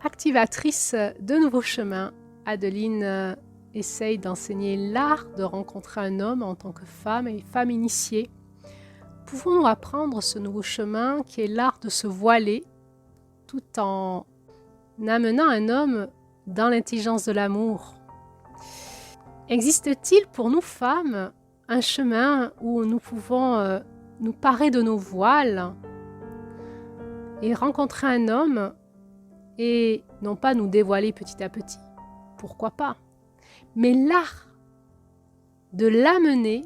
Activatrice de nouveaux chemins, Adeline essaye d'enseigner l'art de rencontrer un homme en tant que femme et femme initiée. Pouvons-nous apprendre ce nouveau chemin qui est l'art de se voiler tout en amenant un homme dans l'intelligence de l'amour? Existe-t-il pour nous femmes un chemin où nous pouvons nous parer de nos voiles et rencontrer un homme et non pas nous dévoiler petit à petit, pourquoi pas, mais l'art de l'amener,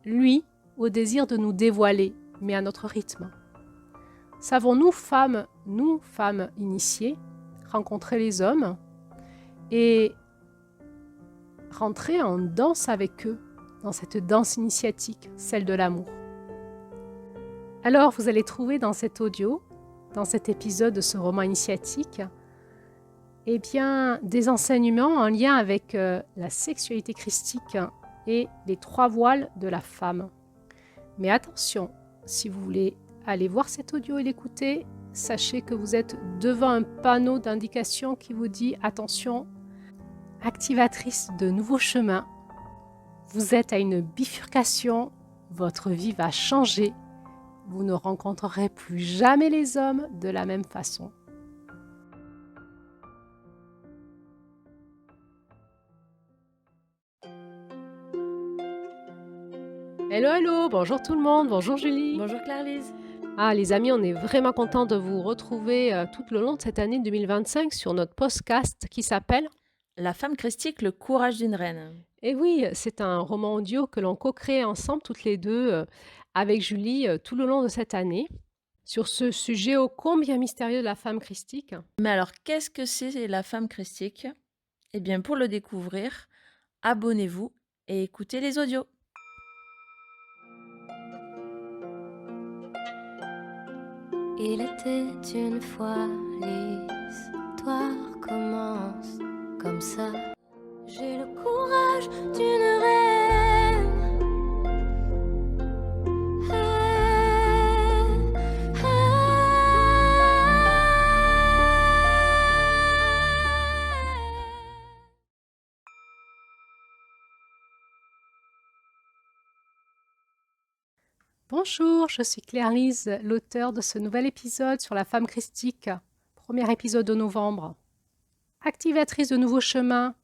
lui, au désir de nous dévoiler, mais à notre rythme. Savons-nous, femmes initiées, rencontrer les hommes et rentrer en danse avec eux, dans cette danse initiatique, celle de l'amour. Alors, vous allez trouver dans cet audio, dans cet épisode de ce roman initiatique, eh bien, des enseignements en lien avec la sexualité christique et les 3 voiles de la femme. Mais attention, si vous voulez aller voir cet audio et l'écouter, sachez que vous êtes devant un panneau d'indication qui vous dit « Attention, activatrice de nouveaux chemins, vous êtes à une bifurcation, votre vie va changer. Vous ne rencontrerez plus jamais les hommes de la même façon. » Hello, bonjour tout le monde, bonjour Julie. Bonjour Claire-Lise. Ah les amis, on est vraiment content de vous retrouver tout le long de cette année 2025 sur notre podcast qui s'appelle La femme christique, le courage d'une reine. Et oui, c'est un roman audio que l'on co-crée ensemble toutes les deux avec Julie tout le long de cette année sur ce sujet ô combien mystérieux de la femme christique. Mais alors, qu'est-ce que c'est la femme christique? Eh bien, pour le découvrir, abonnez-vous et écoutez les audios. Il était une fois, l'histoire commence comme ça. J'ai le courage d'une reine. Bonjour, je suis Claire-Lise, l'auteure de ce nouvel épisode sur la femme christique, premier épisode de novembre. Activatrice de nouveaux chemins.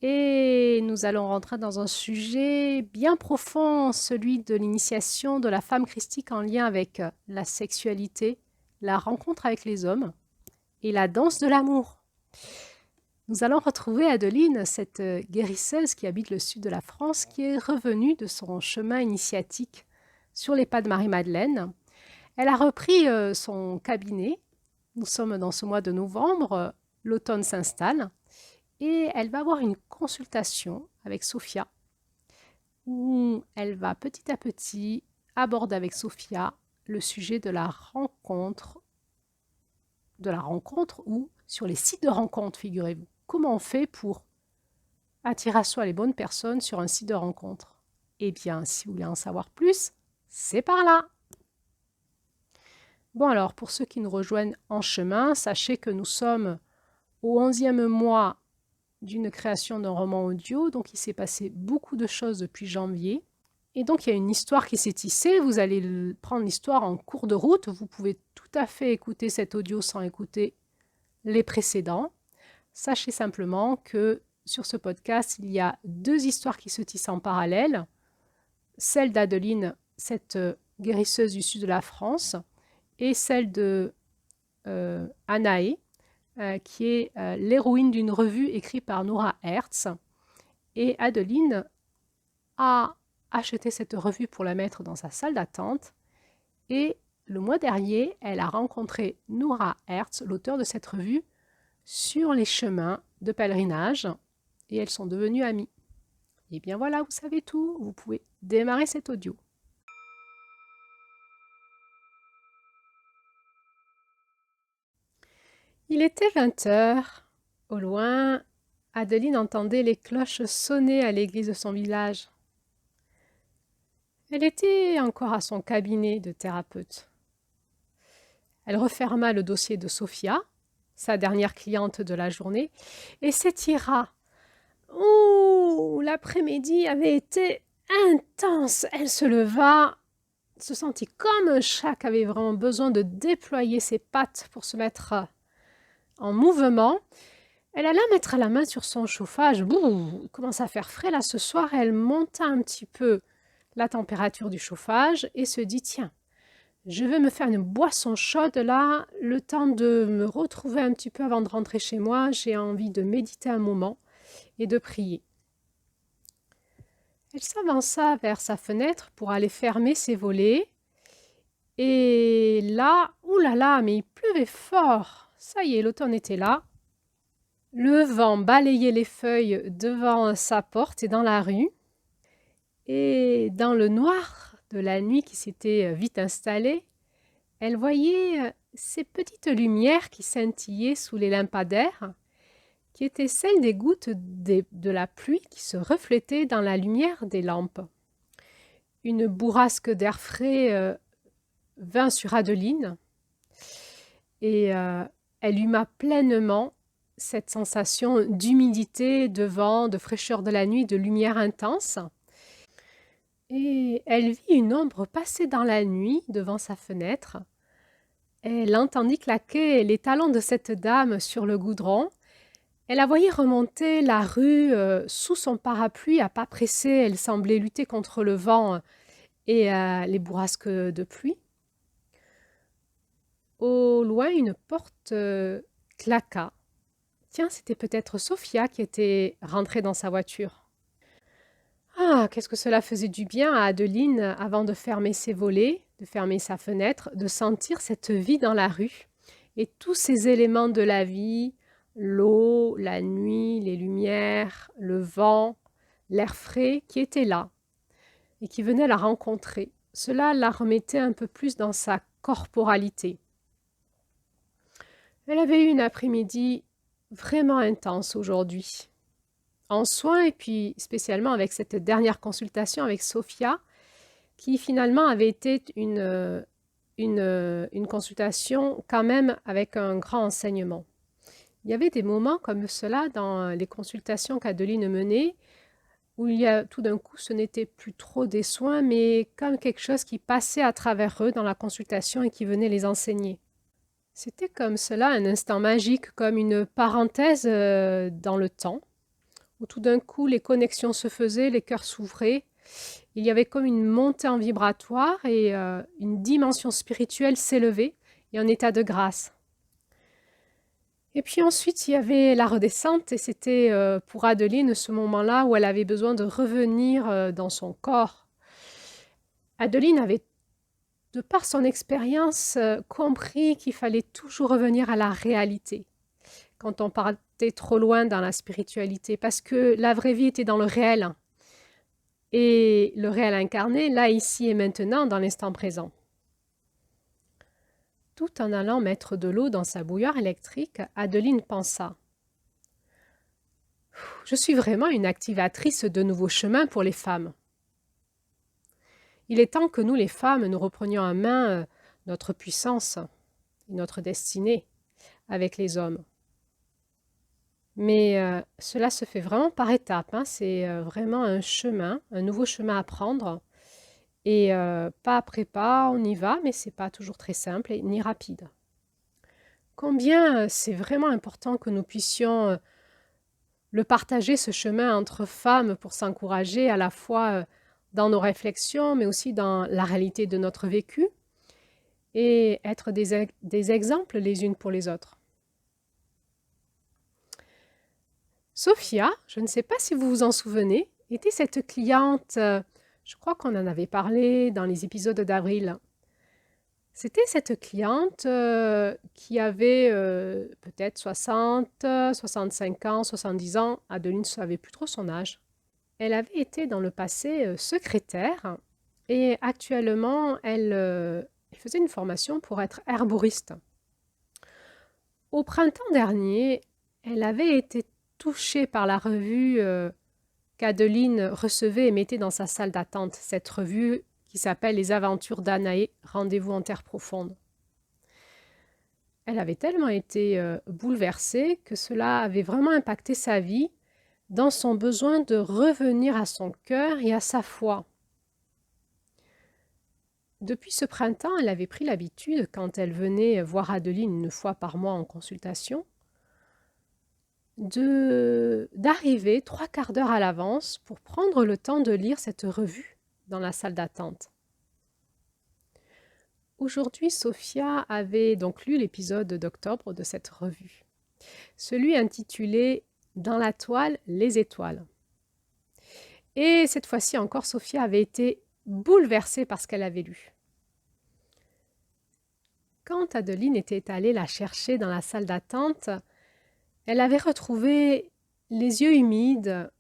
Et nous allons rentrer dans un sujet bien profond, celui de l'initiation de la femme christique en lien avec la sexualité, la rencontre avec les hommes et la danse de l'amour. Nous allons retrouver Adeline, cette guérisseuse qui habite le sud de la France, qui est revenue de son chemin initiatique sur les pas de Marie-Madeleine. Elle a repris son cabinet. Nous sommes dans ce mois de novembre, l'automne s'installe. Et elle va avoir une consultation avec Sophia, où elle va petit à petit aborder avec Sophia le sujet de la rencontre ou sur les sites de rencontre, figurez-vous. Comment on fait pour attirer à soi les bonnes personnes sur un site de rencontre? Eh bien, si vous voulez en savoir plus, c'est par là. Bon alors, pour ceux qui nous rejoignent en chemin, sachez que nous sommes au 11e mois d'une création d'un roman audio, donc il s'est passé beaucoup de choses depuis janvier. Et donc il y a une histoire qui s'est tissée, vous allez prendre l'histoire en cours de route, vous pouvez tout à fait écouter cet audio sans écouter les précédents. Sachez simplement que sur ce podcast, il y a 2 histoires qui se tissent en parallèle, celle d'Adeline, cette guérisseuse du sud de la France, et celle de Anaé, qui est l'héroïne d'une revue écrite par Nora Hertz. Et Adeline a acheté cette revue pour la mettre dans sa salle d'attente. Et le mois dernier, elle a rencontré Nora Hertz, l'auteur de cette revue, sur les chemins de pèlerinage. Et elles sont devenues amies. Et bien voilà, vous savez tout. Vous pouvez démarrer cet audio. Il était 20h. Au loin, Adeline entendait les cloches sonner à l'église de son village. Elle était encore à son cabinet de thérapeute. Elle referma le dossier de Sophia, sa dernière cliente de la journée, et s'étira. Ouh, l'après-midi avait été intense. Elle se leva, se sentit comme un chat qui avait vraiment besoin de déployer ses pattes pour se mettre en mouvement. Elle alla mettre la main sur son chauffage. Bouh, il commence à faire frais là ce soir. Elle monta un petit peu la température du chauffage et se dit tiens, je vais me faire une boisson chaude là, le temps de me retrouver un petit peu avant de rentrer chez moi. J'ai envie de méditer un moment et de prier. Elle s'avança vers sa fenêtre pour aller fermer ses volets. Et là, oulala, mais il pleuvait fort. Ça y est, l'automne était là. Le vent balayait les feuilles devant sa porte et dans la rue. Et dans le noir de la nuit qui s'était vite installée, elle voyait ces petites lumières qui scintillaient sous les lampadaires, qui étaient celles des gouttes de la pluie qui se reflétaient dans la lumière des lampes. Une bourrasque d'air frais vint sur Adeline et elle huma pleinement cette sensation d'humidité, de vent, de fraîcheur de la nuit, de lumière intense. Et elle vit une ombre passer dans la nuit devant sa fenêtre. Elle entendit claquer les talons de cette dame sur le goudron. Elle la voyait remonter la rue sous son parapluie à pas pressés. Elle semblait lutter contre le vent et les bourrasques de pluie. Au loin, une porte claqua. Tiens, c'était peut-être Sophia qui était rentrée dans sa voiture. Ah, qu'est-ce que cela faisait du bien à Adeline avant de fermer ses volets, de fermer sa fenêtre, de sentir cette vie dans la rue et tous ces éléments de la vie, l'eau, la nuit, les lumières, le vent, l'air frais qui étaient là et qui venaient la rencontrer. Cela la remettait un peu plus dans sa corporalité. Elle avait eu une après-midi vraiment intense aujourd'hui, en soins et puis spécialement avec cette dernière consultation avec Sophia, qui finalement avait été une consultation quand même avec un grand enseignement. Il y avait des moments comme cela dans les consultations qu'Adeline menait, où il y a tout d'un coup, ce n'était plus trop des soins, mais comme quelque chose qui passait à travers eux dans la consultation et qui venait les enseigner. C'était comme cela un instant magique, comme une parenthèse dans le temps, où tout d'un coup les connexions se faisaient, les cœurs s'ouvraient. Il y avait comme une montée en vibratoire et une dimension spirituelle s'élevait et un état de grâce. Et puis ensuite, il y avait la redescente et c'était pour Adeline ce moment-là où elle avait besoin de revenir dans son corps. Adeline avait, de par son expérience, compris qu'il fallait toujours revenir à la réalité quand on partait trop loin dans la spiritualité, parce que la vraie vie était dans le réel, et le réel incarné, là, ici et maintenant, dans l'instant présent. Tout en allant mettre de l'eau dans sa bouilloire électrique, Adeline pensa « Je suis vraiment une activatrice de nouveaux chemins pour les femmes. Il est temps que nous, les femmes, nous reprenions en main notre puissance et notre destinée avec les hommes. Mais cela se fait vraiment par étapes, hein. C'est vraiment un chemin, un nouveau chemin à prendre. Et pas après pas, on y va, mais ce n'est pas toujours très simple ni rapide. Combien c'est vraiment important que nous puissions le partager, ce chemin entre femmes, pour s'encourager à la fois dans nos réflexions, mais aussi dans la réalité de notre vécu, et être des exemples les unes pour les autres. Sophia, je ne sais pas si vous vous en souvenez, était cette cliente, je crois qu'on en avait parlé dans les épisodes d'avril. C'était cette cliente qui avait peut-être 60, 65 ans, 70 ans. Adeline ne savait plus trop son âge. Elle avait été dans le passé secrétaire et actuellement, elle faisait une formation pour être herboriste. Au printemps dernier, elle avait été touchée par la revue qu'Adeline recevait et mettait dans sa salle d'attente, cette revue qui s'appelle « Les aventures d'Anaé, rendez-vous en terre profonde ». elle avait tellement été bouleversée que cela avait vraiment impacté sa vie dans son besoin de revenir à son cœur et à sa foi. Depuis ce printemps, elle avait pris l'habitude, quand elle venait voir Adeline une fois par mois en consultation, d'arriver 3/4 d'heure à l'avance pour prendre le temps de lire cette revue dans la salle d'attente. Aujourd'hui, Sophia avait donc lu l'épisode d'octobre de cette revue, celui intitulé « Dans la toile, les étoiles ». Et cette fois-ci encore, Sophia avait été bouleversée par ce qu'elle avait lu. Quand Adeline était allée la chercher dans la salle d'attente, elle avait retrouvé les yeux humides,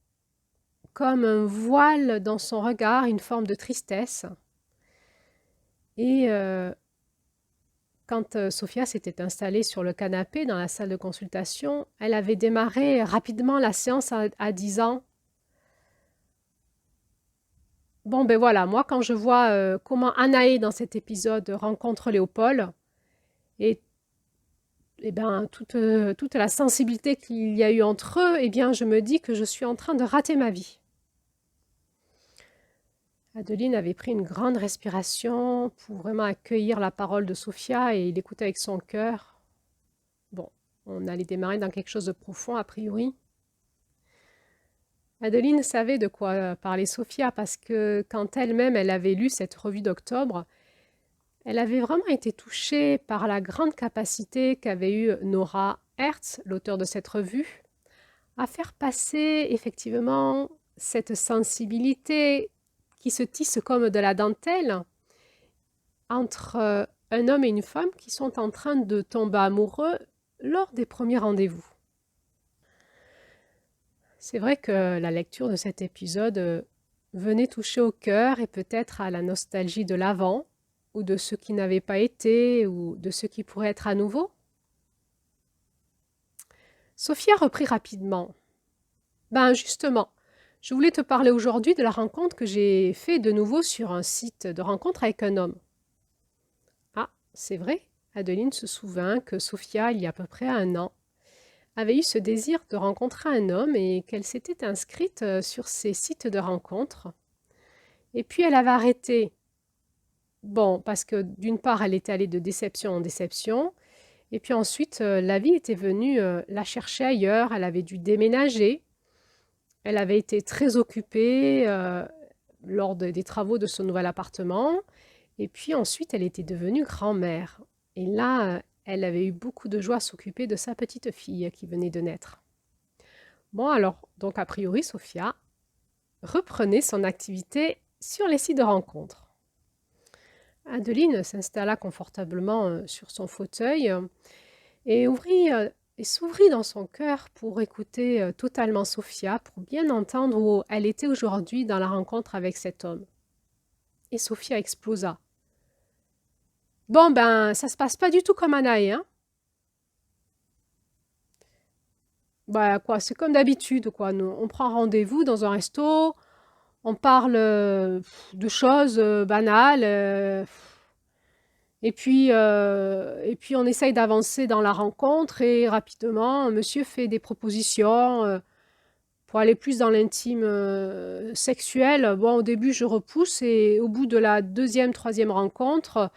comme un voile dans son regard, une forme de tristesse. Et quand Sophia s'était installée sur le canapé dans la salle de consultation, elle avait démarré rapidement la séance en disant « Bon, ben voilà, moi quand je vois comment Anaé dans cet épisode rencontre Léopold, et ben, toute la sensibilité qu'il y a eu entre eux, eh bien, je me dis que je suis en train de rater ma vie. » Adeline avait pris une grande respiration pour vraiment accueillir la parole de Sophia et l'écouter avec son cœur. Bon, on allait démarrer dans quelque chose de profond, a priori. Adeline savait de quoi parlait Sophia parce que quand elle-même elle avait lu cette revue d'octobre, elle avait vraiment été touchée par la grande capacité qu'avait eue Nora Hertz, l'auteur de cette revue, à faire passer effectivement cette sensibilité qui se tisse comme de la dentelle entre un homme et une femme qui sont en train de tomber amoureux lors des premiers rendez-vous. C'est vrai que la lecture de cet épisode venait toucher au cœur et peut-être à la nostalgie de l'avant, ou de ce qui n'avait pas été, ou de ce qui pourrait être à nouveau. Sophia reprit rapidement. « Ben justement, je voulais te parler aujourd'hui de la rencontre que j'ai faite de nouveau sur un site de rencontre avec un homme. » Ah, c'est vrai, Adeline se souvint que Sophia, il y a à peu près 1 an, avait eu ce désir de rencontrer un homme et qu'elle s'était inscrite sur ces sites de rencontre. Et puis elle avait arrêté. Bon, parce que d'une part, elle était allée de déception en déception, et puis ensuite, la vie était venue la chercher ailleurs, elle avait dû déménager, elle avait été très occupée lors des travaux de son nouvel appartement, et puis ensuite, elle était devenue grand-mère. Et là, elle avait eu beaucoup de joie à s'occuper de sa petite fille qui venait de naître. Bon, alors, donc a priori, Sophia reprenait son activité sur les sites de rencontres. Adeline s'installa confortablement sur son fauteuil et s'ouvrit dans son cœur pour écouter totalement Sophia, pour bien entendre où elle était aujourd'hui dans la rencontre avec cet homme. Et Sophia explosa. « Bon, ben, ça se passe pas du tout comme Anaé, hein? Bah, quoi, c'est comme d'habitude, quoi. On prend rendez-vous dans un resto, on parle de choses banales, et puis on essaye d'avancer dans la rencontre et rapidement, monsieur fait des propositions pour aller plus dans l'intime sexuel. Bon, au début, je repousse et au bout de la 2e, 3e rencontre,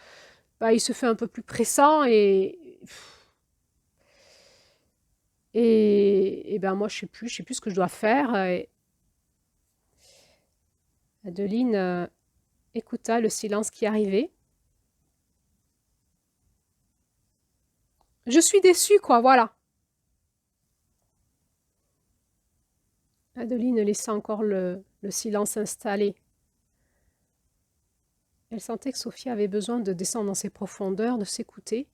bah, il se fait un peu plus pressant et ben moi, je sais plus ce que je dois faire. Adeline écouta le silence qui arrivait. Je suis déçue, quoi, voilà. Adeline laissa encore le silence s'installer. Elle sentait que Sophia avait besoin de descendre dans ses profondeurs, de s'écouter,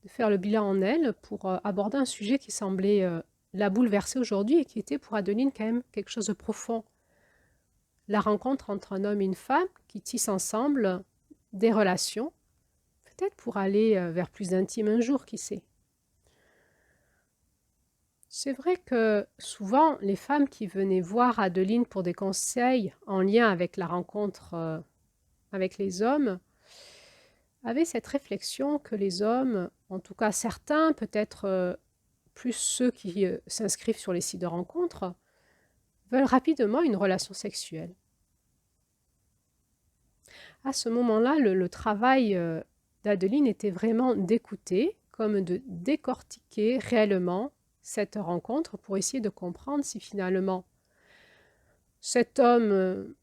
de faire le bilan en elle pour aborder un sujet qui semblait la bouleverser aujourd'hui et qui était pour Adeline quand même quelque chose de profond. La rencontre entre un homme et une femme qui tissent ensemble des relations, peut-être pour aller vers plus d'intime un jour, qui sait. C'est vrai que souvent, les femmes qui venaient voir Adeline pour des conseils en lien avec la rencontre avec les hommes avaient cette réflexion que les hommes en tout cas certains, peut-être plus ceux qui s'inscrivent sur les sites de rencontres, veulent rapidement une relation sexuelle. À ce moment-là, le travail d'Adeline était vraiment d'écouter, comme de décortiquer réellement cette rencontre pour essayer de comprendre si finalement cet homme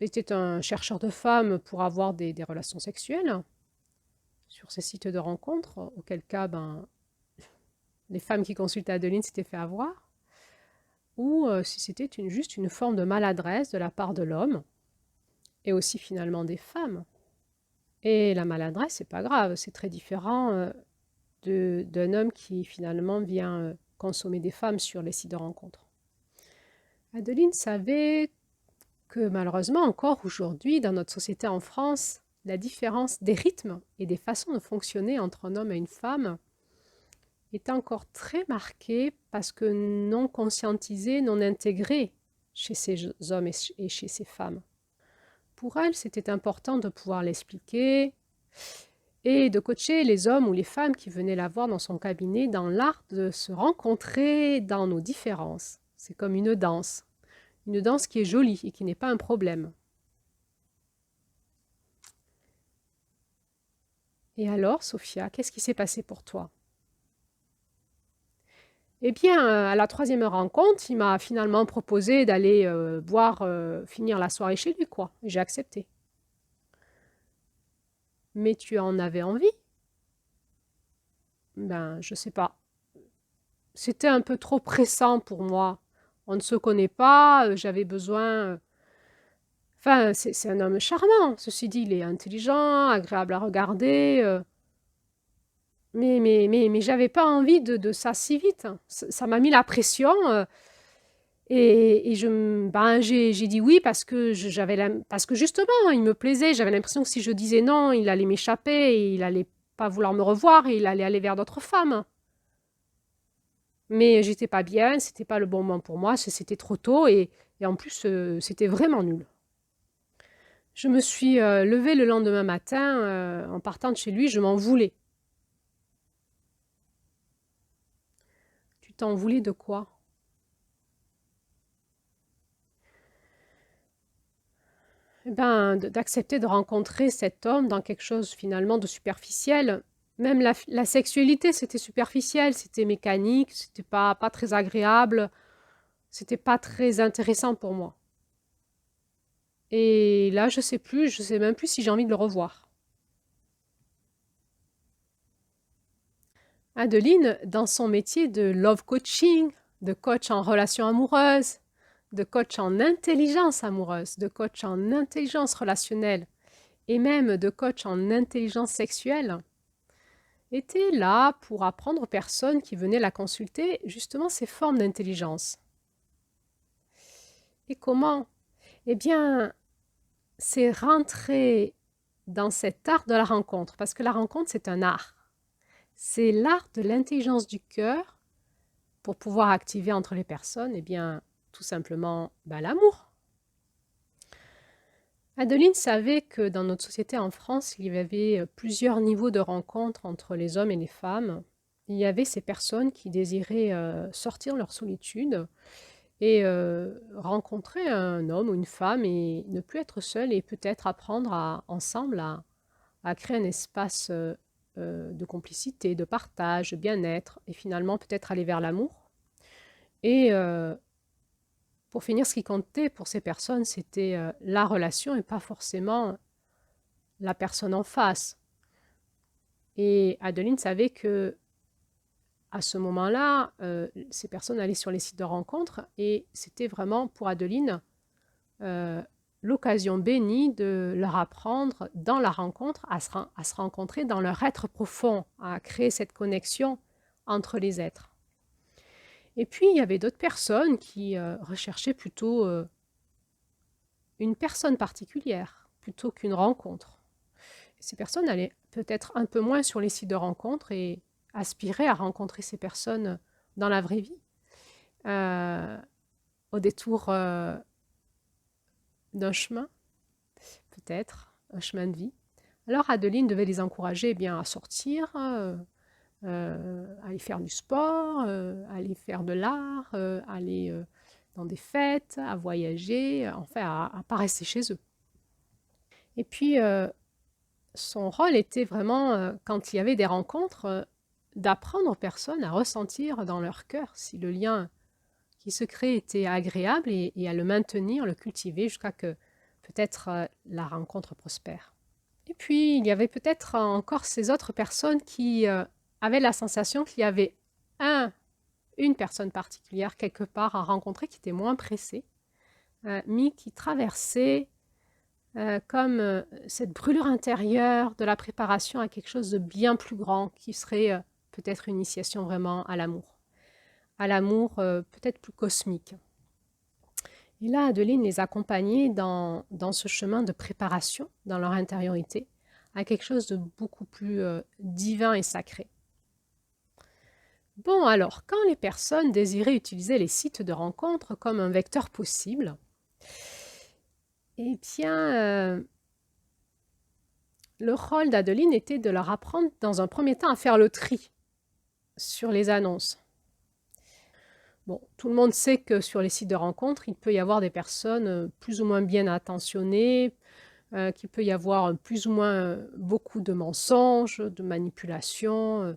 était un chercheur de femmes pour avoir des relations sexuelles sur ces sites de rencontres, auquel cas les femmes qui consultaient Adeline s'étaient fait avoir, ou si c'était juste une forme de maladresse de la part de l'homme, et aussi finalement des femmes. Et la maladresse, c'est pas grave, c'est très différent d'un homme qui finalement vient consommer des femmes sur les sites de rencontres. Adeline savait que malheureusement encore aujourd'hui, dans notre société en France, la différence des rythmes et des façons de fonctionner entre un homme et une femme est encore très marquée parce que non conscientisée, non intégrée chez ces hommes et chez ces femmes. Pour elle, c'était important de pouvoir l'expliquer et de coacher les hommes ou les femmes qui venaient la voir dans son cabinet dans l'art de se rencontrer dans nos différences. C'est comme une danse qui est jolie et qui n'est pas un problème. Et alors, Sophia, qu'est-ce qui s'est passé pour toi? Eh bien, à la 3e rencontre, il m'a finalement proposé d'aller finir la soirée chez lui, quoi. J'ai accepté. Mais tu en avais envie? Ben, je sais pas. C'était un peu trop pressant pour moi. On ne se connaît pas, j'avais besoin... Enfin, c'est un homme charmant, ceci dit, il est intelligent, agréable à regarder... Mais j'avais pas envie de ça si vite. Ça m'a mis la pression et j'ai dit oui parce que parce que justement, il me plaisait. J'avais l'impression que si je disais non, il allait m'échapper et il allait pas vouloir me revoir et il allait aller vers d'autres femmes. Mais j'étais pas bien, c'était pas le bon moment pour moi, c'était trop tôt et en plus, c'était vraiment nul. Je me suis levée le lendemain matin en partant de chez lui, je m'en voulais. Tu t'en voulais de quoi? D'accepter de rencontrer cet homme dans quelque chose finalement de superficiel. Même la sexualité, c'était superficiel, c'était mécanique, c'était pas très agréable, c'était pas très intéressant pour moi. Et là, je sais même plus si j'ai envie de le revoir. Adeline, dans son métier de love coaching, de coach en relation amoureuse, de coach en intelligence amoureuse, de coach en intelligence relationnelle et même de coach en intelligence sexuelle, était là pour apprendre aux personnes qui venaient la consulter justement ces formes d'intelligence. Et comment? Eh bien, c'est rentrer dans cet art de la rencontre, parce que la rencontre, c'est un art. C'est l'art de l'intelligence du cœur pour pouvoir activer entre les personnes, eh bien, tout simplement, l'amour. Adeline savait que dans notre société en France, il y avait plusieurs niveaux de rencontres entre les hommes et les femmes. Il y avait ces personnes qui désiraient sortir de leur solitude et rencontrer un homme ou une femme et ne plus être seul et peut-être apprendre ensemble à créer un espace de complicité, de partage, de bien-être et finalement peut-être aller vers l'amour. Et pour finir, ce qui comptait pour ces personnes, c'était la relation et pas forcément la personne en face. Et Adeline savait que à ce moment-là, ces personnes allaient sur les sites de rencontres et c'était vraiment pour Adeline l'occasion bénie de leur apprendre dans la rencontre à se rencontrer dans leur être profond, à créer cette connexion entre les êtres. Et puis, il y avait d'autres personnes qui recherchaient plutôt une personne particulière, plutôt qu'une rencontre. Et ces personnes allaient peut-être un peu moins sur les sites de rencontres et aspiraient à rencontrer ces personnes dans la vraie vie, au détour d'un chemin, peut-être, un chemin de vie. Alors Adeline devait les encourager à sortir, aller faire du sport, aller faire de l'art, aller dans des fêtes, à voyager, enfin à pas rester chez eux. Et puis, son rôle était vraiment, quand il y avait des rencontres, d'apprendre aux personnes à ressentir dans leur cœur si le lien qui se crée était agréable et à le maintenir, le cultiver jusqu'à que peut-être la rencontre prospère. Et puis, il y avait peut-être encore ces autres personnes qui avaient la sensation qu'il y avait une personne particulière quelque part à rencontrer qui était moins pressée, mais qui traversait comme cette brûlure intérieure de la préparation à quelque chose de bien plus grand qui serait peut-être une initiation vraiment à l'amour peut-être plus cosmique. Et là, Adeline les accompagnait dans ce chemin de préparation dans leur intériorité à quelque chose de beaucoup plus divin et sacré. Bon, alors, quand les personnes désiraient utiliser les sites de rencontres comme un vecteur possible, eh bien, le rôle d'Adeline était de leur apprendre dans un premier temps à faire le tri sur les annonces. Bon, tout le monde sait que sur les sites de rencontres, il peut y avoir des personnes plus ou moins bien attentionnées, qu'il peut y avoir plus ou moins beaucoup de mensonges, de manipulations,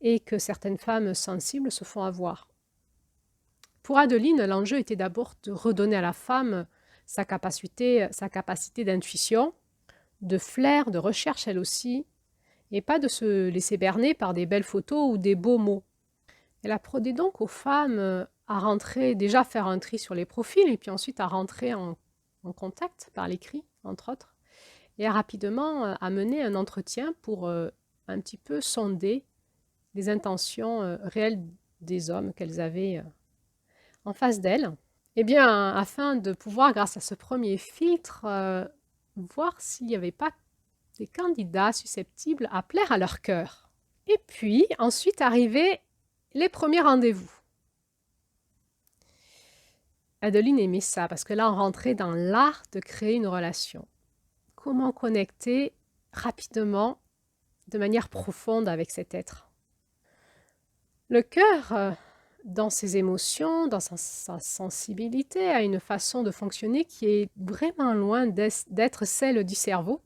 et que certaines femmes sensibles se font avoir. Pour Adeline, l'enjeu était d'abord de redonner à la femme sa capacité d'intuition, de flair, de recherche elle aussi, et pas de se laisser berner par des belles photos ou des beaux mots. Elle apprenait donc aux femmes à rentrer, déjà faire un tri sur les profils, et puis ensuite à rentrer en contact par l'écrit, entre autres, et à rapidement à mener un entretien pour un petit peu sonder les intentions réelles des hommes qu'elles avaient en face d'elles. Eh bien, afin de pouvoir, grâce à ce premier filtre, voir s'il n'y avait pas des candidats susceptibles à plaire à leur cœur. Et puis, ensuite arrivaient les premiers rendez-vous. Adeline aimait ça, parce que là, on rentrait dans l'art de créer une relation. Comment connecter rapidement, de manière profonde avec cet être. Le cœur, dans ses émotions, dans sa sensibilité, a une façon de fonctionner qui est vraiment loin d'être celle du cerveau.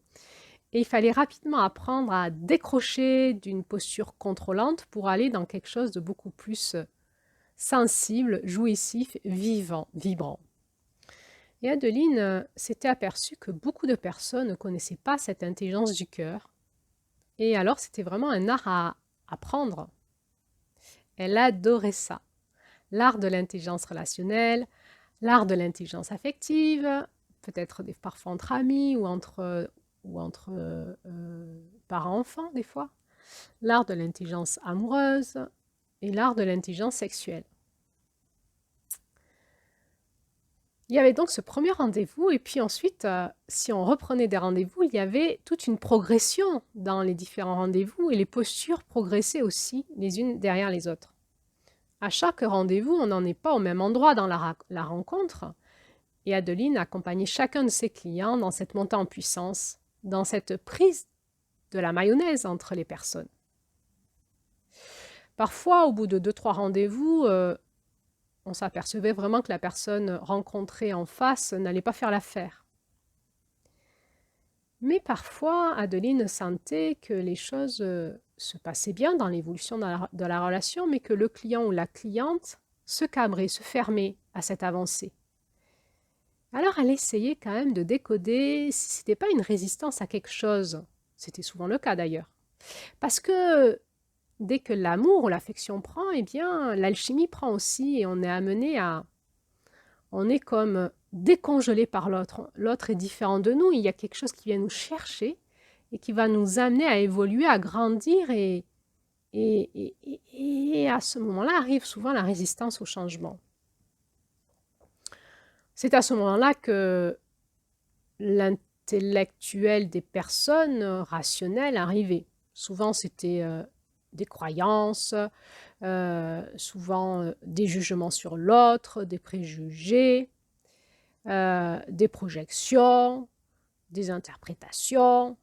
Et il fallait rapidement apprendre à décrocher d'une posture contrôlante pour aller dans quelque chose de beaucoup plus sensible, jouissif, vivant, vibrant. Et Adeline s'était aperçue que beaucoup de personnes ne connaissaient pas cette intelligence du cœur. Et alors, c'était vraiment un art à apprendre. Elle adorait ça. L'art de l'intelligence relationnelle, l'art de l'intelligence affective, peut-être parfois entre amis ou entre parents-enfants des fois, l'art de l'intelligence amoureuse et l'art de l'intelligence sexuelle. Il y avait donc ce premier rendez-vous et puis ensuite, si on reprenait des rendez-vous, il y avait toute une progression dans les différents rendez-vous et les postures progressaient aussi les unes derrière les autres. À chaque rendez-vous, on n'en est pas au même endroit dans la rencontre et Adeline accompagnait chacun de ses clients dans cette montée en puissance, dans cette prise de la mayonnaise entre les personnes. Parfois, au bout de 2-3 rendez-vous, on s'apercevait vraiment que la personne rencontrée en face n'allait pas faire l'affaire. Mais parfois, Adeline sentait que les choses se passaient bien dans l'évolution de la relation, mais que le client ou la cliente se cabrait, se fermait à cette avancée. Alors elle essayait quand même de décoder si ce n'était pas une résistance à quelque chose. C'était souvent le cas d'ailleurs. Parce que dès que l'amour ou l'affection prend, eh bien l'alchimie prend aussi et on est amené à... On est comme décongelé par l'autre. L'autre est différent de nous, il y a quelque chose qui vient nous chercher et qui va nous amener à évoluer, à grandir et à ce moment-là arrive souvent la résistance au changement. C'est à ce moment-là que l'intellectuel des personnes rationnelles arrivait. Souvent, c'était des croyances, souvent des jugements sur l'autre, des préjugés, des projections, des interprétations.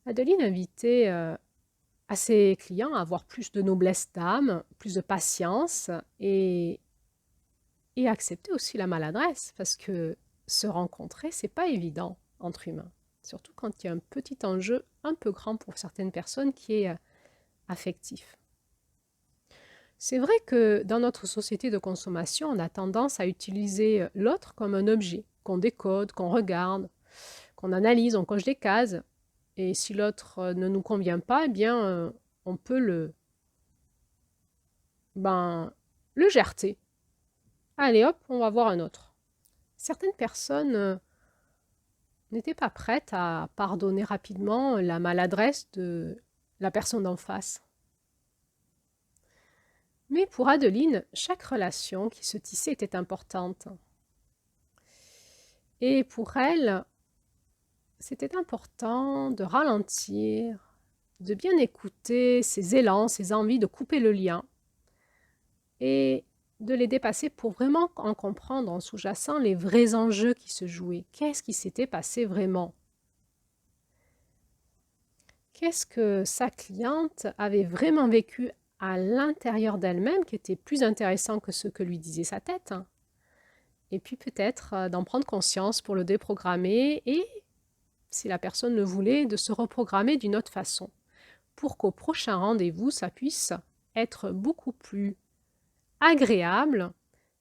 Adeline invitait à ses clients à avoir plus de noblesse d'âme, plus de patience et accepter aussi la maladresse parce que se rencontrer, c'est pas évident entre humains. Surtout quand il y a un petit enjeu un peu grand pour certaines personnes qui est affectif. C'est vrai que dans notre société de consommation, on a tendance à utiliser l'autre comme un objet qu'on décode, qu'on regarde, qu'on analyse, on coche des cases. Et si l'autre ne nous convient pas, eh bien, on peut le gerter. Allez hop, on va voir un autre. Certaines personnes n'étaient pas prêtes à pardonner rapidement la maladresse de la personne d'en face. Mais pour Adeline, chaque relation qui se tissait était importante. Et pour elle, c'était important de ralentir, de bien écouter ses élans, ses envies de couper le lien et de les dépasser pour vraiment en comprendre en sous-jacent les vrais enjeux qui se jouaient. Qu'est-ce qui s'était passé vraiment? Qu'est-ce que sa cliente avait vraiment vécu à l'intérieur d'elle-même qui était plus intéressant que ce que lui disait sa tête? Et puis peut-être d'en prendre conscience pour le déprogrammer et, si la personne le voulait, de se reprogrammer d'une autre façon pour qu'au prochain rendez-vous, ça puisse être beaucoup plus agréable,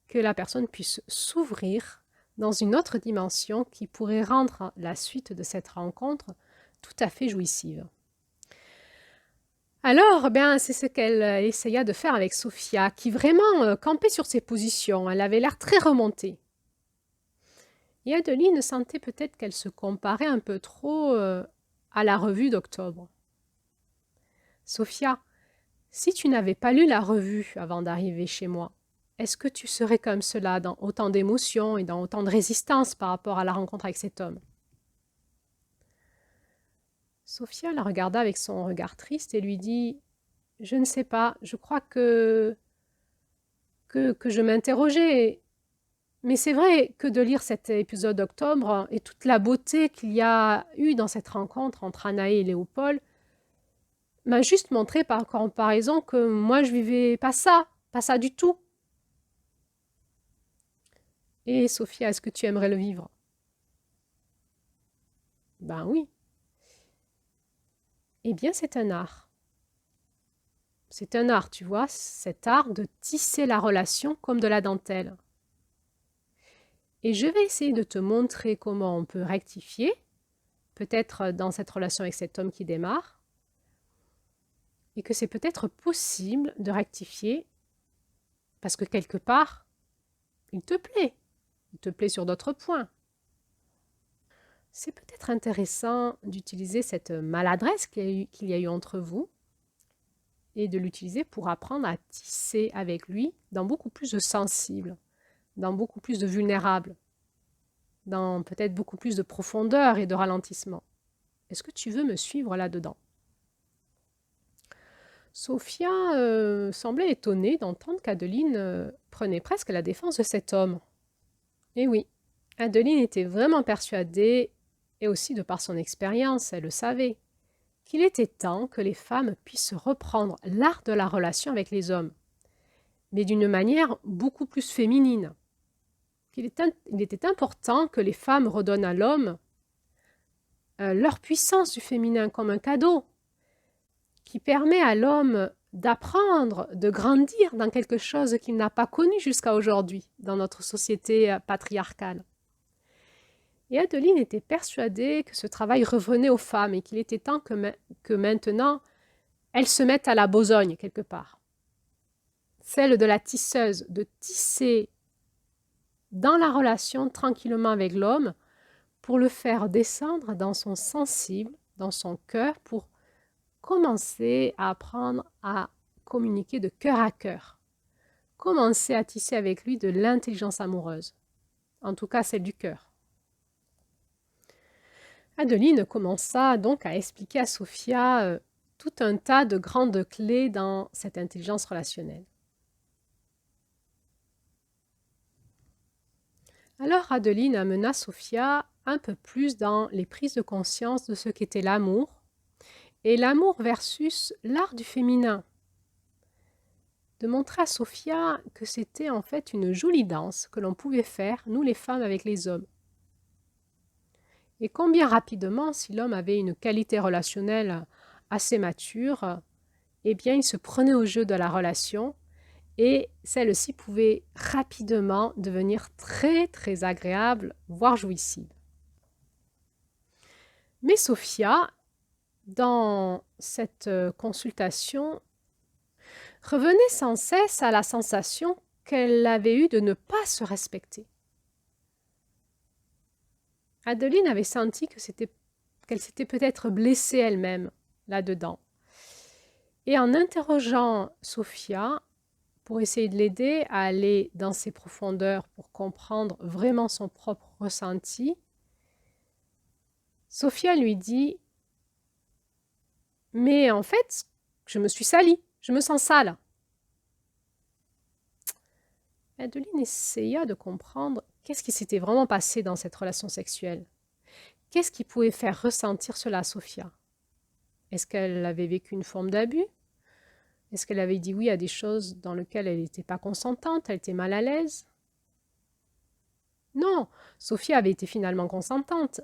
que la personne puisse s'ouvrir dans une autre dimension qui pourrait rendre la suite de cette rencontre tout à fait jouissive. Alors, c'est ce qu'elle essaya de faire avec Sophia, qui vraiment campait sur ses positions. Elle avait l'air très remontée. Et Adeline sentait peut-être qu'elle se comparait un peu trop à la revue d'octobre. Sophia, si tu n'avais pas lu la revue avant d'arriver chez moi, est-ce que tu serais comme cela, dans autant d'émotions et dans autant de résistance par rapport à la rencontre avec cet homme? Sophia la regarda avec son regard triste et lui dit « Je ne sais pas, je crois que je m'interrogeais. Mais c'est vrai que de lire cet épisode d'octobre et toute la beauté qu'il y a eu dans cette rencontre entre Anaë et Léopold m'a juste montré par comparaison que moi je vivais pas ça du tout. Et Sophia, est-ce que tu aimerais le vivre? Ben oui. Eh bien, c'est un art. C'est un art, tu vois, cet art de tisser la relation comme de la dentelle. Et je vais essayer de te montrer comment on peut rectifier, peut-être dans cette relation avec cet homme qui démarre, et que c'est peut-être possible de rectifier parce que quelque part, il te plaît sur d'autres points. C'est peut-être intéressant d'utiliser cette maladresse qu'il y a eu entre vous et de l'utiliser pour apprendre à tisser avec lui dans beaucoup plus de sensible, dans beaucoup plus de vulnérable, dans peut-être beaucoup plus de profondeur et de ralentissement. Est-ce que tu veux me suivre là-dedans? Sophia semblait étonnée d'entendre qu'Adeline prenait presque la défense de cet homme. Et oui, Adeline était vraiment persuadée, et aussi de par son expérience, elle le savait, qu'il était temps que les femmes puissent reprendre l'art de la relation avec les hommes, mais d'une manière beaucoup plus féminine. Il était important que les femmes redonnent à l'homme leur puissance du féminin comme un cadeau, qui permet à l'homme d'apprendre, de grandir dans quelque chose qu'il n'a pas connu jusqu'à aujourd'hui dans notre société patriarcale. Et Adeline était persuadée que ce travail revenait aux femmes et qu'il était temps que maintenant, elles se mettent à la besogne quelque part. Celle de la tisseuse, de tisser dans la relation tranquillement avec l'homme pour le faire descendre dans son sensible, dans son cœur, pour commencer à apprendre à communiquer de cœur à cœur. Commencer à tisser avec lui de l'intelligence amoureuse. En tout cas, celle du cœur. Adeline commença donc à expliquer à Sophia tout un tas de grandes clés dans cette intelligence relationnelle. Alors Adeline amena Sophia un peu plus dans les prises de conscience de ce qu'était l'amour et l'amour versus l'art du féminin. De montrer à Sophia que c'était en fait une jolie danse que l'on pouvait faire, nous les femmes, avec les hommes. Et combien rapidement, si l'homme avait une qualité relationnelle assez mature, eh bien il se prenait au jeu de la relation et celle-ci pouvait rapidement devenir très très agréable, voire jouissive. Mais Sophia, dans cette consultation, revenait sans cesse à la sensation qu'elle avait eue de ne pas se respecter. Adeline avait senti qu'elle s'était peut-être blessée elle-même là-dedans. Et en interrogeant Sophia, pour essayer de l'aider à aller dans ses profondeurs pour comprendre vraiment son propre ressenti, Sophia lui dit « Mais en fait, je me suis salie, je me sens sale. » Adeline essaya de comprendre qu'est-ce qui s'était vraiment passé dans cette relation sexuelle. Qu'est-ce qui pouvait faire ressentir cela à Sophia? Est-ce qu'elle avait vécu une forme d'abus? Est-ce qu'elle avait dit oui à des choses dans lesquelles elle n'était pas consentante, elle était mal à l'aise? Non, Sophia avait été finalement consentante,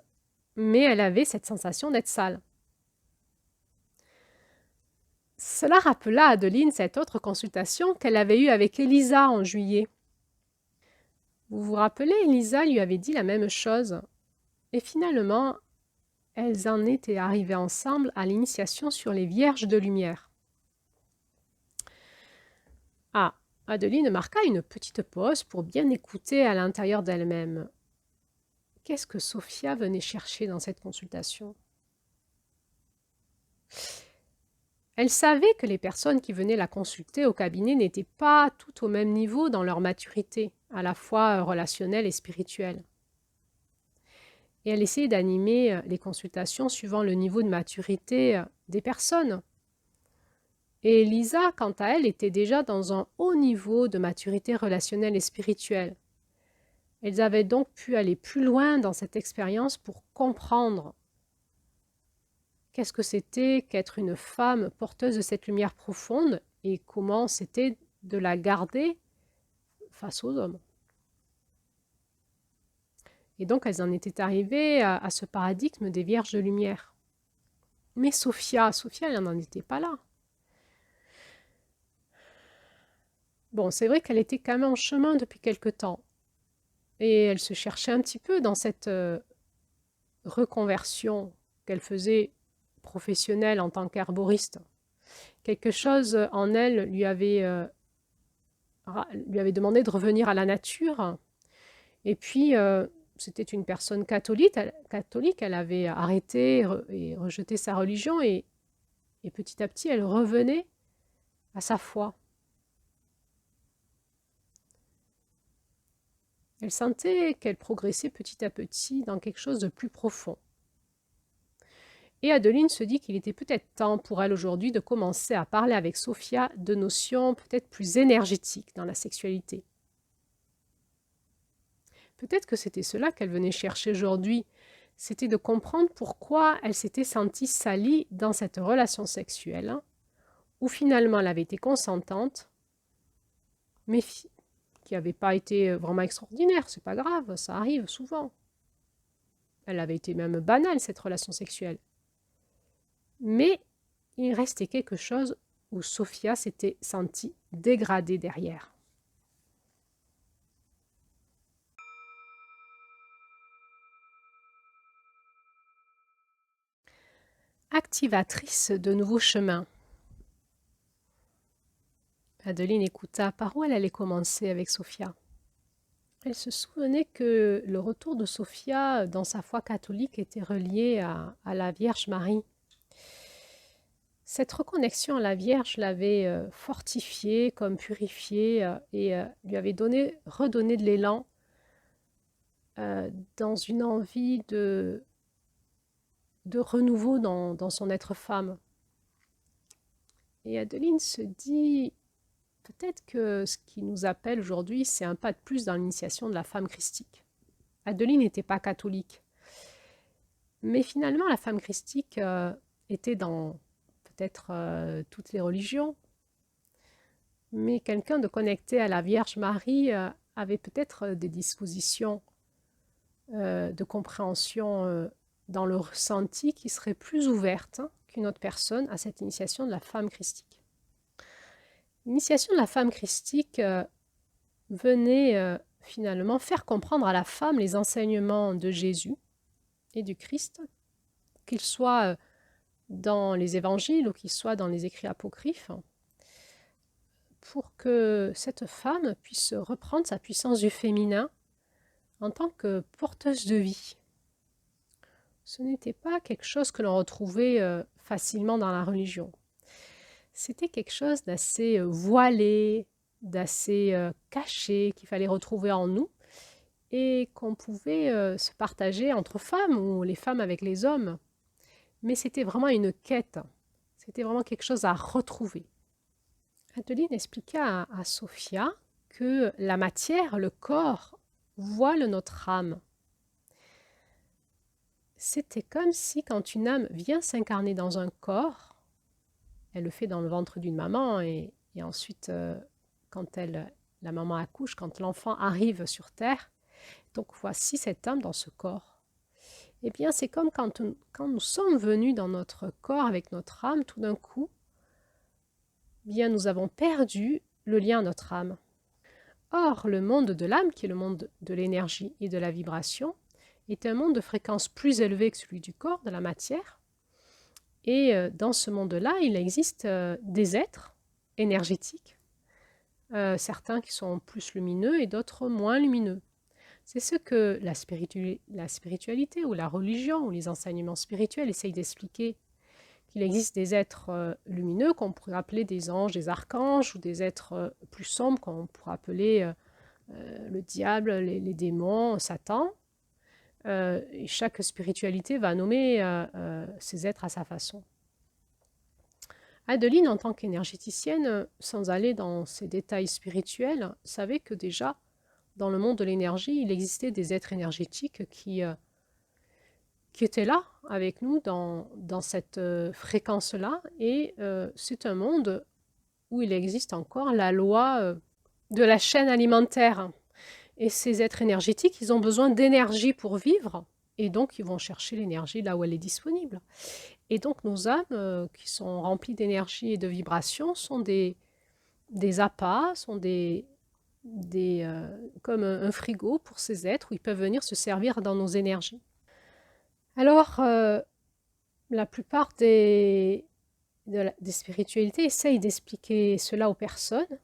mais elle avait cette sensation d'être sale. Cela rappela à Adeline cette autre consultation qu'elle avait eue avec Elisa en juillet. Vous vous rappelez, Elisa lui avait dit la même chose. Et finalement, elles en étaient arrivées ensemble à l'initiation sur les Vierges de lumière. Ah, Adeline marqua une petite pause pour bien écouter à l'intérieur d'elle-même. Qu'est-ce que Sophia venait chercher dans cette consultation? Elle savait que les personnes qui venaient la consulter au cabinet n'étaient pas toutes au même niveau dans leur maturité, à la fois relationnelle et spirituelle. Et elle essayait d'animer les consultations suivant le niveau de maturité des personnes. Et Lisa, quant à elle, était déjà dans un haut niveau de maturité relationnelle et spirituelle. Elles avaient donc pu aller plus loin dans cette expérience pour comprendre qu'est-ce que c'était qu'être une femme porteuse de cette lumière profonde et comment c'était de la garder face aux hommes. Et donc, elles en étaient arrivées à ce paradigme des Vierges de lumière. Mais Sophia, elle n'en était pas là. Bon, c'est vrai qu'elle était quand même en chemin depuis quelque temps. Et elle se cherchait un petit peu dans cette reconversion qu'elle faisait professionnelle en tant qu'herboriste. Quelque chose en elle lui avait demandé de revenir à la nature. Et puis, c'était une personne catholique, elle avait arrêté et rejeté sa religion et petit à petit, elle revenait à sa foi. Elle sentait qu'elle progressait petit à petit dans quelque chose de plus profond. Et Adeline se dit qu'il était peut-être temps pour elle aujourd'hui de commencer à parler avec Sophia de notions peut-être plus énergétiques dans la sexualité. Peut-être que c'était cela qu'elle venait chercher aujourd'hui, c'était de comprendre pourquoi elle s'était sentie salie dans cette relation sexuelle, où finalement elle avait été consentante, mais qui n'avait pas été vraiment extraordinaire, c'est pas grave, ça arrive souvent. Elle avait été même banale, cette relation sexuelle. Mais il restait quelque chose où Sophia s'était sentie dégradée derrière. Activatrice de nouveaux chemins. Adeline écouta par où elle allait commencer avec Sophia. Elle se souvenait que le retour de Sophia dans sa foi catholique était relié à la Vierge Marie. Cette reconnexion à la Vierge l'avait fortifiée, comme purifiée, et lui avait redonné de l'élan dans une envie de renouveau dans son être femme. Et Adeline se dit, peut-être que ce qui nous appelle aujourd'hui, c'est un pas de plus dans l'initiation de la femme christique. Adeline n'était pas catholique. Mais finalement, la femme christique était dans peut-être toutes les religions, mais quelqu'un de connecté à la Vierge Marie avait peut-être des dispositions de compréhension dans le ressenti qui seraient plus ouvertes qu'une autre personne à cette initiation de la femme christique. L'initiation de la femme christique venait finalement faire comprendre à la femme les enseignements de Jésus et du Christ, qu'ils soient dans les évangiles ou qu'ils soient dans les écrits apocryphes, pour que cette femme puisse reprendre sa puissance du féminin en tant que porteuse de vie. Ce n'était pas quelque chose que l'on retrouvait facilement dans la religion. C'était quelque chose d'assez voilé, d'assez caché, qu'il fallait retrouver en nous et qu'on pouvait se partager entre femmes ou les femmes avec les hommes. Mais c'était vraiment une quête, c'était vraiment quelque chose à retrouver. Adeline expliqua à Sophia que la matière, le corps, voile notre âme. C'était comme si quand une âme vient s'incarner dans un corps, elle le fait dans le ventre d'une maman et ensuite quand la maman accouche, quand l'enfant arrive sur terre, donc voici cette âme dans ce corps. Eh bien c'est comme quand nous sommes venus dans notre corps avec notre âme, tout d'un coup, bien nous avons perdu le lien à notre âme. Or, le monde de l'âme, qui est le monde de l'énergie et de la vibration, est un monde de fréquence plus élevée que celui du corps, de la matière. Et dans ce monde-là, il existe des êtres énergétiques, certains qui sont plus lumineux et d'autres moins lumineux. C'est ce que la spiritualité ou la religion ou les enseignements spirituels essayent d'expliquer, qu'il existe des êtres lumineux qu'on pourrait appeler des anges, des archanges, ou des êtres plus sombres qu'on pourrait appeler le diable, les démons, Satan. Et chaque spiritualité va nommer ces êtres à sa façon. Adeline, en tant qu'énergéticienne, sans aller dans ces détails spirituels, savait que déjà, dans le monde de l'énergie, il existait des êtres énergétiques qui étaient là avec nous dans cette fréquence-là. Et c'est un monde où il existe encore la loi de la chaîne alimentaire. Et ces êtres énergétiques, ils ont besoin d'énergie pour vivre. Et donc, ils vont chercher l'énergie là où elle est disponible. Et donc, nos âmes qui sont remplies d'énergie et de vibrations sont des appâts, sont comme un frigo pour ces êtres où ils peuvent venir se servir dans nos énergies. Alors, la plupart des spiritualités essayent d'expliquer cela aux personnes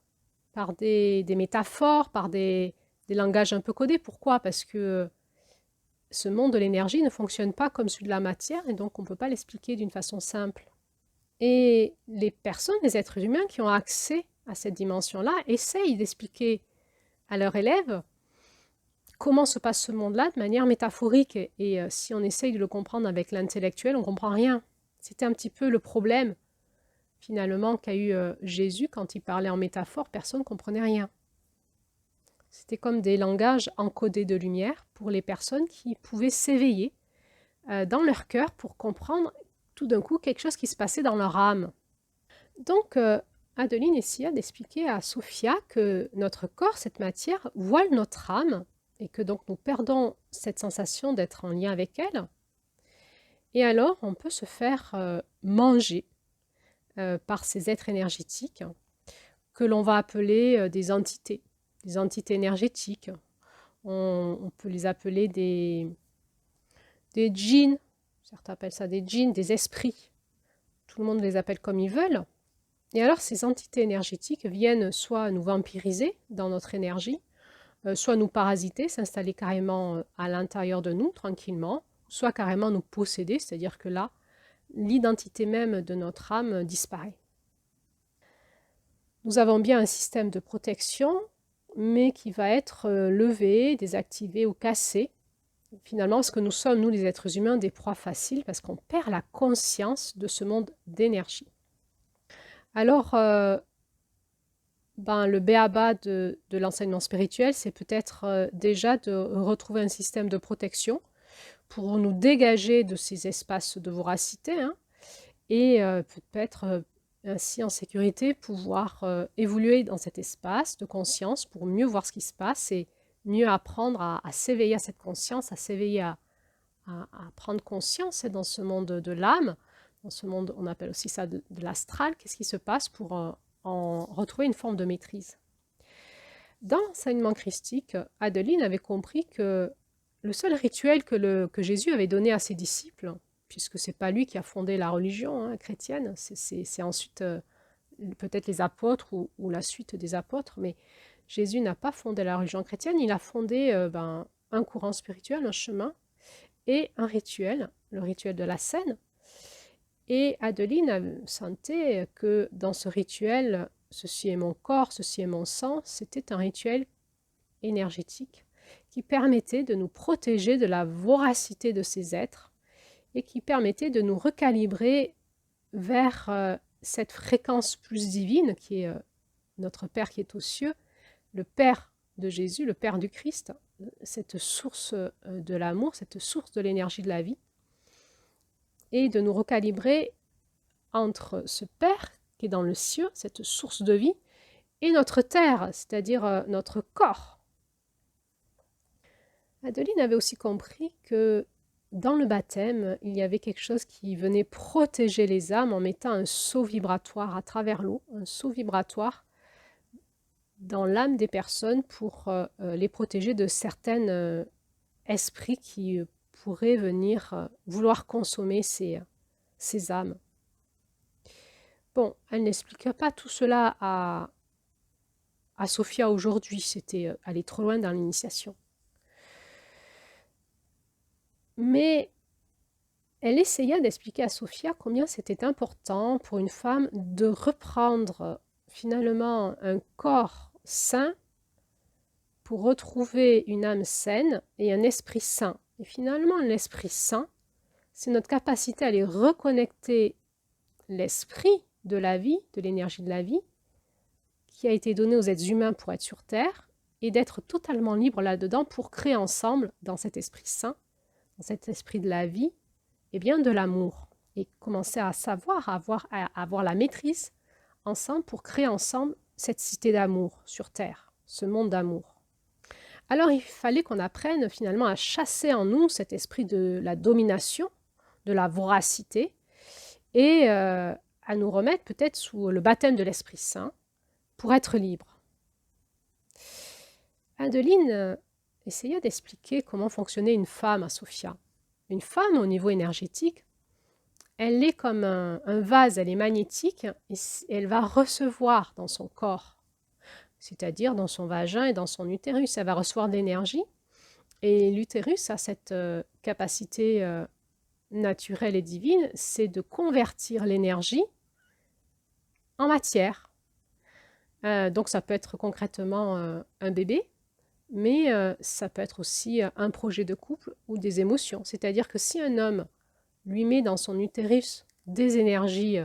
par des métaphores, par des langages un peu codés. Pourquoi? Parce que ce monde de l'énergie ne fonctionne pas comme celui de la matière et donc on ne peut pas l'expliquer d'une façon simple. Et les personnes, les êtres humains qui ont accès à cette dimension-là essayent d'expliquer à leurs élèves comment se passe ce monde-là de manière métaphorique. Et si on essaye de le comprendre avec l'intellectuel, on ne comprend rien. C'était un petit peu le problème finalement qu'a eu Jésus quand il parlait en métaphore, personne ne comprenait rien. C'était comme des langages encodés de lumière pour les personnes qui pouvaient s'éveiller dans leur cœur pour comprendre tout d'un coup quelque chose qui se passait dans leur âme. Donc, Adeline essaya d'expliquer à Sophia que notre corps, cette matière, voile notre âme et que donc nous perdons cette sensation d'être en lien avec elle. Et alors, on peut se faire manger par ces êtres énergétiques que l'on va appeler des entités énergétiques. On peut les appeler des djinns, certains appellent ça des djinns, des esprits. Tout le monde les appelle comme ils veulent. Et alors ces entités énergétiques viennent soit nous vampiriser dans notre énergie, soit nous parasiter, s'installer carrément à l'intérieur de nous tranquillement, soit carrément nous posséder, c'est-à-dire que là, l'identité même de notre âme disparaît. Nous avons bien un système de protection, mais qui va être levé, désactivé ou cassé. Finalement, parce que nous sommes, nous les êtres humains, des proies faciles, parce qu'on perd la conscience de ce monde d'énergie. Alors, le b.a.-ba de l'enseignement spirituel, c'est peut-être déjà de retrouver un système de protection pour nous dégager de ces espaces de voracité, et peut-être ainsi en sécurité pouvoir évoluer dans cet espace de conscience pour mieux voir ce qui se passe et mieux apprendre à s'éveiller à cette conscience, à s'éveiller à prendre conscience dans ce monde de l'âme, dans ce monde, on appelle aussi ça de l'astral, qu'est-ce qui se passe pour en retrouver une forme de maîtrise. Dans l'enseignement christique, Adeline avait compris que le seul rituel que Jésus avait donné à ses disciples, puisque ce n'est pas lui qui a fondé la religion chrétienne, c'est ensuite peut-être les apôtres ou la suite des apôtres, mais Jésus n'a pas fondé la religion chrétienne, il a fondé un courant spirituel, un chemin, et un rituel, le rituel de la scène. Et Adeline sentait que dans ce rituel, ceci est mon corps, ceci est mon sang, c'était un rituel énergétique qui permettait de nous protéger de la voracité de ces êtres et qui permettait de nous recalibrer vers cette fréquence plus divine qui est notre Père qui est aux cieux, le Père de Jésus, le Père du Christ, cette source de l'amour, cette source de l'énergie de la vie, et de nous recalibrer entre ce Père qui est dans le ciel, cette source de vie, et notre terre, c'est-à-dire notre corps. Adeline avait aussi compris que dans le baptême, il y avait quelque chose qui venait protéger les âmes en mettant un sceau vibratoire à travers l'eau, un sceau vibratoire dans l'âme des personnes pour les protéger de certains esprits qui pourraient venir vouloir consommer ces âmes. Bon, elle n'explique pas tout cela à Sophia aujourd'hui, c'était aller trop loin dans l'initiation. Mais elle essaya d'expliquer à Sophia combien c'était important pour une femme de reprendre finalement un corps sain pour retrouver une âme saine et un esprit sain. Et finalement, l'esprit sain, c'est notre capacité à aller reconnecter l'esprit de la vie, de l'énergie de la vie, qui a été donnée aux êtres humains pour être sur Terre, et d'être totalement libre là-dedans pour créer ensemble, dans cet esprit sain, dans cet esprit de la vie, eh bien de l'amour. Et commencer à savoir, à avoir la maîtrise ensemble pour créer ensemble cette cité d'amour sur Terre, ce monde d'amour. Alors il fallait qu'on apprenne finalement à chasser en nous cet esprit de la domination, de la voracité, et à nous remettre peut-être sous le baptême de l'Esprit Saint pour être libre. Adeline essaya d'expliquer comment fonctionnait une femme à Sophia. Une femme, au niveau énergétique, elle est comme un vase, elle est magnétique et elle va recevoir dans son corps, c'est-à-dire dans son vagin et dans son utérus. Elle va recevoir de l'énergie et l'utérus a cette capacité naturelle et divine, c'est de convertir l'énergie en matière. Donc ça peut être concrètement un bébé, mais ça peut être aussi un projet de couple ou des émotions. C'est-à-dire que si un homme lui met dans son utérus des énergies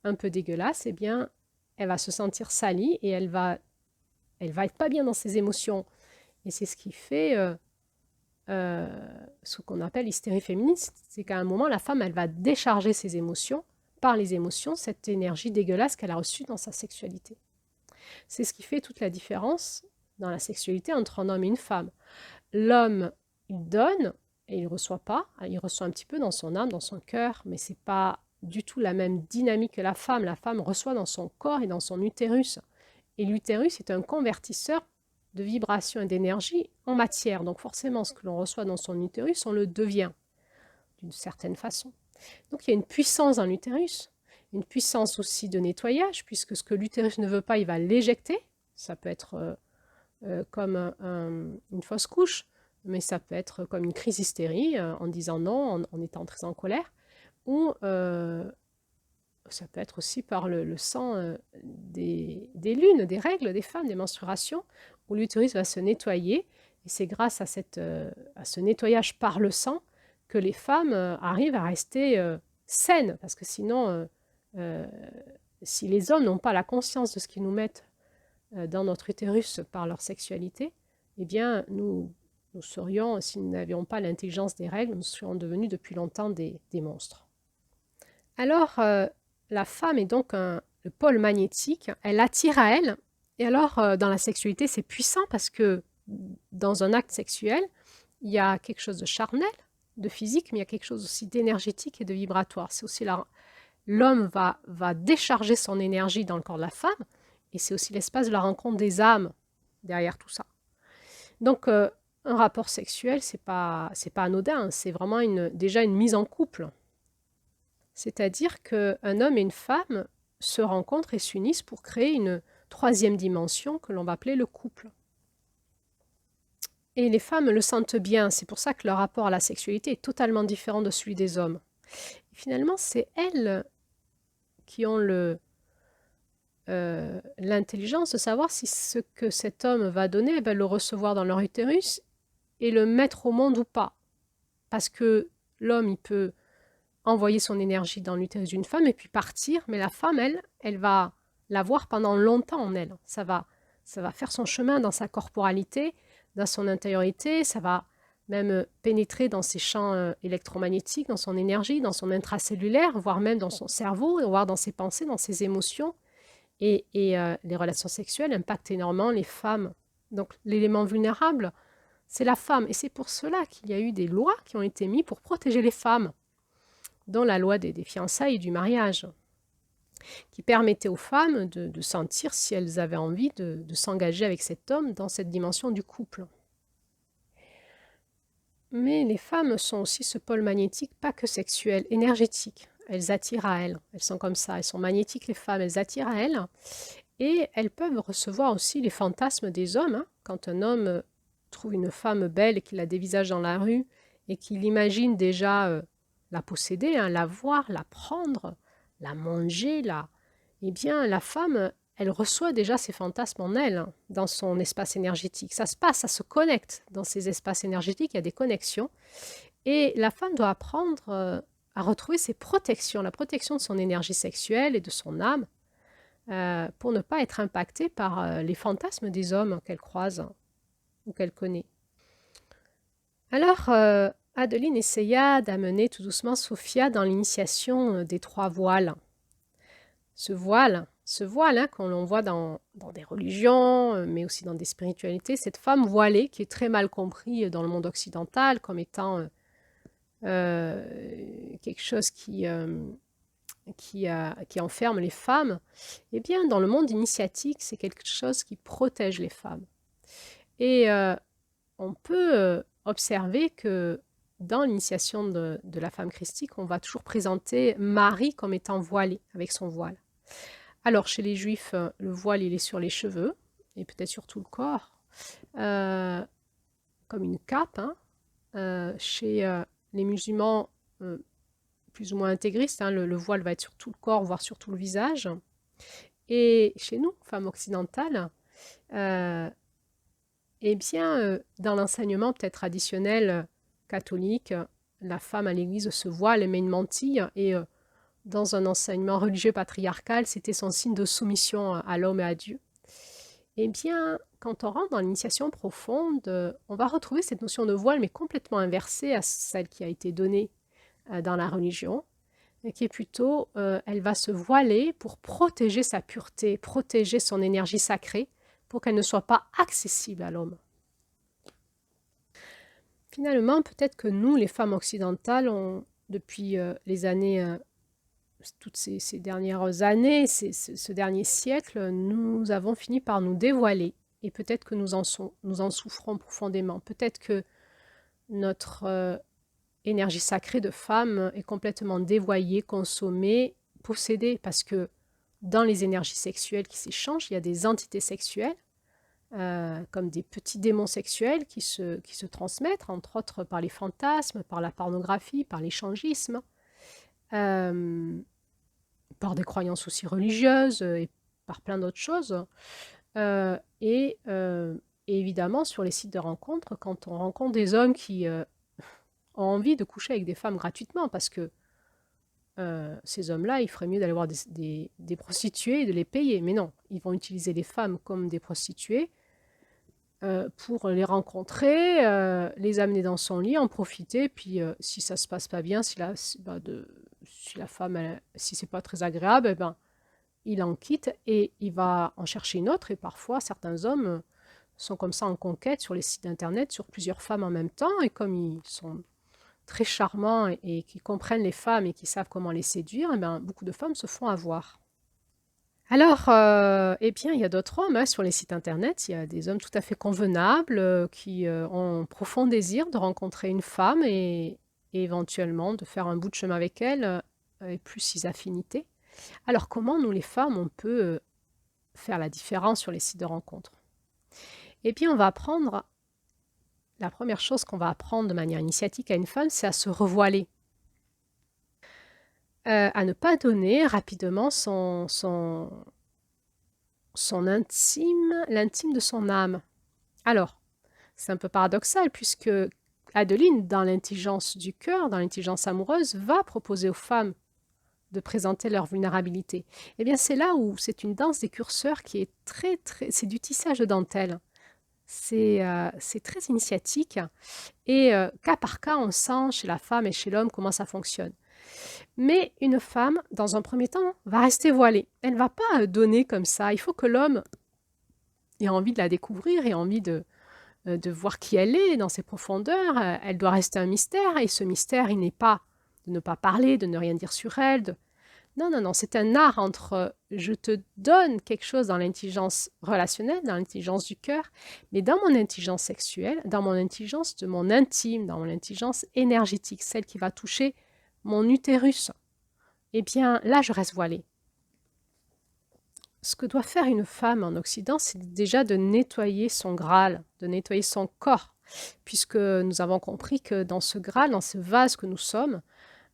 un peu dégueulasses, eh bien, elle va se sentir salie et elle va être pas bien dans ses émotions. Et c'est ce qui fait ce qu'on appelle l'hystérie féminine, c'est qu'à un moment, la femme, elle va décharger ses émotions, par les émotions, cette énergie dégueulasse qu'elle a reçue dans sa sexualité. C'est ce qui fait toute la différence dans la sexualité entre un homme et une femme. L'homme, il donne et il ne reçoit pas, il reçoit un petit peu dans son âme, dans son cœur, mais ce n'est pas du tout la même dynamique que la femme. La femme reçoit dans son corps et dans son utérus. Et l'utérus est un convertisseur de vibration et d'énergie en matière. Donc forcément, ce que l'on reçoit dans son utérus, on le devient d'une certaine façon. Donc il y a une puissance dans l'utérus, une puissance aussi de nettoyage, puisque ce que l'utérus ne veut pas, il va l'éjecter. Ça peut être comme une fausse couche, mais ça peut être comme une crise hystérie, en disant non, en étant très en colère, ou ça peut être aussi par le sang des lunes, des règles des femmes, des menstruations, où l'utérus va se nettoyer. Et c'est grâce à ce nettoyage par le sang que les femmes arrivent à rester saines. Parce que sinon, si les hommes n'ont pas la conscience de ce qu'ils nous mettent dans notre utérus par leur sexualité, eh bien, nous serions, si nous n'avions pas l'intelligence des règles, nous serions devenus depuis longtemps des monstres. Alors, la femme est donc le pôle magnétique, elle attire à elle. Et alors, dans la sexualité, c'est puissant parce que dans un acte sexuel, il y a quelque chose de charnel, de physique, mais il y a quelque chose aussi d'énergétique et de vibratoire. C'est aussi l'homme va décharger son énergie dans le corps de la femme, et c'est aussi l'espace de la rencontre des âmes derrière tout ça. Donc, un rapport sexuel, c'est pas anodin, c'est vraiment déjà une mise en couple. C'est-à-dire qu'un homme et une femme se rencontrent et s'unissent pour créer une troisième dimension que l'on va appeler le couple. Et les femmes le sentent bien, c'est pour ça que leur rapport à la sexualité est totalement différent de celui des hommes. Et finalement, c'est elles qui ont l'intelligence de savoir si ce que cet homme va donner, elles va le recevoir dans leur utérus et le mettre au monde ou pas. Parce que l'homme, il peut envoyer son énergie dans l'utérus d'une femme et puis partir, mais la femme, elle va l'avoir pendant longtemps en elle. Ça va faire son chemin dans sa corporalité, dans son intériorité, ça va même pénétrer dans ses champs électromagnétiques, dans son énergie, dans son intracellulaire, voire même dans son cerveau, voire dans ses pensées, dans ses émotions. Et les relations sexuelles impactent énormément les femmes. Donc l'élément vulnérable, c'est la femme. Et c'est pour cela qu'il y a eu des lois qui ont été mises pour protéger les femmes, dont la loi des fiançailles et du mariage, qui permettait aux femmes de sentir si elles avaient envie de s'engager avec cet homme dans cette dimension du couple. Mais les femmes sont aussi ce pôle magnétique, pas que sexuel, énergétique. Elles attirent à elles, elles sont comme ça, elles sont magnétiques les femmes, elles attirent à elles. Et elles peuvent recevoir aussi les fantasmes des hommes. Hein. Quand un homme trouve une femme belle et qu'il la dévisage dans la rue et qu'il imagine déjà la posséder, hein, la voir, la prendre, la manger, eh bien la femme, elle reçoit déjà ces fantasmes en elle, hein, dans son espace énergétique. Ça se passe, ça se connecte dans ces espaces énergétiques, il y a des connexions. Et la femme doit apprendre à retrouver ses protections, la protection de son énergie sexuelle et de son âme, pour ne pas être impactée par les fantasmes des hommes qu'elle croise ou qu'elle connaît. Alors, Adeline essaya d'amener tout doucement Sophia dans l'initiation des 3 voiles. Ce voile hein, qu'on voit dans des religions, mais aussi dans des spiritualités, cette femme voilée qui est très mal comprise dans le monde occidental comme étant quelque chose qui enferme les femmes, eh bien, dans le monde initiatique, c'est quelque chose qui protège les femmes. Et on peut observer que dans l'initiation de la femme christique, on va toujours présenter Marie comme étant voilée, avec son voile. Alors, chez les Juifs, le voile, il est sur les cheveux, et peut-être sur tout le corps, comme une cape. Hein. Chez les musulmans, plus ou moins intégristes, hein, le voile va être sur tout le corps, voire sur tout le visage. Et chez nous, femmes occidentales, eh bien, dans l'enseignement peut-être traditionnel catholique, la femme à l'église se voile, elle met une mantille, et dans un enseignement religieux patriarcal, c'était son signe de soumission à l'homme et à Dieu. Eh bien, quand on rentre dans l'initiation profonde, on va retrouver cette notion de voile, mais complètement inversée à celle qui a été donnée dans la religion, qui est plutôt, elle va se voiler pour protéger sa pureté, protéger son énergie sacrée, pour qu'elle ne soit pas accessible à l'homme. Finalement, peut-être que nous, les femmes occidentales, depuis les années, toutes ces dernières années, ce dernier siècle, nous avons fini par nous dévoiler. Et peut-être que nous en souffrons profondément. Peut-être que notre énergie sacrée de femme est complètement dévoyée, consommée, possédée. Parce que dans les énergies sexuelles qui s'échangent, il y a des entités sexuelles, comme des petits démons sexuels qui se transmettent, entre autres par les fantasmes, par la pornographie, par l'échangisme, par des croyances aussi religieuses et par plein d'autres choses. Et évidemment, sur les sites de rencontres, quand on rencontre des hommes qui ont envie de coucher avec des femmes gratuitement, parce que ces hommes-là, il ferait mieux d'aller voir des prostituées et de les payer. Mais non, ils vont utiliser les femmes comme des prostituées pour les rencontrer, les amener dans son lit, en profiter, puis si ça se passe pas bien, si si la femme, si c'est pas très agréable, eh ben, il en quitte et il va en chercher une autre. Et parfois, certains hommes sont comme ça en conquête sur les sites internet sur plusieurs femmes en même temps. Et comme ils sont très charmants et qui comprennent les femmes et qui savent comment les séduire, eh ben, beaucoup de femmes se font avoir. Alors, eh bien, il y a d'autres hommes sur les sites internet. Il y a des hommes tout à fait convenables qui ont un profond désir de rencontrer une femme et éventuellement de faire un bout de chemin avec elle et plus ses affinités. Alors, comment nous, les femmes, on peut faire la différence sur les sites de rencontres? Eh bien, la première chose qu'on va apprendre de manière initiatique à une femme, c'est à se revoiler. À ne pas donner rapidement son intime, l'intime de son âme. Alors, c'est un peu paradoxal puisque Adeline, dans l'intelligence du cœur, dans l'intelligence amoureuse, va proposer aux femmes de présenter leur vulnérabilité. Eh bien, c'est là où c'est une danse des curseurs qui est c'est du tissage de dentelle. C'est très initiatique et cas par cas, on sent chez la femme et chez l'homme comment ça fonctionne. Mais une femme, dans un premier temps, va rester voilée. Elle ne va pas donner comme ça. Il faut que l'homme ait envie de la découvrir, ait envie de voir qui elle est dans ses profondeurs. Elle doit rester un mystère et ce mystère, il n'est pas de ne pas parler, de ne rien dire sur elle. Non, non, non, c'est un art entre je te donne quelque chose dans l'intelligence relationnelle, dans l'intelligence du cœur, mais dans mon intelligence sexuelle, dans mon intelligence de mon intime, dans mon intelligence énergétique, celle qui va toucher mon utérus. Eh bien, là, je reste voilée. Ce que doit faire une femme en Occident, c'est déjà de nettoyer son Graal, de nettoyer son corps, puisque nous avons compris que dans ce Graal, dans ce vase que nous sommes,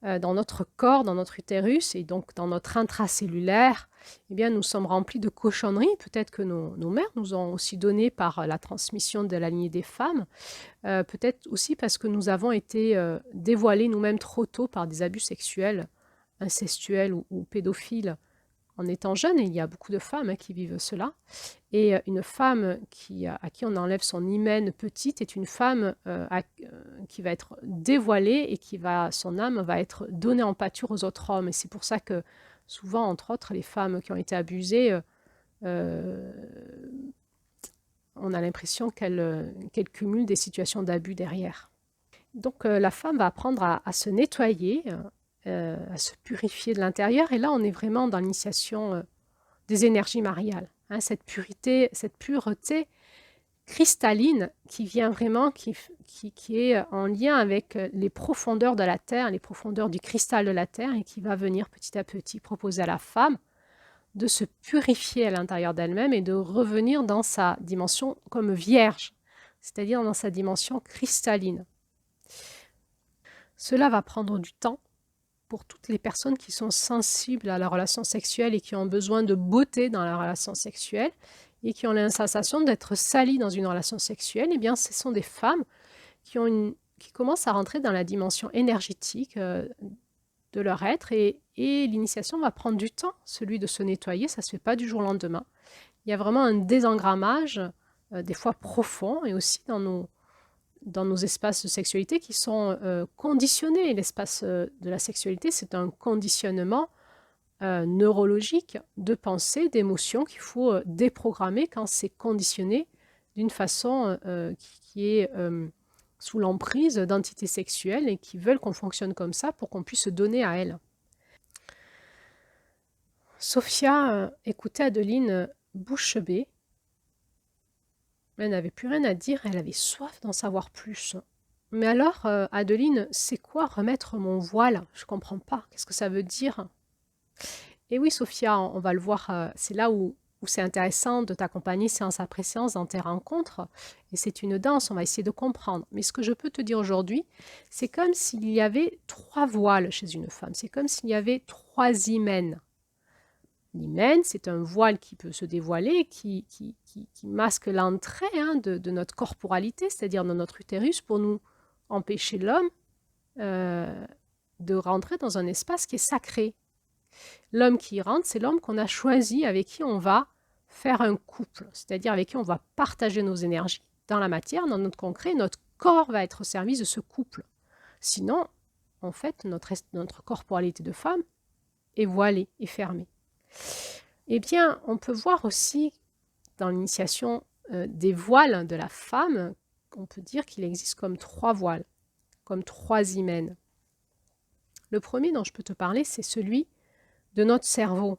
dans notre corps, dans notre utérus et donc dans notre intracellulaire, eh bien, nous sommes remplis de cochonneries, peut-être que nos mères nous ont aussi donné par la transmission de la lignée des femmes, peut-être aussi parce que nous avons été dévoilés nous-mêmes trop tôt par des abus sexuels, incestuels ou pédophiles en étant jeune, et il y a beaucoup de femmes qui vivent cela. Et une femme à qui on enlève son hymen petite est une femme qui va être dévoilée et son âme va être donnée en pâture aux autres hommes. Et c'est pour ça que souvent, entre autres, les femmes qui ont été abusées, on a l'impression qu'elles cumulent des situations d'abus derrière. Donc la femme va apprendre à se nettoyer, à se purifier de l'intérieur. Et là, on est vraiment dans l'initiation des énergies mariales. Cette pureté cristalline qui vient vraiment, qui est en lien avec les profondeurs de la Terre, les profondeurs du cristal de la Terre, et qui va venir petit à petit proposer à la femme de se purifier à l'intérieur d'elle-même et de revenir dans sa dimension comme vierge, c'est-à-dire dans sa dimension cristalline. Cela va prendre du temps pour toutes les personnes qui sont sensibles à la relation sexuelle et qui ont besoin de beauté dans la relation sexuelle et qui ont la sensation d'être salies dans une relation sexuelle. Eh bien, ce sont des femmes qui commencent à rentrer dans la dimension énergétique de leur être et l'initiation va prendre du temps, celui de se nettoyer, ça ne se fait pas du jour au lendemain. Il y a vraiment un désengrammage, des fois profond, et aussi dans nos espaces de sexualité qui sont conditionnés. L'espace de la sexualité, c'est un conditionnement neurologique de pensée, d'émotion qu'il faut déprogrammer quand c'est conditionné d'une façon qui est sous l'emprise d'entités sexuelles et qui veulent qu'on fonctionne comme ça pour qu'on puisse se donner à elles. Sophia écoutait Adeline bouche bée. Elle n'avait plus rien à dire, elle avait soif d'en savoir plus. Mais alors, Adeline, c'est quoi remettre mon voile? Je ne comprends pas. Qu'est-ce que ça veut dire? Et oui, Sophia, on va le voir, c'est là où c'est intéressant de t'accompagner séance après séance dans tes rencontres. Et c'est une danse, on va essayer de comprendre. Mais ce que je peux te dire aujourd'hui, c'est comme s'il y avait 3 voiles chez une femme. C'est comme s'il y avait 3 hymens. L'hymen, c'est un voile qui peut se dévoiler, qui masque l'entrée de notre corporalité, c'est-à-dire de notre utérus, pour nous empêcher l'homme de rentrer dans un espace qui est sacré. L'homme qui y rentre, c'est l'homme qu'on a choisi, avec qui on va faire un couple, c'est-à-dire avec qui on va partager nos énergies dans la matière, dans notre concret. Notre corps va être au service de ce couple. Sinon, en fait, notre corporalité de femme est voilée, est fermée. Eh bien, on peut voir aussi dans l'initiation des voiles de la femme, on peut dire qu'il existe comme 3 voiles, comme 3 hymens. Le premier dont je peux te parler, c'est celui de notre cerveau.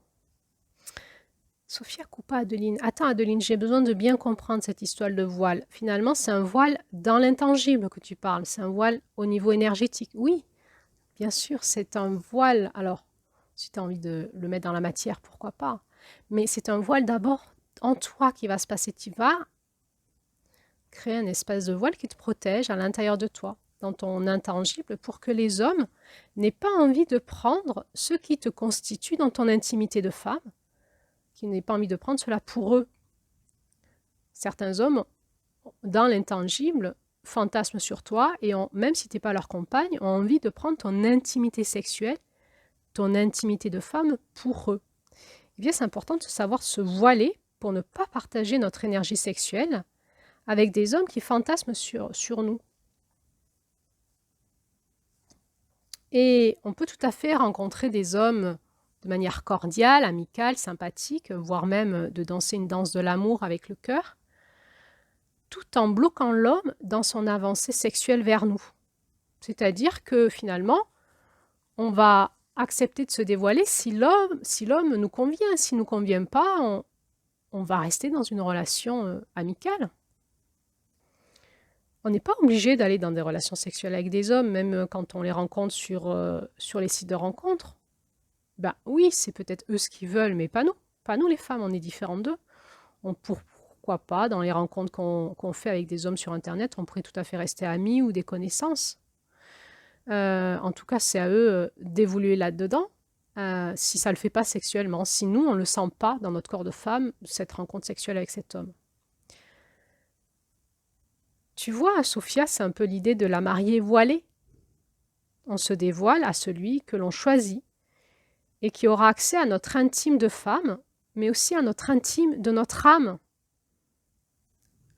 Sophia coupa Adeline. Attends Adeline, j'ai besoin de bien comprendre cette histoire de voile. Finalement, c'est un voile dans l'intangible que tu parles. C'est un voile au niveau énergétique. Oui, bien sûr, c'est un voile. Alors, si tu as envie de le mettre dans la matière, pourquoi pas. Mais c'est un voile d'abord en toi qui va se passer. Tu vas créer un espace de voile qui te protège à l'intérieur de toi, dans ton intangible, pour que les hommes n'aient pas envie de prendre ce qui te constitue dans ton intimité de femme, qui n'aient pas envie de prendre cela pour eux. Certains hommes, dans l'intangible, fantasment sur toi et même si tu n'es pas leur compagne, ont envie de prendre ton intimité sexuelle, ton intimité de femme pour eux. Eh bien, c'est important de savoir se voiler pour ne pas partager notre énergie sexuelle avec des hommes qui fantasment sur nous. Et on peut tout à fait rencontrer des hommes de manière cordiale, amicale, sympathique, voire même de danser une danse de l'amour avec le cœur, tout en bloquant l'homme dans son avancée sexuelle vers nous. C'est-à-dire que finalement, on va accepter de se dévoiler si l'homme nous convient. S'il ne nous convient pas, on va rester dans une relation amicale. On n'est pas obligé d'aller dans des relations sexuelles avec des hommes, même quand on les rencontre sur les sites de rencontres. Ben oui, c'est peut-être eux ce qu'ils veulent, mais pas nous. Pas nous les femmes, on est différentes d'eux. Pourquoi pas, dans les rencontres qu'on fait avec des hommes sur Internet, on pourrait tout à fait rester amis ou des connaissances. En tout cas, c'est à eux d'évoluer là-dedans, si ça ne le fait pas sexuellement. Si nous, on ne le sent pas dans notre corps de femme, cette rencontre sexuelle avec cet homme. Tu vois, Sophia, c'est un peu l'idée de la mariée voilée. On se dévoile à celui que l'on choisit et qui aura accès à notre intime de femme, mais aussi à notre intime de notre âme,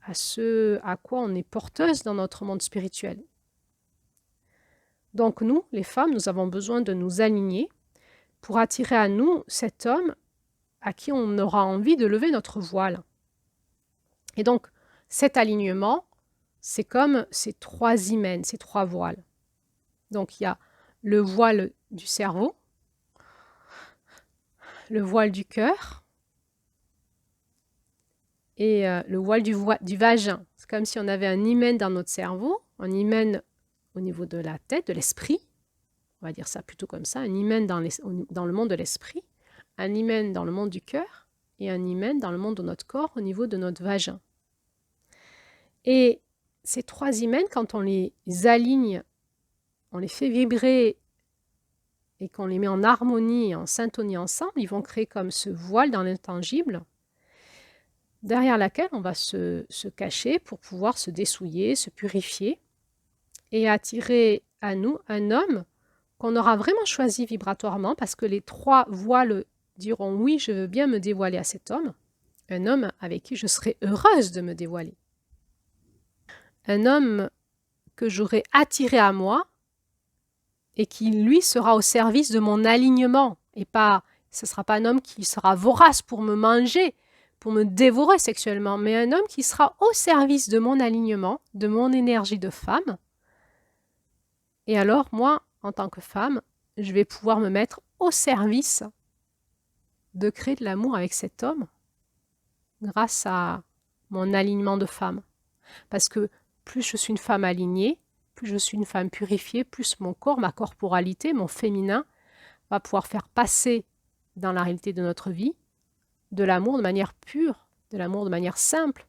à ce à quoi on est porteuse dans notre monde spirituel. Donc nous, les femmes, nous avons besoin de nous aligner pour attirer à nous cet homme à qui on aura envie de lever notre voile. Et donc, cet alignement, c'est comme ces 3 hymens, ces 3 voiles. Donc, il y a le voile du cerveau, le voile du cœur et le voile du vagin. C'est comme si on avait un hymen dans notre cerveau, un hymen au niveau de la tête, de l'esprit, on va dire ça plutôt comme ça, un hymen dans le monde de l'esprit, un hymen dans le monde du cœur et un hymen dans le monde de notre corps au niveau de notre vagin. Et ces 3 hymens, quand on les aligne, on les fait vibrer et qu'on les met en harmonie et en syntonie ensemble, ils vont créer comme ce voile dans l'intangible, derrière laquelle on va se cacher pour pouvoir se dessouiller, se purifier et attirer à nous un homme qu'on aura vraiment choisi vibratoirement parce que les 3 voiles diront oui, je veux bien me dévoiler à cet homme, un homme avec qui je serai heureuse de me dévoiler. Un homme que j'aurai attiré à moi et qui, lui, sera au service de mon alignement. Et ce ne sera pas un homme qui sera vorace pour me manger, pour me dévorer sexuellement, mais un homme qui sera au service de mon alignement, de mon énergie de femme. Et alors, moi, en tant que femme, je vais pouvoir me mettre au service de créer de l'amour avec cet homme grâce à mon alignement de femme. Parce que plus je suis une femme alignée, plus je suis une femme purifiée, plus mon corps, ma corporalité, mon féminin va pouvoir faire passer dans la réalité de notre vie de l'amour de manière pure, de l'amour de manière simple,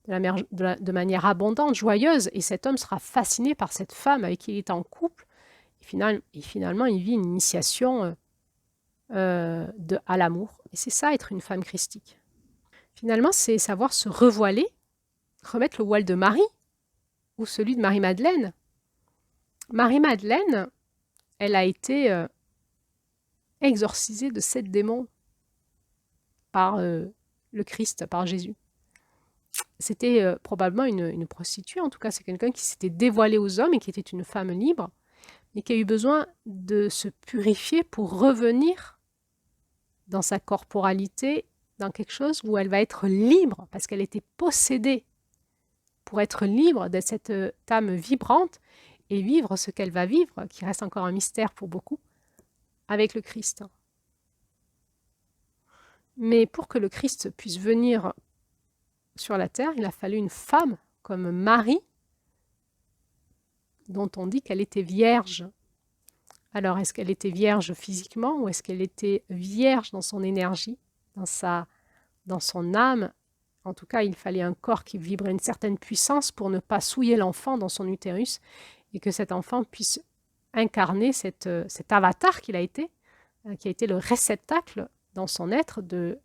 de manière abondante, joyeuse. Et cet homme sera fasciné par cette femme avec qui il est en couple. Et finalement, il vit une initiation à l'amour. Et c'est ça, être une femme christique. Finalement, c'est savoir se revoiler, remettre le voile de Marie ou celui de Marie-Madeleine. Marie-Madeleine, elle a été exorcisée de 7 démons par le Christ, par Jésus. C'était probablement une prostituée, en tout cas c'est quelqu'un qui s'était dévoilé aux hommes et qui était une femme libre. et qui a eu besoin de se purifier pour revenir dans sa corporalité, dans quelque chose où elle va être libre, parce qu'elle était possédée, pour être libre de cette âme vibrante et vivre ce qu'elle va vivre, qui reste encore un mystère pour beaucoup, avec le Christ. Mais pour que le Christ puisse venir sur la terre, il a fallu une femme comme Marie, dont on dit qu'elle était vierge. Alors, est-ce qu'elle était vierge physiquement ou est-ce qu'elle était vierge dans son énergie, dans son âme? En tout cas, il fallait un corps qui vibrait une certaine puissance pour ne pas souiller l'enfant dans son utérus et que cet enfant puisse incarner cet avatar qu'il a été, qui a été le réceptacle dans son être de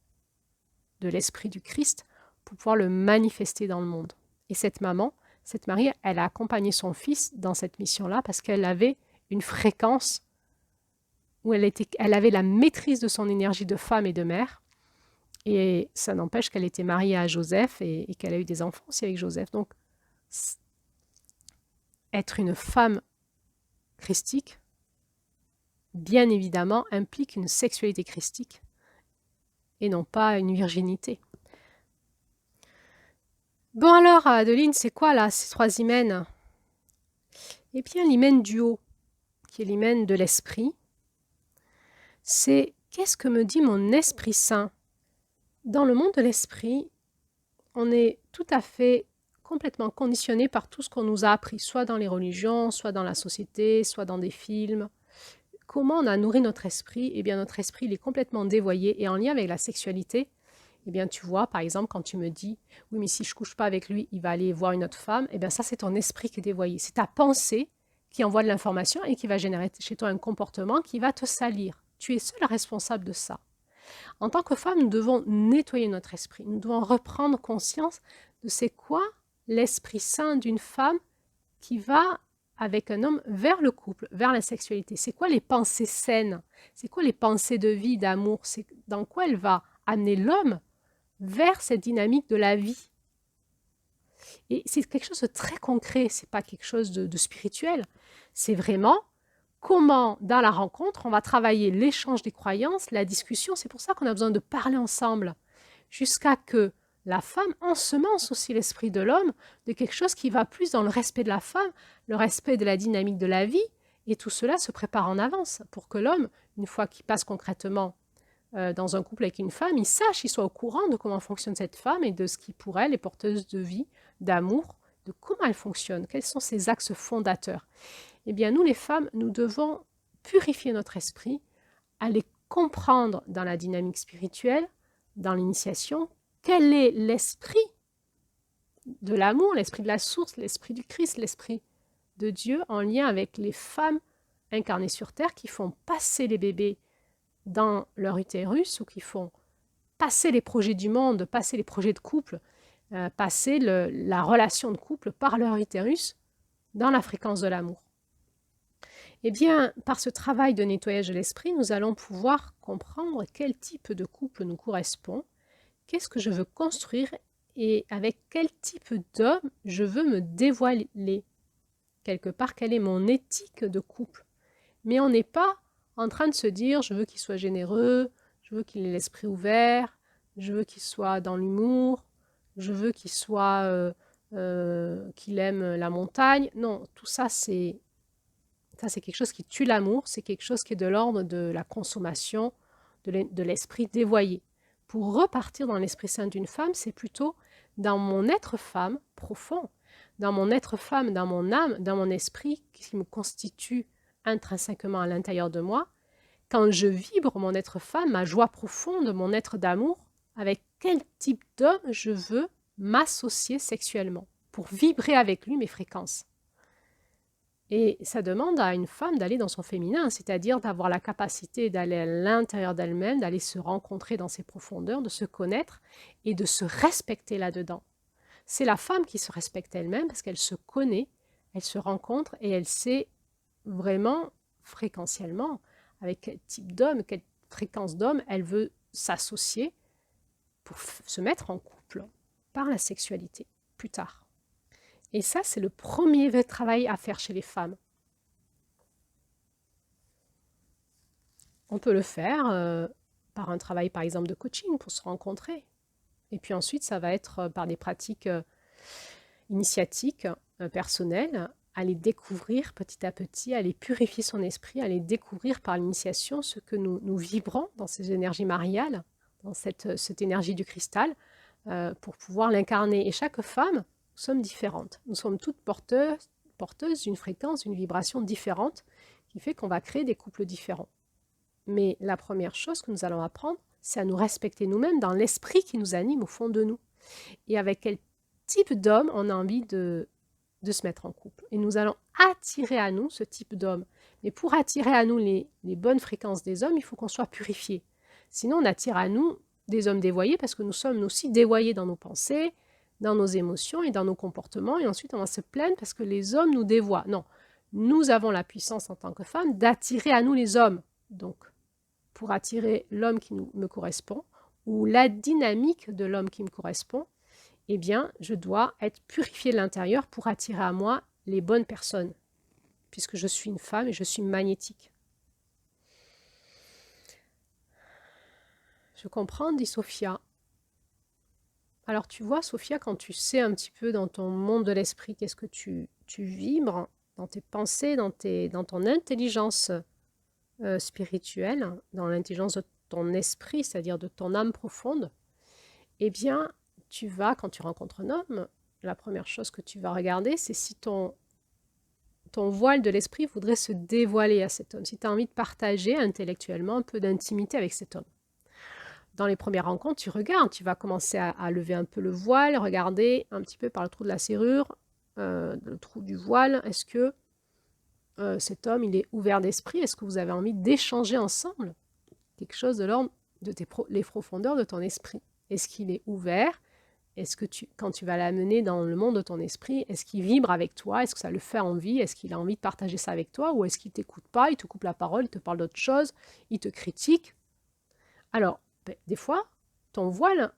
l'esprit du Christ pour pouvoir le manifester dans le monde. Et cette maman, cette Marie, elle a accompagné son fils dans cette mission-là parce qu'elle avait une fréquence où elle avait la maîtrise de son énergie de femme et de mère. Et ça n'empêche qu'elle était mariée à Joseph et qu'elle a eu des enfants aussi avec Joseph. Donc, être une femme christique, bien évidemment, implique une sexualité christique et non pas une virginité. Bon alors, Adeline, c'est quoi là, ces 3 hymens? Eh bien, l'hymen du haut, qui est l'hymen de l'esprit, c'est qu'est-ce que me dit mon Esprit Saint? Dans le monde de l'esprit, on est tout à fait complètement conditionné par tout ce qu'on nous a appris, soit dans les religions, soit dans la société, soit dans des films. Comment on a nourri notre esprit? Eh bien, notre esprit, il est complètement dévoyé et en lien avec la sexualité. Eh bien, tu vois, par exemple, quand tu me dis « Oui, mais si je ne couche pas avec lui, il va aller voir une autre femme », eh bien, ça, c'est ton esprit qui est dévoyé. C'est ta pensée qui envoie de l'information et qui va générer chez toi un comportement qui va te salir. Tu es seul responsable de ça. En tant que femme, nous devons nettoyer notre esprit. Nous devons reprendre conscience de c'est quoi l'Esprit Saint d'une femme qui va avec un homme vers le couple, vers la sexualité. C'est quoi les pensées saines? C'est quoi les pensées de vie, d'amour? C'est dans quoi elle va amener l'homme vers cette dynamique de la vie. Et c'est quelque chose de très concret, c'est pas quelque chose de spirituel. C'est vraiment comment, dans la rencontre, on va travailler l'échange des croyances, la discussion. C'est pour ça qu'on a besoin de parler ensemble, jusqu'à que la femme ensemence aussi l'esprit de l'homme de quelque chose qui va plus dans le respect de la femme, le respect de la dynamique de la vie, et tout cela se prépare en avance pour que l'homme, une fois qu'il passe concrètement dans un couple avec une femme, il sache, il soit au courant de comment fonctionne cette femme et de ce qui, pour elle, est porteuse de vie, d'amour, de comment elle fonctionne, quels sont ses axes fondateurs. Eh bien, nous, les femmes, nous devons purifier notre esprit, aller comprendre dans la dynamique spirituelle, dans l'initiation, quel est l'esprit de l'amour, l'esprit de la source, l'esprit du Christ, l'esprit de Dieu, en lien avec les femmes incarnées sur Terre qui font passer les bébés dans leur utérus ou qui font passer les projets du monde, passer les projets de couple, passer la relation de couple par leur utérus dans la fréquence de l'amour. Eh bien, par ce travail de nettoyage de l'esprit, nous allons pouvoir comprendre quel type de couple nous correspond, qu'est-ce que je veux construire et avec quel type d'homme je veux me dévoiler. Quelque part, quelle est mon éthique de couple. Mais on n'est pas en train de se dire, je veux qu'il soit généreux, je veux qu'il ait l'esprit ouvert, je veux qu'il soit dans l'humour, je veux qu'il soit, qu'il aime la montagne. Non, tout ça, c'est quelque chose qui tue l'amour, c'est quelque chose qui est de l'ordre de la consommation, de l'esprit dévoyé. Pour repartir dans l'Esprit Saint d'une femme, c'est plutôt dans mon être femme profond, dans mon être femme, dans mon âme, dans mon esprit qui me constitue intrinsèquement à l'intérieur de moi, quand je vibre mon être femme, ma joie profonde, mon être d'amour, avec quel type d'homme je veux m'associer sexuellement pour vibrer avec lui mes fréquences. Et ça demande à une femme d'aller dans son féminin, c'est-à-dire d'avoir la capacité d'aller à l'intérieur d'elle-même, d'aller se rencontrer dans ses profondeurs, de se connaître et de se respecter là-dedans. C'est la femme qui se respecte elle-même parce qu'elle se connaît, elle se rencontre et elle sait vraiment fréquentiellement avec quel type d'homme, quelle fréquence d'homme elle veut s'associer pour se mettre en couple par la sexualité plus tard. Et ça, c'est le premier vrai travail à faire chez les femmes. On peut le faire par un travail, par exemple, de coaching pour se rencontrer. Et puis ensuite, ça va être par des pratiques initiatiques, personnelles, à les découvrir petit à petit, à les purifier son esprit, à les découvrir par l'initiation ce que nous vibrons dans ces énergies mariales, dans cette énergie du cristal, pour pouvoir l'incarner. Et chaque femme, nous sommes différentes. Nous sommes toutes porteuses d'une fréquence, d'une vibration différente, qui fait qu'on va créer des couples différents. Mais la première chose que nous allons apprendre, c'est à nous respecter nous-mêmes dans l'esprit qui nous anime au fond de nous. Et avec quel type d'homme on a envie de se mettre en couple. Et nous allons attirer à nous ce type d'homme. Mais pour attirer à nous les bonnes fréquences des hommes, il faut qu'on soit purifié. Sinon, on attire à nous des hommes dévoyés parce que nous sommes aussi dévoyés dans nos pensées, dans nos émotions et dans nos comportements. Et ensuite, on va se plaindre parce que les hommes nous dévoient. Non, nous avons la puissance en tant que femmes d'attirer à nous les hommes. Donc, pour attirer l'homme qui me correspond ou la dynamique de l'homme qui me correspond, eh bien, je dois être purifiée de l'intérieur pour attirer à moi les bonnes personnes, puisque je suis une femme et je suis magnétique. Je comprends, dit Sophia. Alors tu vois, Sophia, quand tu sais un petit peu dans ton monde de l'esprit, qu'est-ce que tu vibres dans tes pensées, dans ton intelligence spirituelle, dans l'intelligence de ton esprit, c'est-à-dire de ton âme profonde, eh bien, tu vas, quand tu rencontres un homme, la première chose que tu vas regarder, c'est si ton voile de l'esprit voudrait se dévoiler à cet homme, si tu as envie de partager intellectuellement un peu d'intimité avec cet homme. Dans les premières rencontres, tu regardes, tu vas commencer à lever un peu le voile, regarder un petit peu par le trou de la serrure, le trou du voile, est-ce que cet homme, il est ouvert d'esprit, est-ce que vous avez envie d'échanger ensemble quelque chose de l'ordre de les profondeurs de ton esprit? Est-ce qu'il est ouvert? Est-ce que quand tu vas l'amener dans le monde de ton esprit, est-ce qu'il vibre avec toi? Est-ce que ça le fait envie? Est-ce qu'il a envie de partager ça avec toi? Ou est-ce qu'il ne t'écoute pas? Il te coupe la parole, il te parle d'autre chose, il te critique. Alors, des fois, ton voile,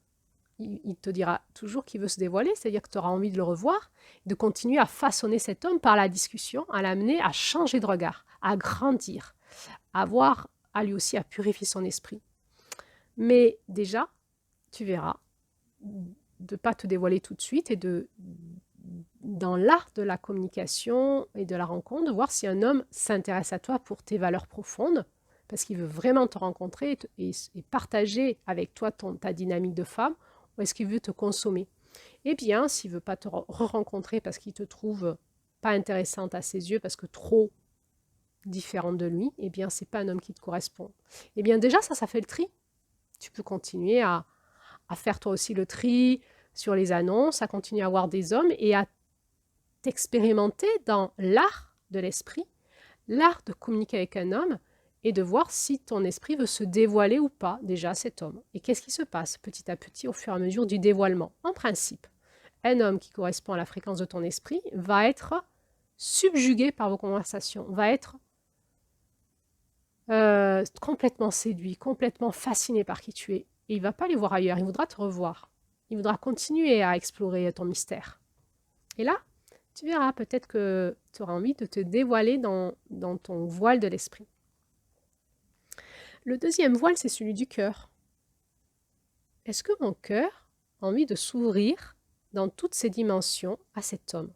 il te dira toujours qu'il veut se dévoiler, c'est-à-dire que tu auras envie de le revoir, de continuer à façonner cet homme par la discussion, à l'amener à changer de regard, à grandir, à lui aussi à purifier son esprit. Mais déjà, tu verras, de ne pas te dévoiler tout de suite et dans l'art de la communication et de la rencontre, de voir si un homme s'intéresse à toi pour tes valeurs profondes, parce qu'il veut vraiment te rencontrer et partager avec toi ta dynamique de femme, ou est-ce qu'il veut te consommer? Eh bien, s'il ne veut pas te re-rencontrer parce qu'il te trouve pas intéressante à ses yeux, parce que trop différente de lui, eh bien, ce n'est pas un homme qui te correspond. Eh bien, déjà, ça fait le tri. Tu peux continuer à faire toi aussi le tri sur les annonces, à continuer à voir des hommes et à t'expérimenter dans l'art de l'esprit, l'art de communiquer avec un homme et de voir si ton esprit veut se dévoiler ou pas déjà à cet homme. Et qu'est-ce qui se passe petit à petit au fur et à mesure du dévoilement? En principe, un homme qui correspond à la fréquence de ton esprit va être subjugué par vos conversations, va être complètement séduit, complètement fasciné par qui tu es. Et il ne va pas aller voir ailleurs, il voudra te revoir. Il voudra continuer à explorer ton mystère. Et là, tu verras peut-être que tu auras envie de te dévoiler dans ton voile de l'esprit. Le deuxième voile, c'est celui du cœur. Est-ce que mon cœur a envie de s'ouvrir dans toutes ses dimensions à cet homme?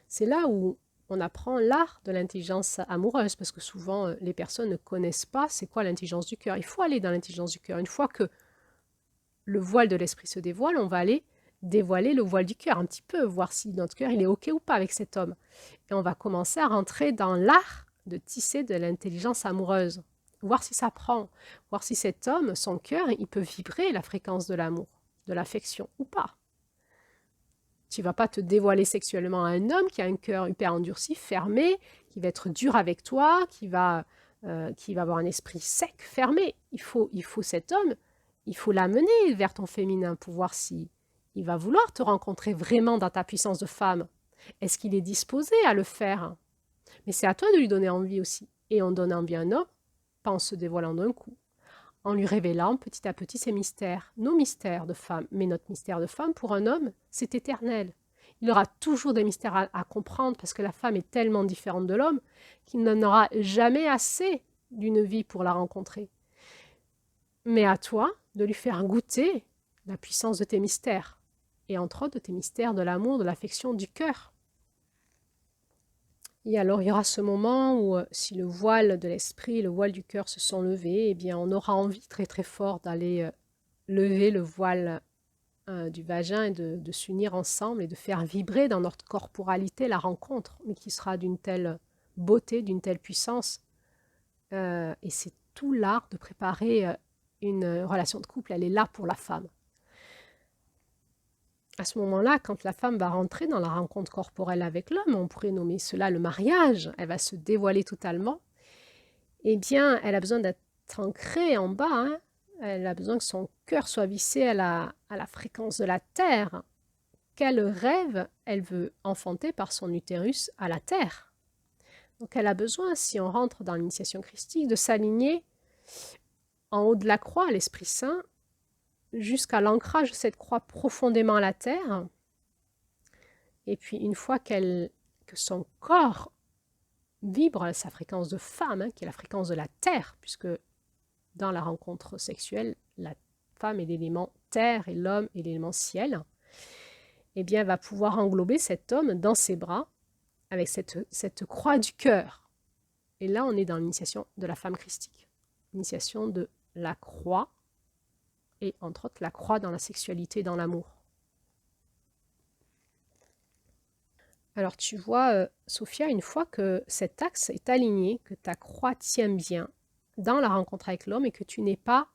C'est là où on apprend l'art de l'intelligence amoureuse, parce que souvent, les personnes ne connaissent pas c'est quoi l'intelligence du cœur. Il faut aller dans l'intelligence du cœur. Une fois que le voile de l'esprit se dévoile, on va aller dévoiler le voile du cœur un petit peu, voir si notre cœur il est OK ou pas avec cet homme. Et on va commencer à rentrer dans l'art de tisser de l'intelligence amoureuse, voir si ça prend, voir si cet homme, son cœur, il peut vibrer la fréquence de l'amour, de l'affection ou pas. Tu ne vas pas te dévoiler sexuellement à un homme qui a un cœur hyper endurci, fermé, qui va être dur avec toi, qui va avoir un esprit sec, fermé. Il faut cet homme, il faut l'amener vers ton féminin pour voir si il va vouloir te rencontrer vraiment dans ta puissance de femme. Est-ce qu'il est disposé à le faire? Mais c'est à toi de lui donner envie aussi. Et on donne envie à un homme, pas en se dévoilant d'un coup, en lui révélant petit à petit ses mystères, nos mystères de femme. Mais notre mystère de femme, pour un homme, c'est éternel. Il aura toujours des mystères à comprendre parce que la femme est tellement différente de l'homme qu'il n'en aura jamais assez d'une vie pour la rencontrer. Mais à toi de lui faire goûter la puissance de tes mystères, et entre autres de tes mystères de l'amour, de l'affection, du cœur. Et alors il y aura ce moment où si le voile de l'esprit, le voile du cœur se sont levés, eh bien on aura envie très très fort d'aller lever le voile du vagin et de s'unir ensemble et de faire vibrer dans notre corporalité la rencontre, mais qui sera d'une telle beauté, d'une telle puissance. Et c'est tout l'art de préparer une relation de couple, elle est là pour la femme. À ce moment-là, quand la femme va rentrer dans la rencontre corporelle avec l'homme, on pourrait nommer cela le mariage, elle va se dévoiler totalement, eh bien, elle a besoin d'être ancrée en bas, hein. Elle a besoin que son cœur soit vissé à la fréquence de la terre. Quel rêve elle veut enfanter par son utérus à la terre. Donc elle a besoin, si on rentre dans l'initiation christique, de s'aligner en haut de la croix, l'Esprit Saint, jusqu'à l'ancrage de cette croix profondément à la terre. Et puis une fois que son corps vibre à sa fréquence de femme, hein, qui est la fréquence de la terre, puisque dans la rencontre sexuelle, la femme est l'élément terre et l'homme est l'élément ciel, eh bien, elle va pouvoir englober cet homme dans ses bras avec cette croix du cœur. Et là, on est dans l'initiation de la femme christique. L'initiation de la croix, et entre autres la croix dans la sexualité et dans l'amour. Alors tu vois, Sophia, une fois que cet axe est aligné, que ta croix tient bien dans la rencontre avec l'homme et que tu n'es pas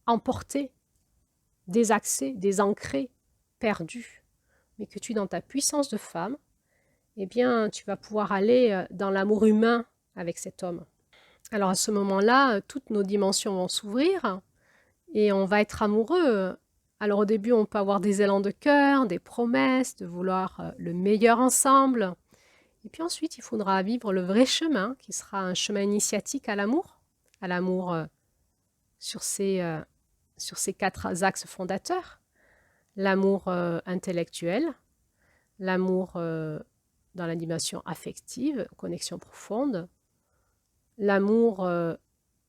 emporté, désaxé, désancré, perdu, mais que tu es dans ta puissance de femme, eh bien tu vas pouvoir aller dans l'amour humain avec cet homme. Alors à ce moment-là, toutes nos dimensions vont s'ouvrir et on va être amoureux. Alors au début, on peut avoir des élans de cœur, des promesses, de vouloir le meilleur ensemble. Et puis ensuite, il faudra vivre le vrai chemin, qui sera un chemin initiatique à l'amour sur ces 4 axes fondateurs. L'amour intellectuel, l'amour dans la dimension affective, connexion profonde, l'amour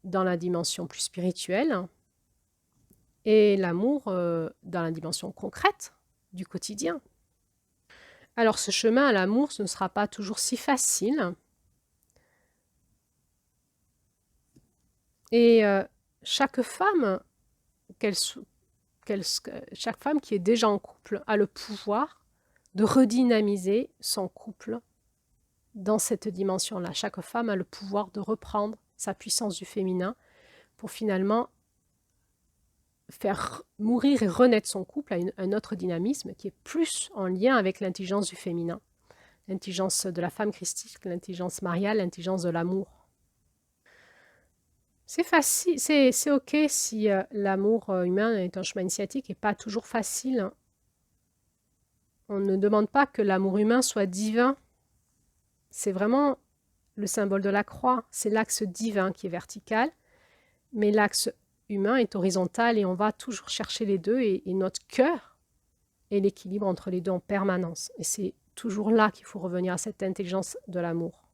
dans la dimension plus spirituelle, et l'amour dans la dimension concrète du quotidien. Alors ce chemin à l'amour, ce ne sera pas toujours si facile. Et chaque femme chaque femme qui est déjà en couple a le pouvoir de redynamiser son couple dans cette dimension-là. Chaque femme a le pouvoir de reprendre sa puissance du féminin pour finalement faire mourir et renaître son couple à un autre dynamisme qui est plus en lien avec l'intelligence du féminin, l'intelligence de la femme christique, l'intelligence mariale, l'intelligence de l'amour. C'est facile, c'est ok si l'amour humain est un chemin initiatique et pas toujours facile. On ne demande pas que l'amour humain soit divin. C'est vraiment le symbole de la croix. C'est l'axe divin qui est vertical, mais l'axe humain est horizontal et on va toujours chercher les deux et notre cœur est l'équilibre entre les deux en permanence. Et c'est toujours là qu'il faut revenir à cette intelligence de l'amour.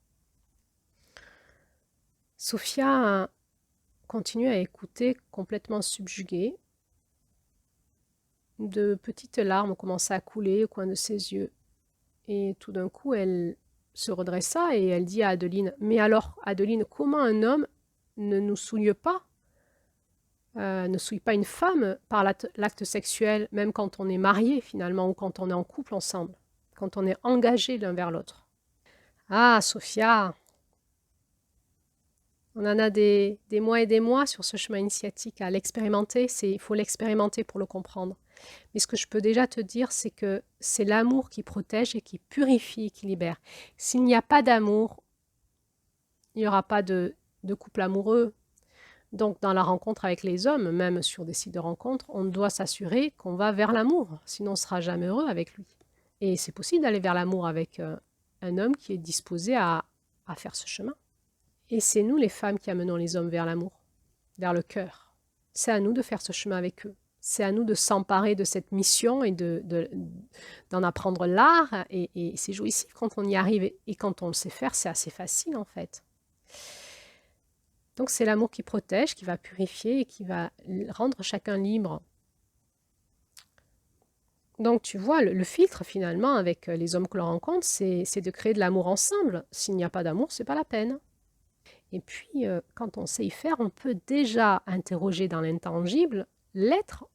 Sophia continue à écouter complètement subjuguée. De petites larmes ont commencé à couler au coin de ses yeux. Et tout d'un coup, elle se redressa et elle dit à Adeline, « Mais alors, Adeline, comment un homme ne nous souille pas ne souille pas une femme par l'acte sexuel, même quand on est marié finalement, ou quand on est en couple ensemble, quand on est engagé l'un vers l'autre. » Ah, Sophia, on en a des mois et des mois sur ce chemin initiatique à l'expérimenter. Il faut l'expérimenter pour le comprendre. Mais ce que je peux déjà te dire, c'est que c'est l'amour qui protège et qui purifie et qui libère. S'il n'y a pas d'amour, il n'y aura pas de couple amoureux. Donc, dans la rencontre avec les hommes, même sur des sites de rencontre, on doit s'assurer qu'on va vers l'amour. Sinon, on ne sera jamais heureux avec lui. Et c'est possible d'aller vers l'amour avec un homme qui est disposé à faire ce chemin. Et c'est nous, les femmes, qui amenons les hommes vers l'amour, vers le cœur. C'est à nous de faire ce chemin avec eux. C'est à nous de s'emparer de cette mission et d'en apprendre l'art. Et c'est jouissif quand on y arrive. Et quand on le sait faire, c'est assez facile en fait. Donc c'est l'amour qui protège, qui va purifier et qui va rendre chacun libre. Donc tu vois, le filtre finalement avec les hommes que l'on rencontre, c'est de créer de l'amour ensemble. S'il n'y a pas d'amour, c'est pas la peine. Et puis, quand on sait y faire, on peut déjà interroger dans l'intangible l'être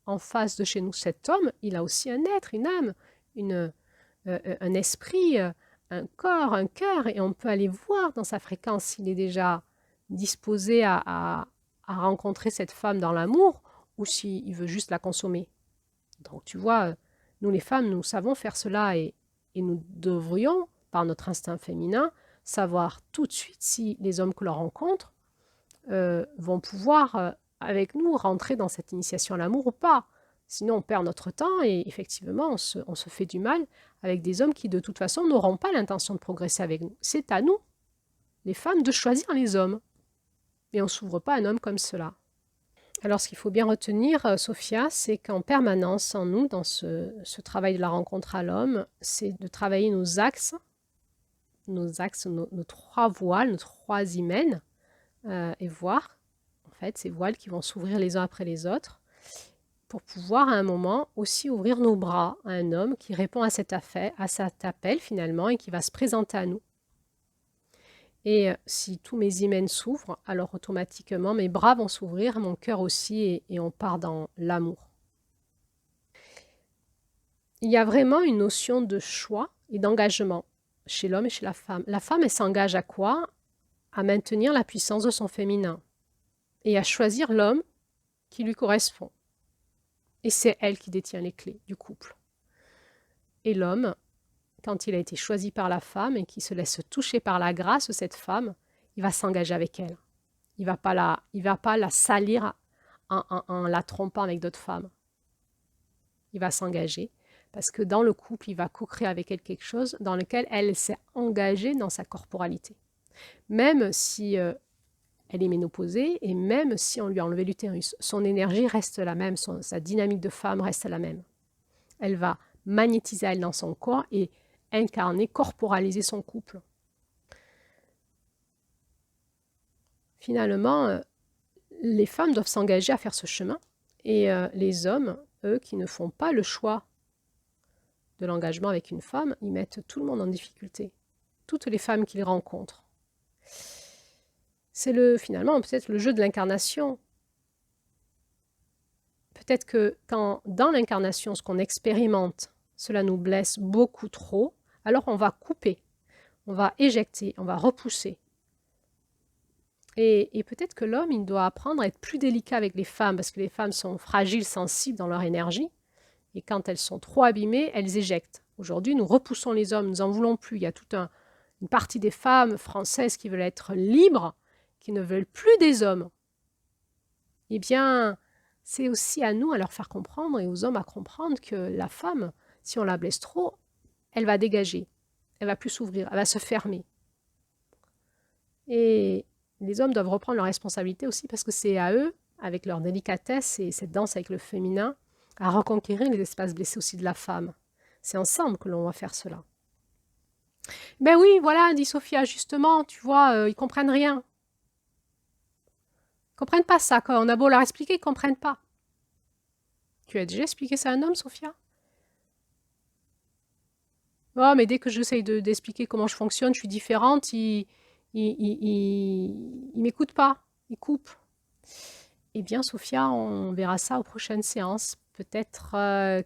en face de chez nous. Cet homme, il a aussi un être, une âme, un esprit, un corps, un cœur, et on peut aller voir dans sa fréquence s'il est déjà disposé à rencontrer cette femme dans l'amour ou s'il veut juste la consommer. Donc tu vois, nous les femmes, nous savons faire cela et nous devrions, par notre instinct féminin, savoir tout de suite si les hommes que l'on rencontre vont pouvoir, avec nous, rentrer dans cette initiation à l'amour ou pas. Sinon, on perd notre temps et effectivement, on se fait du mal avec des hommes qui, de toute façon, n'auront pas l'intention de progresser avec nous. C'est à nous, les femmes, de choisir les hommes. Et on ne s'ouvre pas à un homme comme cela. Alors, ce qu'il faut bien retenir, Sophia, c'est qu'en permanence, en nous, dans ce travail de la rencontre à l'homme, c'est de travailler nos axes, nos 3 voiles, nos 3 hymens, et voir, en fait, ces voiles qui vont s'ouvrir les uns après les autres, pour pouvoir à un moment aussi ouvrir nos bras à un homme qui répond à cet appel finalement et qui va se présenter à nous. Et si tous mes hymens s'ouvrent, alors automatiquement mes bras vont s'ouvrir, mon cœur aussi, et on part dans l'amour. Il y a vraiment une notion de choix et d'engagement chez l'homme et chez la femme. La femme, elle s'engage à quoi? À maintenir la puissance de son féminin et à choisir l'homme qui lui correspond. Et c'est elle qui détient les clés du couple. Et l'homme, quand il a été choisi par la femme et qui se laisse toucher par la grâce de cette femme, il va s'engager avec elle. Il ne va pas la salir en la trompant avec d'autres femmes. Il va s'engager parce que dans le couple, il va co-créer avec elle quelque chose dans lequel elle s'est engagée dans sa corporalité. Même si elle est ménopausée et même si on lui a enlevé l'utérus, son énergie reste la même, sa dynamique de femme reste la même. Elle va magnétiser elle dans son corps et incarner, corporaliser son couple. Finalement, les femmes doivent s'engager à faire ce chemin et les hommes, eux, qui ne font pas le choix de l'engagement avec une femme, ils mettent tout le monde en difficulté. Toutes les femmes qu'ils rencontrent. C'est finalement peut-être le jeu de l'incarnation. Peut-être que quand dans l'incarnation, ce qu'on expérimente, cela nous blesse beaucoup trop, alors on va couper, on va éjecter, on va repousser. Et peut-être que l'homme, il doit apprendre à être plus délicat avec les femmes, parce que les femmes sont fragiles, sensibles dans leur énergie, et quand elles sont trop abîmées, elles éjectent. Aujourd'hui, nous repoussons les hommes, nous n'en voulons plus. Il y a toute une partie des femmes françaises qui veulent être libres, qui ne veulent plus des hommes. Eh bien, c'est aussi à nous à leur faire comprendre et aux hommes à comprendre que la femme, si on la blesse trop, elle va dégager, elle va plus s'ouvrir, elle va se fermer. Et les hommes doivent reprendre leur responsabilité aussi parce que c'est à eux, avec leur délicatesse et cette danse avec le féminin, à reconquérir les espaces blessés aussi de la femme. C'est ensemble que l'on va faire cela. Ben oui, voilà, dit Sophia, justement, tu vois, ils comprennent rien. Ils comprennent pas ça. Quand on a beau leur expliquer, ils comprennent pas. Tu as déjà expliqué ça à un homme, Sophia? Oh, mais dès que j'essaye d'expliquer comment je fonctionne, je suis différente, il m'écoute pas, il coupe. Eh bien, Sophia, on verra ça aux prochaines séances. Peut-être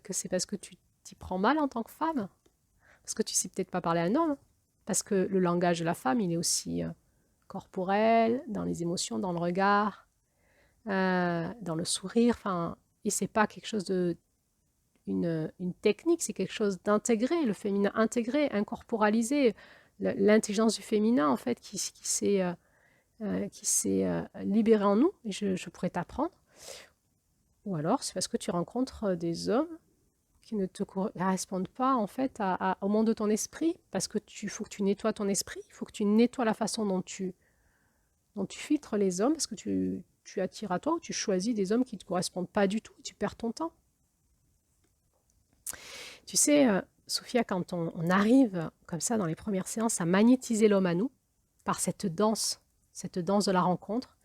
que c'est parce que tu t'y prends mal en tant que femme. Parce que tu sais peut-être pas parler à un homme. Parce que le langage de la femme, il est aussi corporel, dans les émotions, dans le regard, dans le sourire. Enfin, et c'est pas quelque chose une technique, c'est quelque chose d'intégré, le féminin intégré, incorporalisé, l'intelligence du féminin en fait qui s'est libérée en nous, et je pourrais t'apprendre. Ou alors c'est parce que tu rencontres des hommes qui ne te correspondent pas en fait au monde de ton esprit, parce que faut que tu nettoies ton esprit, il faut que tu nettoies la façon dont tu filtres les hommes, parce que tu tu attires à toi ou tu choisis des hommes qui ne te correspondent pas du tout, tu perds ton temps. Tu sais, Sophia, quand on arrive comme ça dans les premières séances à magnétiser l'homme à nous, par cette danse de la rencontre,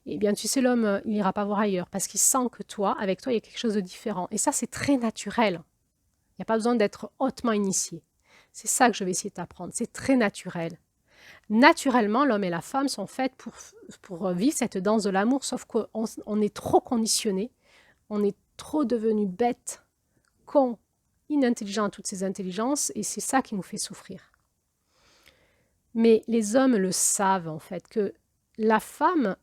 eh bien, tu sais, l'homme, il n'ira pas voir ailleurs parce qu'il sent que toi, avec toi, il y a quelque chose de différent. Et ça, c'est très naturel. Il n'y a pas besoin d'être hautement initié. C'est ça que je vais essayer de t'apprendre. C'est très naturel. Naturellement, l'homme et la femme sont faits pour vivre cette danse de l'amour, sauf qu'on est trop conditionné, on est trop devenu bête, con, inintelligent à toutes ces intelligences, et c'est ça qui nous fait souffrir. Mais les hommes le savent, en fait, que la femme,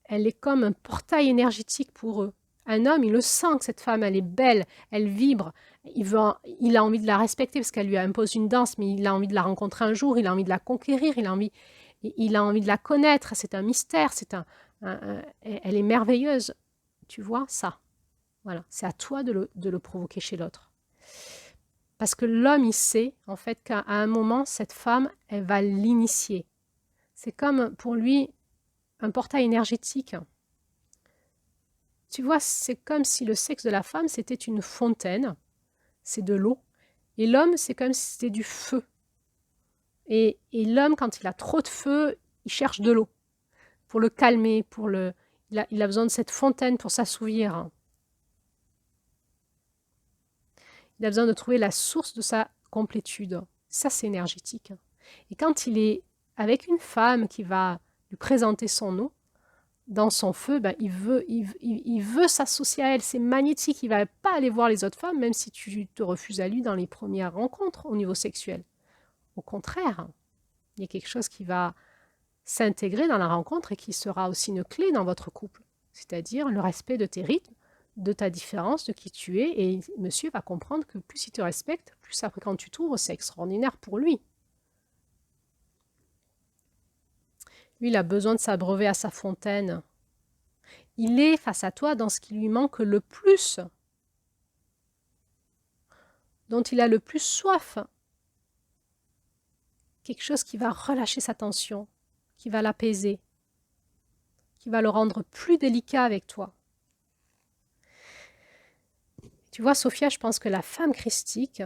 elle est comme un portail énergétique pour eux. Un homme, il le sent que cette femme, elle est belle, elle vibre, il a envie de la respecter parce qu'elle lui impose une danse, mais il a envie de la rencontrer un jour, il a envie de la conquérir, il a envie de la connaître, c'est un mystère, elle est merveilleuse. Tu vois, ça. Voilà, c'est à toi de le provoquer chez l'autre. Parce que l'homme, il sait, en fait, qu'à un moment, cette femme, elle va l'initier. C'est comme, pour lui, un portail énergétique. Tu vois, c'est comme si le sexe de la femme, c'était une fontaine, c'est de l'eau, et l'homme, c'est comme si c'était du feu. Et l'homme, quand il a trop de feu, il cherche de l'eau pour le calmer, il a besoin de cette fontaine pour s'assouvir. Il a besoin de trouver la source de sa complétude. Ça, c'est énergétique. Et quand il est avec une femme qui va lui présenter son eau, dans son feu, ben, il veut s'associer à elle. C'est magnétique. Il ne va pas aller voir les autres femmes, même si tu te refuses à lui dans les premières rencontres au niveau sexuel. Au contraire, il y a quelque chose qui va s'intégrer dans la rencontre et qui sera aussi une clé dans votre couple. C'est-à-dire le respect de tes rythmes, de ta différence, de qui tu es. Et monsieur va comprendre que plus il te respecte, plus après quand tu t'ouvres, c'est extraordinaire pour lui. Lui, il a besoin de s'abreuver à sa fontaine. Il est face à toi dans ce qui lui manque le plus, dont il a le plus soif. Quelque chose qui va relâcher sa tension, qui va l'apaiser, qui va le rendre plus délicat avec toi. Tu vois, Sophia, je pense que la femme christique,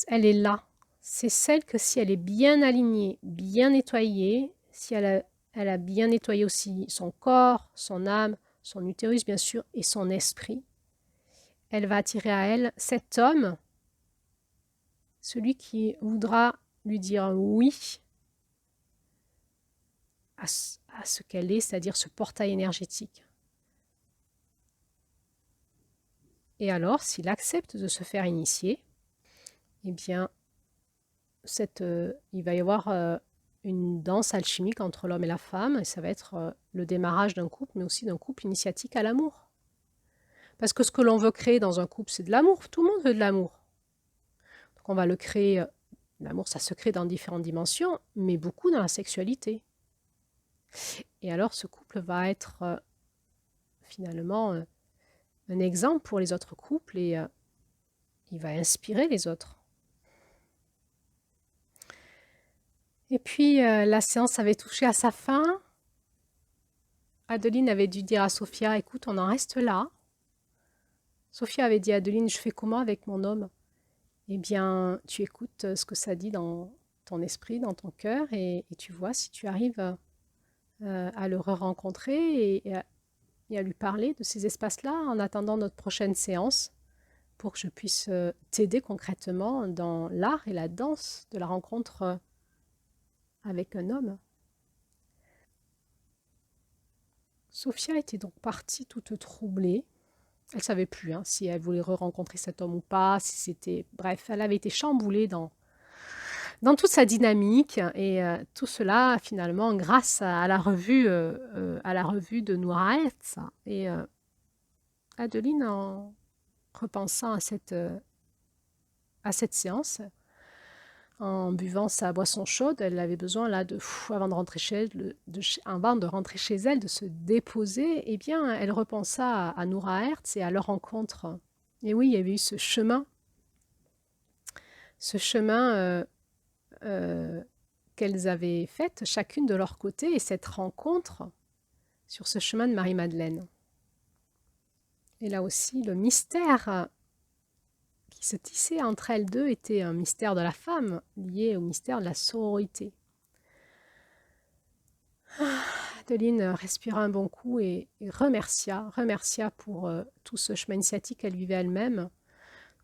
elle est là. C'est celle que si elle est bien alignée, bien nettoyée, si elle a bien nettoyé aussi son corps, son âme, son utérus bien sûr, et son esprit, elle va attirer à elle cet homme, celui qui voudra lui dire oui à ce qu'elle est, c'est-à-dire ce portail énergétique. Et alors, s'il accepte de se faire initier, eh bien, il va y avoir une danse alchimique entre l'homme et la femme, et ça va être le démarrage d'un couple, mais aussi d'un couple initiatique à l'amour. Parce que ce que l'on veut créer dans un couple, c'est de l'amour. Tout le monde veut de l'amour. Donc on va le créer, l'amour, ça se crée dans différentes dimensions, mais beaucoup dans la sexualité. Et alors, ce couple va être finalement un exemple pour les autres couples et il va inspirer les autres. Et puis, la séance avait touché à sa fin. Adeline avait dû dire à Sophia, écoute, on en reste là. Sophia avait dit à Adeline, je fais comment avec mon homme? Eh bien, tu écoutes ce que ça dit dans ton esprit, dans ton cœur, et tu vois si tu arrives à le re-rencontrer et à lui parler de ces espaces-là en attendant notre prochaine séance pour que je puisse t'aider concrètement dans l'art et la danse de la rencontre avec un homme. Sophia était donc partie toute troublée. Elle ne savait plus si elle voulait re-rencontrer cet homme ou pas, si c'était... Bref, elle avait été chamboulée dans toute sa dynamique et tout cela finalement grâce à la revue de Noura Hertz. Et Adeline, en repensant à cette séance, en buvant sa boisson chaude, elle avait besoin là avant de rentrer chez elle, de se déposer. Eh bien, elle repensa à Noura Hertz et à leur rencontre. Et oui, il y avait eu ce chemin qu'elles avaient fait chacune de leur côté, et cette rencontre sur ce chemin de Marie-Madeleine. Et là aussi, le mystère qui se tissait entre elles deux était un mystère de la femme, lié au mystère de la sororité. Adeline respira un bon coup et remercia pour tout ce chemin initiatique qu'elle vivait elle-même,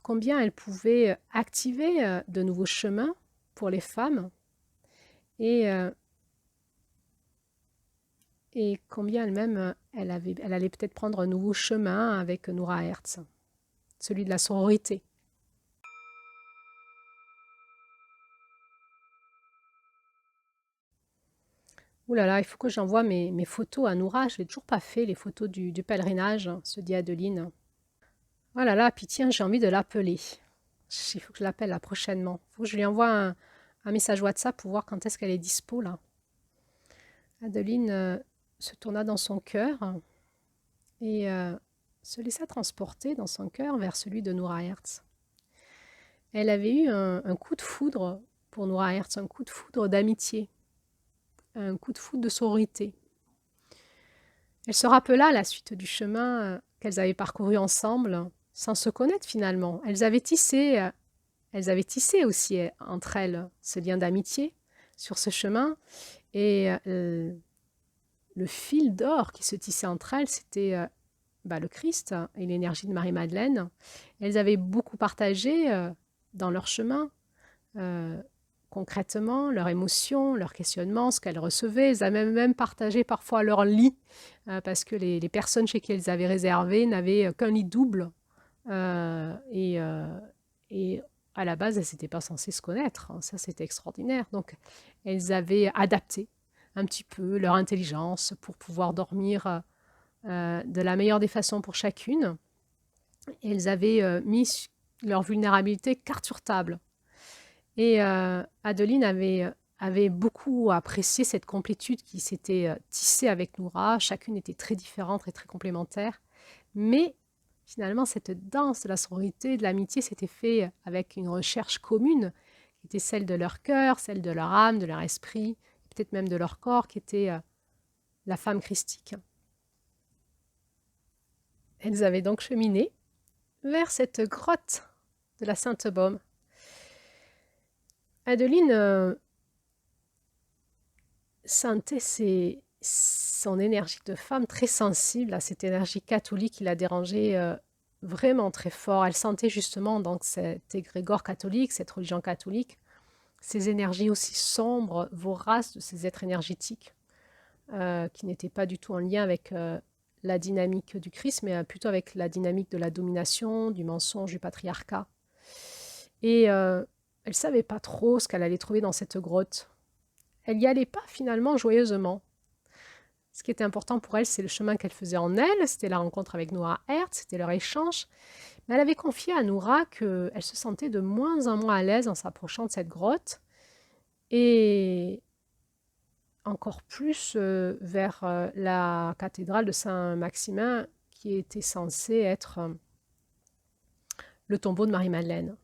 combien elle pouvait activer de nouveaux chemins pour les femmes et combien elle-même, elle allait peut-être prendre un nouveau chemin avec Noura Hertz, celui de la sororité. Ouh là là, il faut que j'envoie mes photos à Noura. Je ne l'ai toujours pas fait, les photos du pèlerinage, se dit Adeline. Oh là là, puis tiens, j'ai envie de l'appeler. Il faut que je l'appelle là prochainement. Il faut que je lui envoie un message WhatsApp pour voir quand est-ce qu'elle est dispo là. Adeline se tourna dans son cœur et se laissa transporter dans son cœur vers celui de Noura Hertz. Elle avait eu un coup de foudre pour Noura Hertz, un coup de foudre d'amitié, un coup de foudre de sororité. Elle se rappela la suite du chemin qu'elles avaient parcouru ensemble, sans se connaître finalement. Elles avaient tissé aussi entre elles ce lien d'amitié sur ce chemin. Et le fil d'or qui se tissait entre elles, c'était le Christ et l'énergie de Marie-Madeleine. Elles avaient beaucoup partagé dans leur chemin, concrètement, leurs émotions, leurs questionnements, ce qu'elles recevaient. Elles avaient même partagé parfois leur lit, parce que les personnes chez qui elles avaient réservé n'avaient qu'un lit double. Et à la base, elles n'étaient pas censées se connaître. Ça, c'était extraordinaire. Donc, elles avaient adapté un petit peu leur intelligence pour pouvoir dormir de la meilleure des façons pour chacune. Et elles avaient mis leur vulnérabilité carte sur table. Et Adeline avait beaucoup apprécié cette complétude qui s'était tissée avec Noura. Chacune était très différente et très complémentaire. Mais finalement, cette danse de la sororité, de l'amitié, s'était fait avec une recherche commune, qui était celle de leur cœur, celle de leur âme, de leur esprit, peut-être même de leur corps, qui était la femme christique. Elles avaient donc cheminé vers cette grotte de la Sainte-Baume. Adeline sentait son énergie de femme très sensible à cette énergie catholique qui la dérangeait vraiment très fort. Elle sentait justement donc cet égrégore catholique, cette religion catholique, ces énergies aussi sombres, voraces de ces êtres énergétiques qui n'étaient pas du tout en lien avec la dynamique du Christ, mais plutôt avec la dynamique de la domination, du mensonge, du patriarcat. Et elle ne savait pas trop ce qu'elle allait trouver dans cette grotte. Elle n'y allait pas finalement joyeusement. Ce qui était important pour elle, c'est le chemin qu'elle faisait en elle, c'était la rencontre avec Noura Hertz, c'était leur échange. Mais elle avait confié à Noura qu'elle se sentait de moins en moins à l'aise en s'approchant de cette grotte et encore plus vers la cathédrale de Saint-Maximin qui était censée être le tombeau de Marie-Madeleine.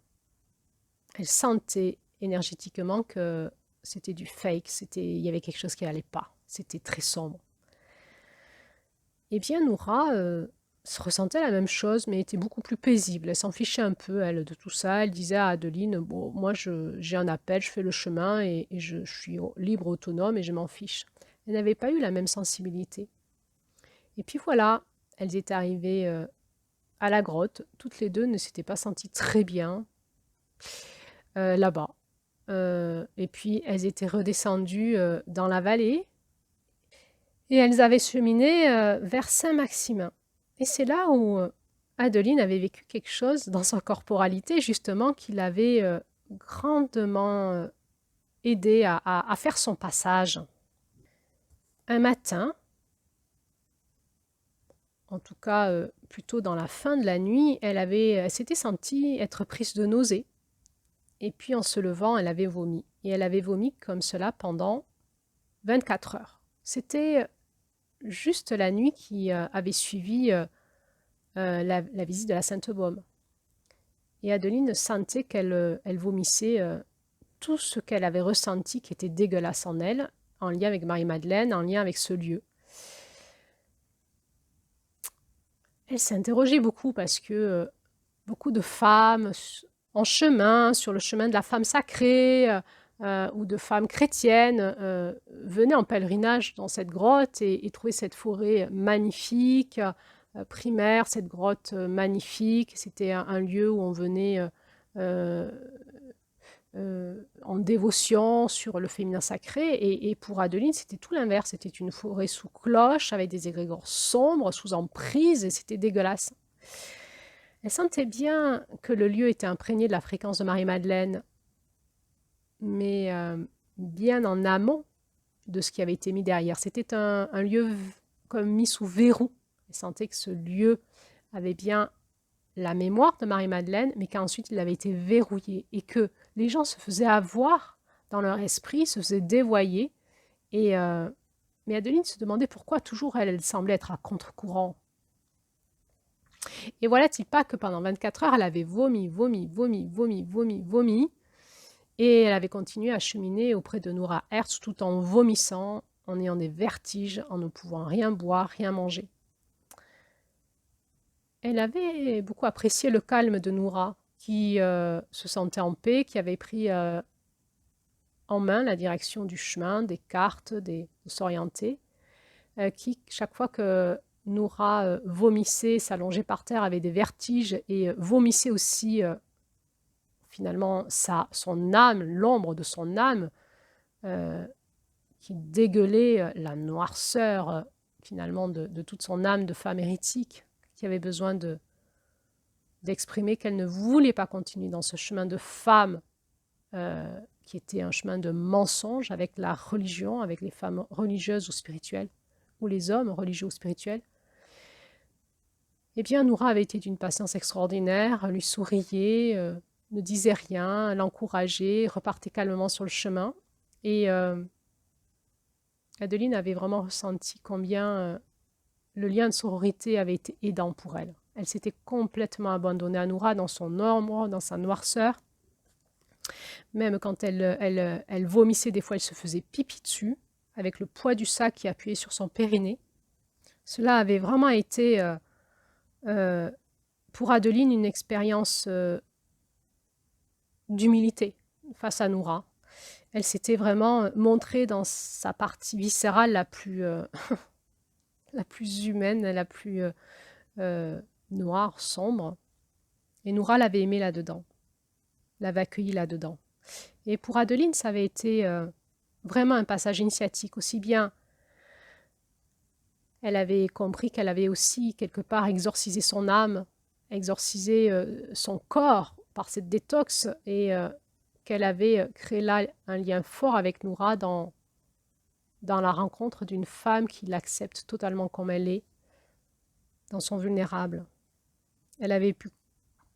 Elle sentait énergétiquement que c'était du fake, il y avait quelque chose qui n'allait pas, c'était très sombre. Eh bien, Noura se ressentait la même chose, mais était beaucoup plus paisible. Elle s'en fichait un peu, elle, de tout ça. Elle disait à Adeline, bon, moi, j'ai un appel, je fais le chemin et je suis libre, autonome et je m'en fiche. Elle n'avait pas eu la même sensibilité. Et puis voilà, elles étaient arrivées à la grotte. Toutes les deux ne s'étaient pas senties très bien là-bas. Et puis, elles étaient redescendues dans la vallée. Et elles avaient cheminé vers Saint-Maximin. Et c'est là où Adeline avait vécu quelque chose dans sa corporalité, justement, qui l'avait grandement aidée à faire son passage. Un matin, en tout cas plutôt dans la fin de la nuit, elle s'était sentie être prise de nausée. Et puis en se levant, elle avait vomi. Et elle avait vomi comme cela pendant 24 heures. C'était juste la nuit qui avait suivi la visite de la Sainte-Baume. Et Adeline sentait qu'elle vomissait tout ce qu'elle avait ressenti qui était dégueulasse en elle, en lien avec Marie-Madeleine, en lien avec ce lieu. Elle s'est interrogée beaucoup parce que beaucoup de femmes en chemin, sur le chemin de la femme sacrée ou de femmes chrétiennes, venaient en pèlerinage dans cette grotte et trouvaient cette forêt magnifique, primaire, cette grotte magnifique. C'était un lieu où on venait euh, en dévotion sur le féminin sacré. Et pour Adeline, c'était tout l'inverse. C'était une forêt sous cloche, avec des égrégores sombres, sous emprise, et c'était dégueulasse. Elle sentait bien que le lieu était imprégné de la fréquence de Marie-Madeleine, mais bien en amont de ce qui avait été mis derrière. C'était un lieu comme mis sous verrou. Elle sentait que ce lieu avait bien la mémoire de Marie-Madeleine, mais qu'ensuite il avait été verrouillé et que les gens se faisaient avoir dans leur esprit, se faisaient dévoyer. Mais Adeline se demandait pourquoi toujours elle semblait être à contre-courant. Et voilà-t-il pas que pendant 24 heures, elle avait vomi, et elle avait continué à cheminer auprès de Noura Hertz tout en vomissant, en ayant des vertiges, en ne pouvant rien boire, rien manger. Elle avait beaucoup apprécié le calme de Noura, qui se sentait en paix, qui avait pris en main la direction du chemin, des cartes, de s'orienter, qui, chaque fois que Noura vomissait, s'allongeait par terre, avait des vertiges et vomissait aussi finalement son âme, l'ombre de son âme, qui dégueulait la noirceur finalement de toute son âme de femme hérétique, qui avait besoin d'exprimer qu'elle ne voulait pas continuer dans ce chemin de femme qui était un chemin de mensonge avec la religion, avec les femmes religieuses ou spirituelles, ou les hommes religieux ou spirituels. Eh bien, Noura avait été d'une patience extraordinaire, lui souriait, ne disait rien, l'encourageait, repartait calmement sur le chemin. Et Adeline avait vraiment ressenti combien le lien de sororité avait été aidant pour elle. Elle s'était complètement abandonnée à Noura dans son ombre, dans sa noirceur. Même quand elle vomissait, des fois elle se faisait pipi dessus, avec le poids du sac qui appuyait sur son périnée. Cela avait vraiment été pour Adeline une expérience d'humilité face à Noura. Elle s'était vraiment montrée dans sa partie viscérale la plus, la plus humaine, la plus noire, sombre. Et Noura l'avait aimée là-dedans, l'avait accueillie là-dedans. Et pour Adeline, ça avait été vraiment un passage initiatique, aussi bien elle avait compris qu'elle avait aussi quelque part exorcisé son âme, exorcisé son corps par cette détox et qu'elle avait créé là un lien fort avec Noura dans la rencontre d'une femme qui l'accepte totalement comme elle est, dans son vulnérable. Elle avait pu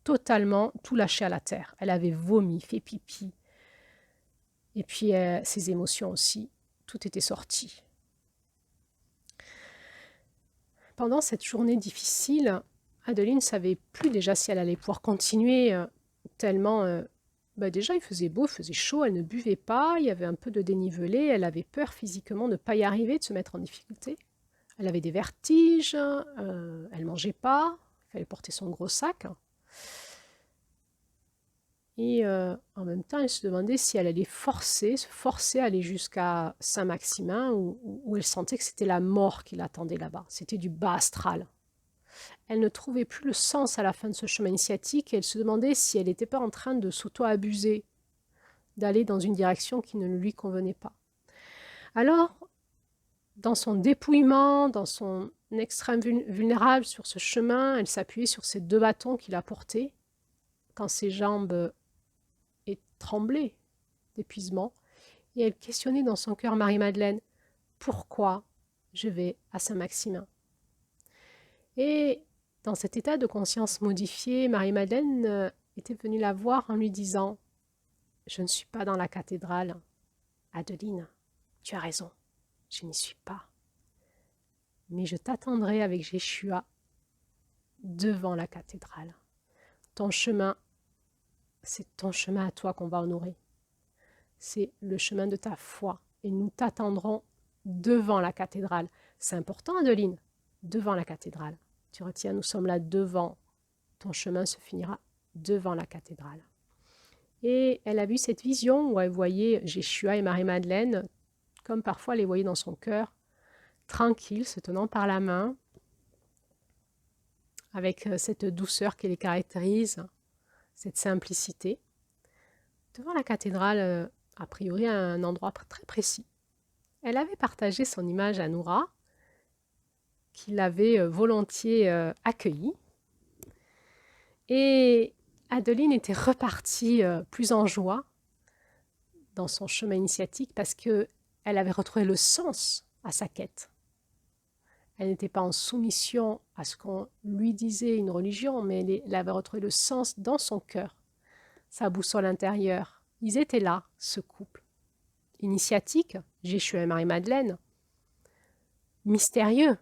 totalement tout lâcher à la terre. Elle avait vomi, fait pipi. Et puis ses émotions aussi, tout était sorti. Pendant cette journée difficile, Adeline ne savait plus déjà si elle allait pouvoir continuer, tellement déjà il faisait beau, il faisait chaud, elle ne buvait pas, il y avait un peu de dénivelé, elle avait peur physiquement de ne pas y arriver, de se mettre en difficulté. Elle avait des vertiges, elle ne mangeait pas, il fallait porter son gros sac. Et en même temps, elle se demandait si elle allait se forcer à aller jusqu'à Saint-Maximin, où elle sentait que c'était la mort qui l'attendait là-bas. C'était du bas astral. Elle ne trouvait plus le sens à la fin de ce chemin initiatique et elle se demandait si elle n'était pas en train de s'auto-abuser, d'aller dans une direction qui ne lui convenait pas. Alors, dans son dépouillement, dans son extrême vulnérable sur ce chemin, elle s'appuyait sur ses 2 bâtons qu'il a portés quand ses jambes tremblaient d'épuisement, et elle questionnait dans son cœur Marie-Madeleine, pourquoi je vais à Saint-Maximin? Et dans cet état de conscience modifié, Marie-Madeleine était venue la voir en lui disant, je ne suis pas dans la cathédrale. Adeline, tu as raison, je n'y suis pas. Mais je t'attendrai avec Jéshua devant la cathédrale. Ton chemin, c'est ton chemin à toi qu'on va honorer. C'est le chemin de ta foi. Et nous t'attendrons devant la cathédrale. C'est important, Adeline, devant la cathédrale. Tu retiens, nous sommes là devant. Ton chemin se finira devant la cathédrale. Et elle a vu cette vision où elle voyait Jéshua et Marie-Madeleine, comme parfois elle les voyait dans son cœur, tranquilles, se tenant par la main, avec cette douceur qui les caractérise, cette simplicité, devant la cathédrale, a priori à un endroit très précis. Elle avait partagé son image à Noura, qui l'avait volontiers accueillie. Et Adeline était repartie plus en joie dans son chemin initiatique parce qu'elle avait retrouvé le sens à sa quête. Elle n'était pas en soumission à ce qu'on lui disait une religion, mais elle avait retrouvé le sens dans son cœur, sa boussole intérieure. Ils étaient là, ce couple. Initiatique, Jéshua et Marie-Madeleine. Mystérieux,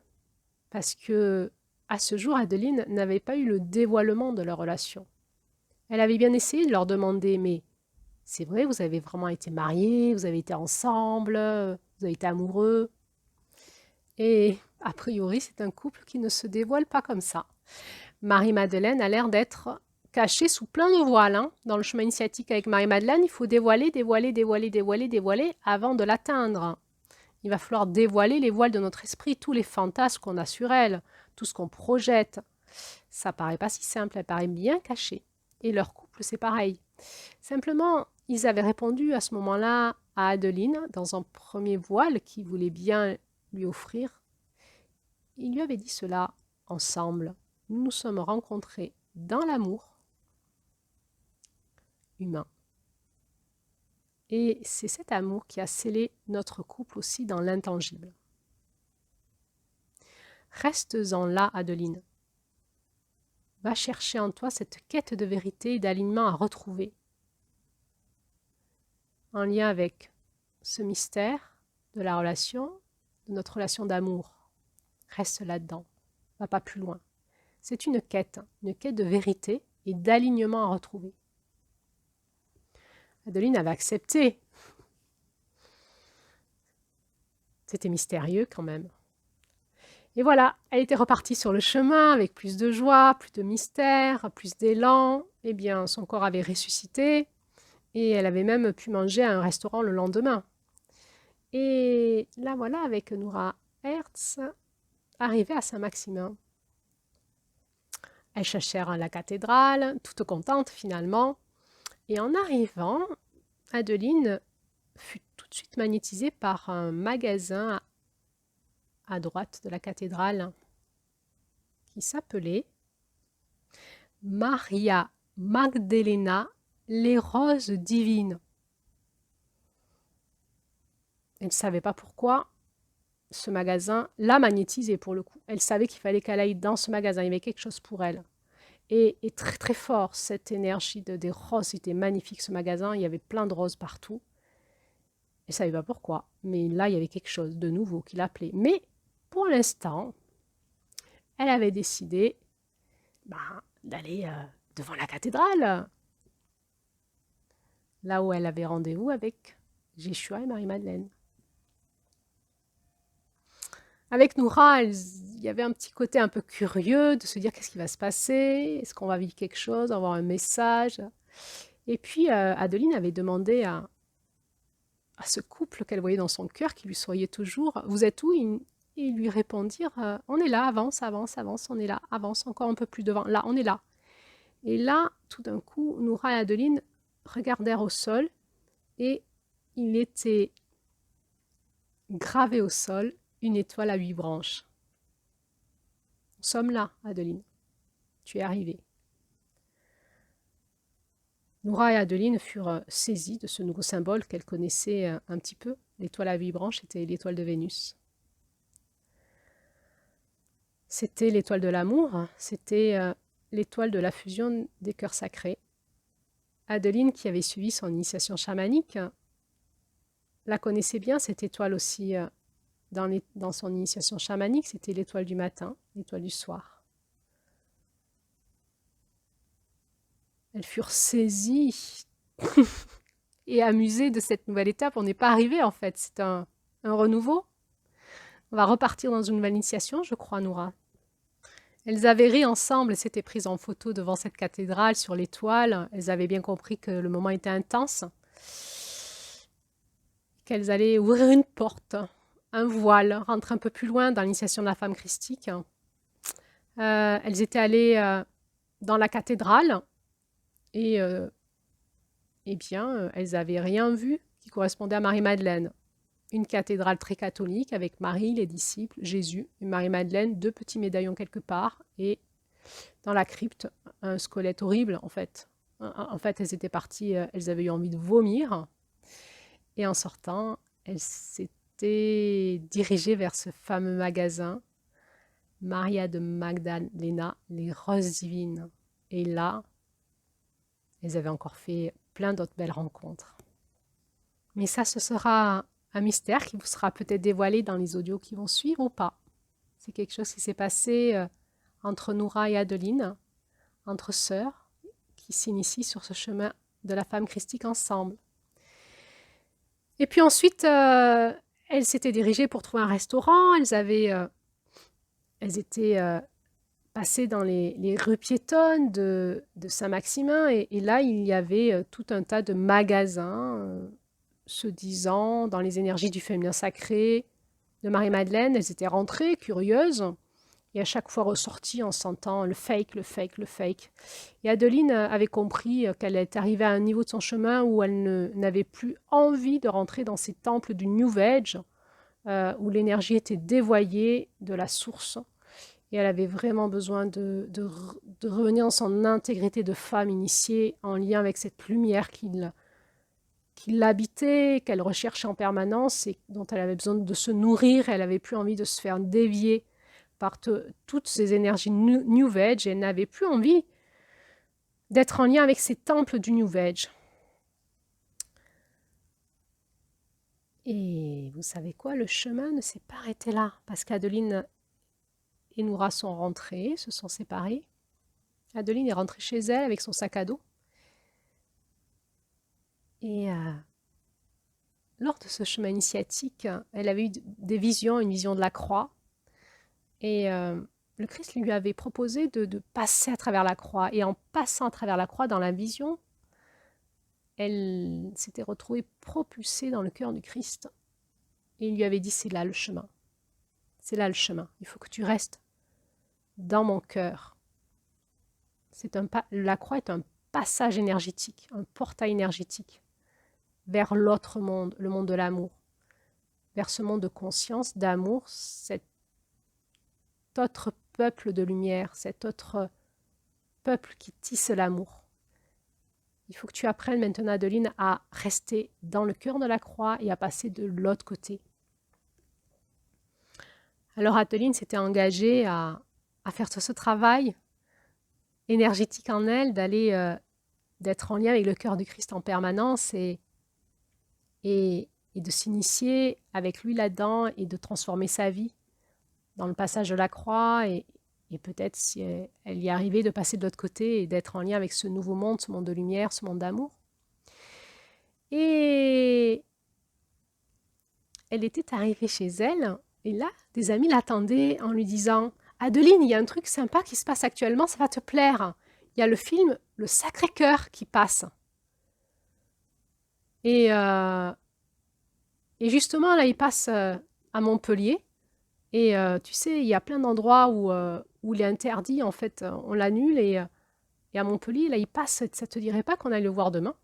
parce que à ce jour, Adeline n'avait pas eu le dévoilement de leur relation. Elle avait bien essayé de leur demander, mais c'est vrai, vous avez vraiment été mariés, vous avez été ensemble, vous avez été amoureux. Et a priori, c'est un couple qui ne se dévoile pas comme ça. Marie-Madeleine a l'air d'être cachée sous plein de voiles. Hein. Dans le chemin initiatique avec Marie-Madeleine, il faut dévoiler avant de l'atteindre. Il va falloir dévoiler les voiles de notre esprit, tous les fantasmes qu'on a sur elle, tout ce qu'on projette. Ça paraît pas si simple, elle paraît bien cachée. Et leur couple, c'est pareil. Simplement, ils avaient répondu à ce moment-là à Adeline, dans un premier voile qu'ils voulaient bien lui offrir. Ils lui avaient dit cela ensemble. Nous nous sommes rencontrés dans l'amour humain. Et c'est cet amour qui a scellé notre couple aussi dans l'intangible. Restes-en là, Adeline. Va chercher en toi cette quête de vérité et d'alignement à retrouver, en lien avec ce mystère de la relation, de notre relation d'amour. Reste là-dedans, va pas plus loin. C'est une quête de vérité et d'alignement à retrouver. Adeline avait accepté. C'était mystérieux quand même. Et voilà, elle était repartie sur le chemin avec plus de joie, plus de mystère, plus d'élan. Eh bien, son corps avait ressuscité et elle avait même pu manger à un restaurant le lendemain. Et là, voilà, avec Noura Hertz, arrivée à Saint-Maximin. Elles cherchèrent la cathédrale, toute contente finalement. Et en arrivant, Adeline fut tout de suite magnétisée par un magasin à droite de la cathédrale qui s'appelait Maria Magdalena, les roses divines. Elle ne savait pas pourquoi ce magasin l'a magnétisée pour le coup. Elle savait qu'il fallait qu'elle aille dans ce magasin, il y avait quelque chose pour elle. Et très très fort, cette énergie des roses, c'était magnifique ce magasin, il y avait plein de roses partout. Elle ne savait pas pourquoi, mais là il y avait quelque chose de nouveau qui l'appelait. Mais pour l'instant, elle avait décidé d'aller devant la cathédrale, là où elle avait rendez-vous avec Jéshua et Marie-Madeleine. Avec Noura, il y avait un petit côté un peu curieux de se dire qu'est-ce qui va se passer, est-ce qu'on va vivre quelque chose, avoir un message. Et puis Adeline avait demandé à ce couple qu'elle voyait dans son cœur, qui lui souriait toujours, vous êtes où? Et ils lui répondirent, on est là, avance, on est là, avance encore un peu plus devant, là, on est là. Et là, tout d'un coup, Noura et Adeline regardèrent au sol et il était gravé au sol une étoile à 8 branches. Nous sommes là, Adeline. Tu es arrivée. Noura et Adeline furent saisies de ce nouveau symbole qu'elles connaissaient un petit peu. L'étoile à 8 branches était l'étoile de Vénus. C'était l'étoile de l'amour, c'était l'étoile de la fusion des cœurs sacrés. Adeline, qui avait suivi son initiation chamanique, la connaissait bien, cette étoile aussi. Dans son initiation chamanique, c'était l'étoile du matin, l'étoile du soir. Elles furent saisies et amusées de cette nouvelle étape. On n'est pas arrivé en fait, c'est un renouveau. On va repartir dans une nouvelle initiation, je crois, Noura. Elles avaient ri ensemble, elles s'étaient prises en photo devant cette cathédrale sur les toiles. Elles avaient bien compris que le moment était intense, qu'elles allaient ouvrir une porte, un voile, rentrer un peu plus loin dans l'initiation de la femme christique. Elles étaient allées dans la cathédrale et eh bien, elles n'avaient rien vu qui correspondait à Marie-Madeleine. Une cathédrale très catholique avec Marie, les disciples, Jésus et Marie-Madeleine, 2 petits médaillons quelque part et dans la crypte, un squelette horrible en fait. En fait, elles étaient parties, elles avaient eu envie de vomir et en sortant, elles s'étaient dirigées vers ce fameux magasin Maria de Magdalena, les roses divines. Et là, elles avaient encore fait plein d'autres belles rencontres. Mais ça, ce sera un mystère qui vous sera peut-être dévoilé dans les audios qui vont suivre ou pas. C'est quelque chose qui s'est passé entre Noura et Adeline, entre sœurs, qui s'initient sur ce chemin de la femme christique ensemble. Et puis ensuite, elles s'étaient dirigées pour trouver un restaurant. Elles étaient passées dans les rues piétonnes de Saint-Maximin. Et là, il y avait tout un tas de magasins se disant dans les énergies du féminin sacré de Marie-Madeleine. Elles étaient rentrées, curieuses, et à chaque fois ressorties en sentant le fake, le fake, le fake. Et Adeline avait compris qu'elle était arrivée à un niveau de son chemin où elle n'avait plus envie de rentrer dans ces temples du New Age, où l'énergie était dévoyée de la source. Et elle avait vraiment besoin de revenir dans son intégrité de femme initiée, en lien avec cette lumière qui l'habitait, qu'elle recherchait en permanence et dont elle avait besoin de se nourrir. Elle n'avait plus envie de se faire dévier par toutes ces énergies New Age, et elle n'avait plus envie d'être en lien avec ces temples du New Age. Et vous savez quoi, le chemin ne s'est pas arrêté là, parce qu'Adeline et Noura sont rentrées, se sont séparées. Adeline est rentrée chez elle avec son sac à dos. Et lors de ce chemin initiatique, elle avait eu des visions, une vision de la croix. Et le Christ lui avait proposé de passer à travers la croix. Et en passant à travers la croix dans la vision, elle s'était retrouvée propulsée dans le cœur du Christ. Et il lui avait dit, c'est là le chemin. C'est là le chemin. Il faut que tu restes dans mon cœur. La croix est un passage énergétique, un portail énergétique vers l'autre monde, le monde de l'amour. Vers ce monde de conscience, d'amour, cet autre peuple de lumière, cet autre peuple qui tisse l'amour. Il faut que tu apprennes maintenant, Adeline, à rester dans le cœur de la croix et à passer de l'autre côté. Alors Adeline s'était engagée à faire ce travail énergétique en elle, d'être en lien avec le cœur du Christ en permanence et de s'initier avec lui là-dedans et de transformer sa vie dans le passage de la croix et peut-être si elle y arrivait de passer de l'autre côté et d'être en lien avec ce nouveau monde, ce monde de lumière, ce monde d'amour. Et elle était arrivée chez elle et là, des amis l'attendaient en lui disant « Adeline, il y a un truc sympa qui se passe actuellement, ça va te plaire. Il y a le film Le Sacré-Cœur qui passe. » Et justement, là, il passe à Montpellier. Et tu sais, il y a plein d'endroits où il est interdit, en fait, on l'annule. Et à Montpellier, là, il passe. Ça te dirait pas qu'on aille le voir demain?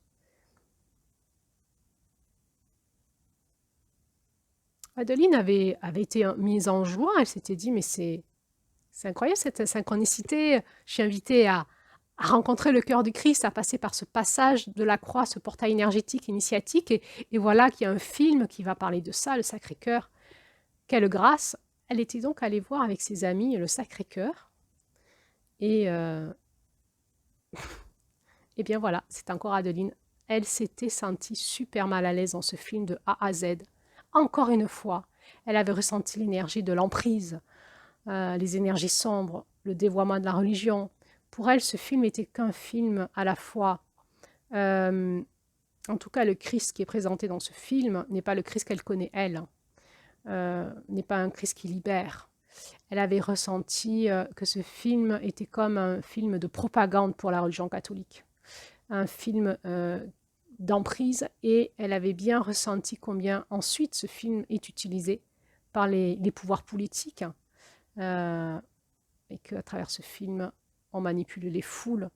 Adeline avait été mise en joie. Elle s'était dit, mais c'est incroyable cette synchronicité. Je suis invitée à rencontrer le cœur du Christ, à passer par ce passage de la croix, ce portail énergétique, initiatique. Et voilà qu'il y a un film qui va parler de ça, le Sacré-Cœur. Quelle grâce! Elle était donc allée voir avec ses amis le Sacré-Cœur. Et et bien voilà, c'est encore Adeline. Elle s'était sentie super mal à l'aise dans ce film de A à Z. Encore une fois, elle avait ressenti l'énergie de l'emprise, les énergies sombres, le dévoiement de la religion. Pour elle, ce film était qu'un film à la fois. En tout cas, le Christ qui est présenté dans ce film n'est pas le Christ qu'elle connaît, elle. N'est pas un Christ qui libère. Elle avait ressenti que ce film était comme un film de propagande pour la religion catholique, un film d'emprise, et elle avait bien ressenti combien ensuite ce film est utilisé par les pouvoirs politiques, et qu'à travers ce film, on manipule les foules.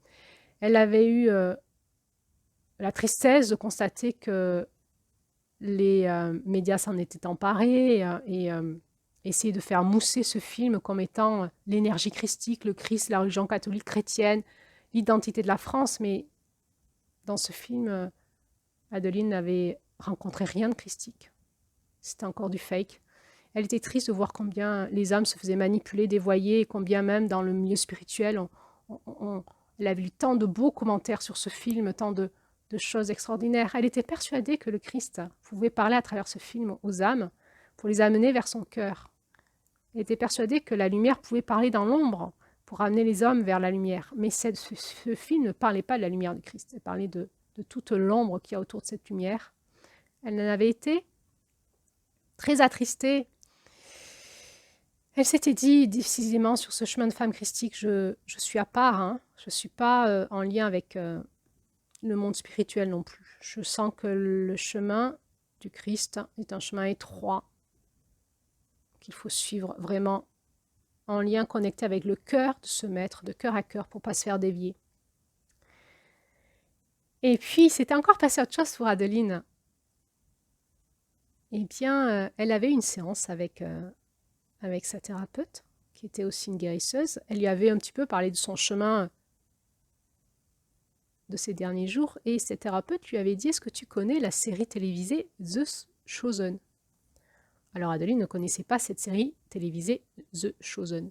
Elle avait eu la tristesse de constater que les médias s'en étaient emparés et essayaient de faire mousser ce film comme étant l'énergie christique, le Christ, la religion catholique chrétienne, l'identité de la France. Mais dans ce film, Adeline n'avait rencontré rien de christique. C'était encore du fake. Elle était triste de voir combien les âmes se faisaient manipuler, dévoyer, et combien même dans le milieu spirituel, elle avait lu tant de beaux commentaires sur ce film, tant de choses extraordinaires. Elle était persuadée que le Christ pouvait parler à travers ce film aux âmes pour les amener vers son cœur. Elle était persuadée que la lumière pouvait parler dans l'ombre pour amener les hommes vers la lumière. Mais ce film ne parlait pas de la lumière du Christ, il parlait de toute l'ombre qu'il y a autour de cette lumière. Elle en avait été très attristée. Elle s'était dit décidément sur ce chemin de femme christique, je suis à part, hein. Je ne suis pas en lien avec le monde spirituel non plus. Je sens que le chemin du Christ est un chemin étroit, qu'il faut suivre vraiment en lien connecté avec le cœur de ce maître, de cœur à cœur, pour ne pas se faire dévier. Et puis, c'était encore passé autre chose pour Adeline. Eh bien, elle avait une séance avec sa thérapeute, qui était aussi une guérisseuse. Elle lui avait un petit peu parlé de son chemin de ces derniers jours, et cette thérapeute lui avait dit: est-ce que tu connais la série télévisée The Chosen? Alors Adeline ne connaissait pas cette série télévisée The Chosen.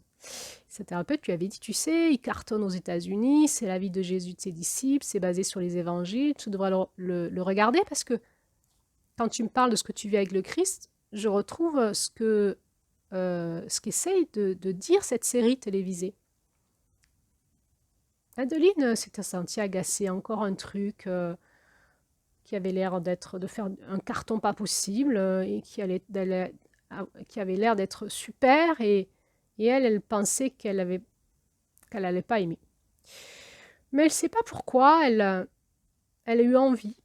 Cette thérapeute lui avait dit: tu sais, il cartonne aux États-Unis, c'est la vie de Jésus, de ses disciples, c'est basé sur les évangiles, tu devrais le regarder, parce que quand tu me parles de ce que tu vis avec le Christ, je retrouve ce qu'essaye de dire cette série télévisée. Adeline s'était sentie agacée, encore un truc qui avait l'air de faire un carton pas possible, et qui avait l'air d'être super, et elle pensait qu'elle n'allait pas aimer. Mais elle ne sait pas pourquoi, elle a eu envie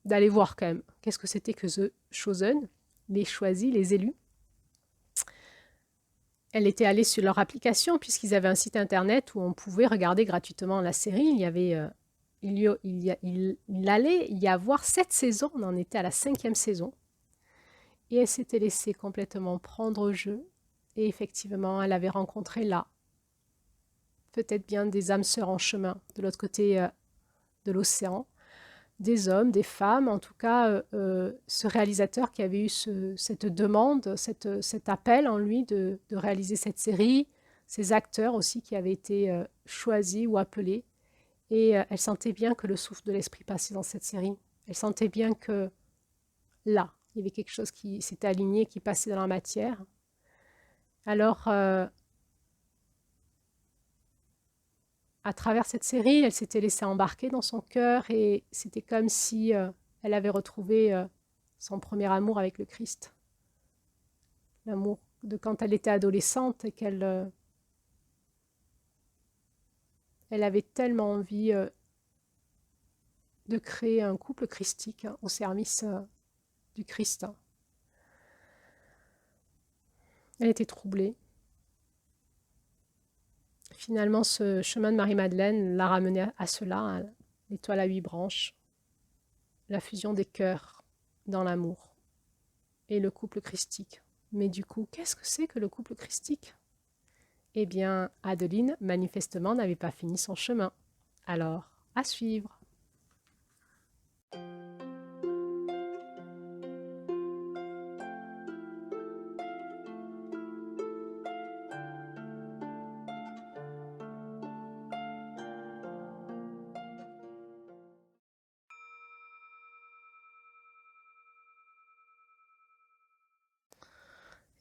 d'aller voir quand même qu'est-ce que c'était que The Chosen, les choisis, les élus. Elle était allée sur leur application, puisqu'ils avaient un site internet où on pouvait regarder gratuitement la série. Il allait y avoir 7 saisons, on en était à la 5e saison. Et elle s'était laissée complètement prendre au jeu. Et effectivement, elle avait rencontré là, peut-être bien des âmes sœurs en chemin, de l'autre côté de l'océan, des hommes, des femmes, en tout cas ce réalisateur qui avait eu cette demande, cet appel en lui de réaliser cette série, ces acteurs aussi qui avaient été choisis ou appelés, et elle sentait bien que le souffle de l'esprit passait dans cette série. Elle sentait bien que là, il y avait quelque chose qui s'était aligné, qui passait dans la matière. Alors, à travers cette série, elle s'était laissée embarquer dans son cœur, et c'était comme si elle avait retrouvé son premier amour avec le Christ. L'amour de quand elle était adolescente, et qu'elle elle avait tellement envie de créer un couple christique au service du Christ. Elle était troublée. Finalement, ce chemin de Marie-Madeleine l'a ramenée à cela, hein, l'étoile à 8 branches, la fusion des cœurs dans l'amour et le couple christique. Mais du coup, qu'est-ce que c'est que le couple christique? Eh bien, Adeline, manifestement, n'avait pas fini son chemin. Alors, à suivre.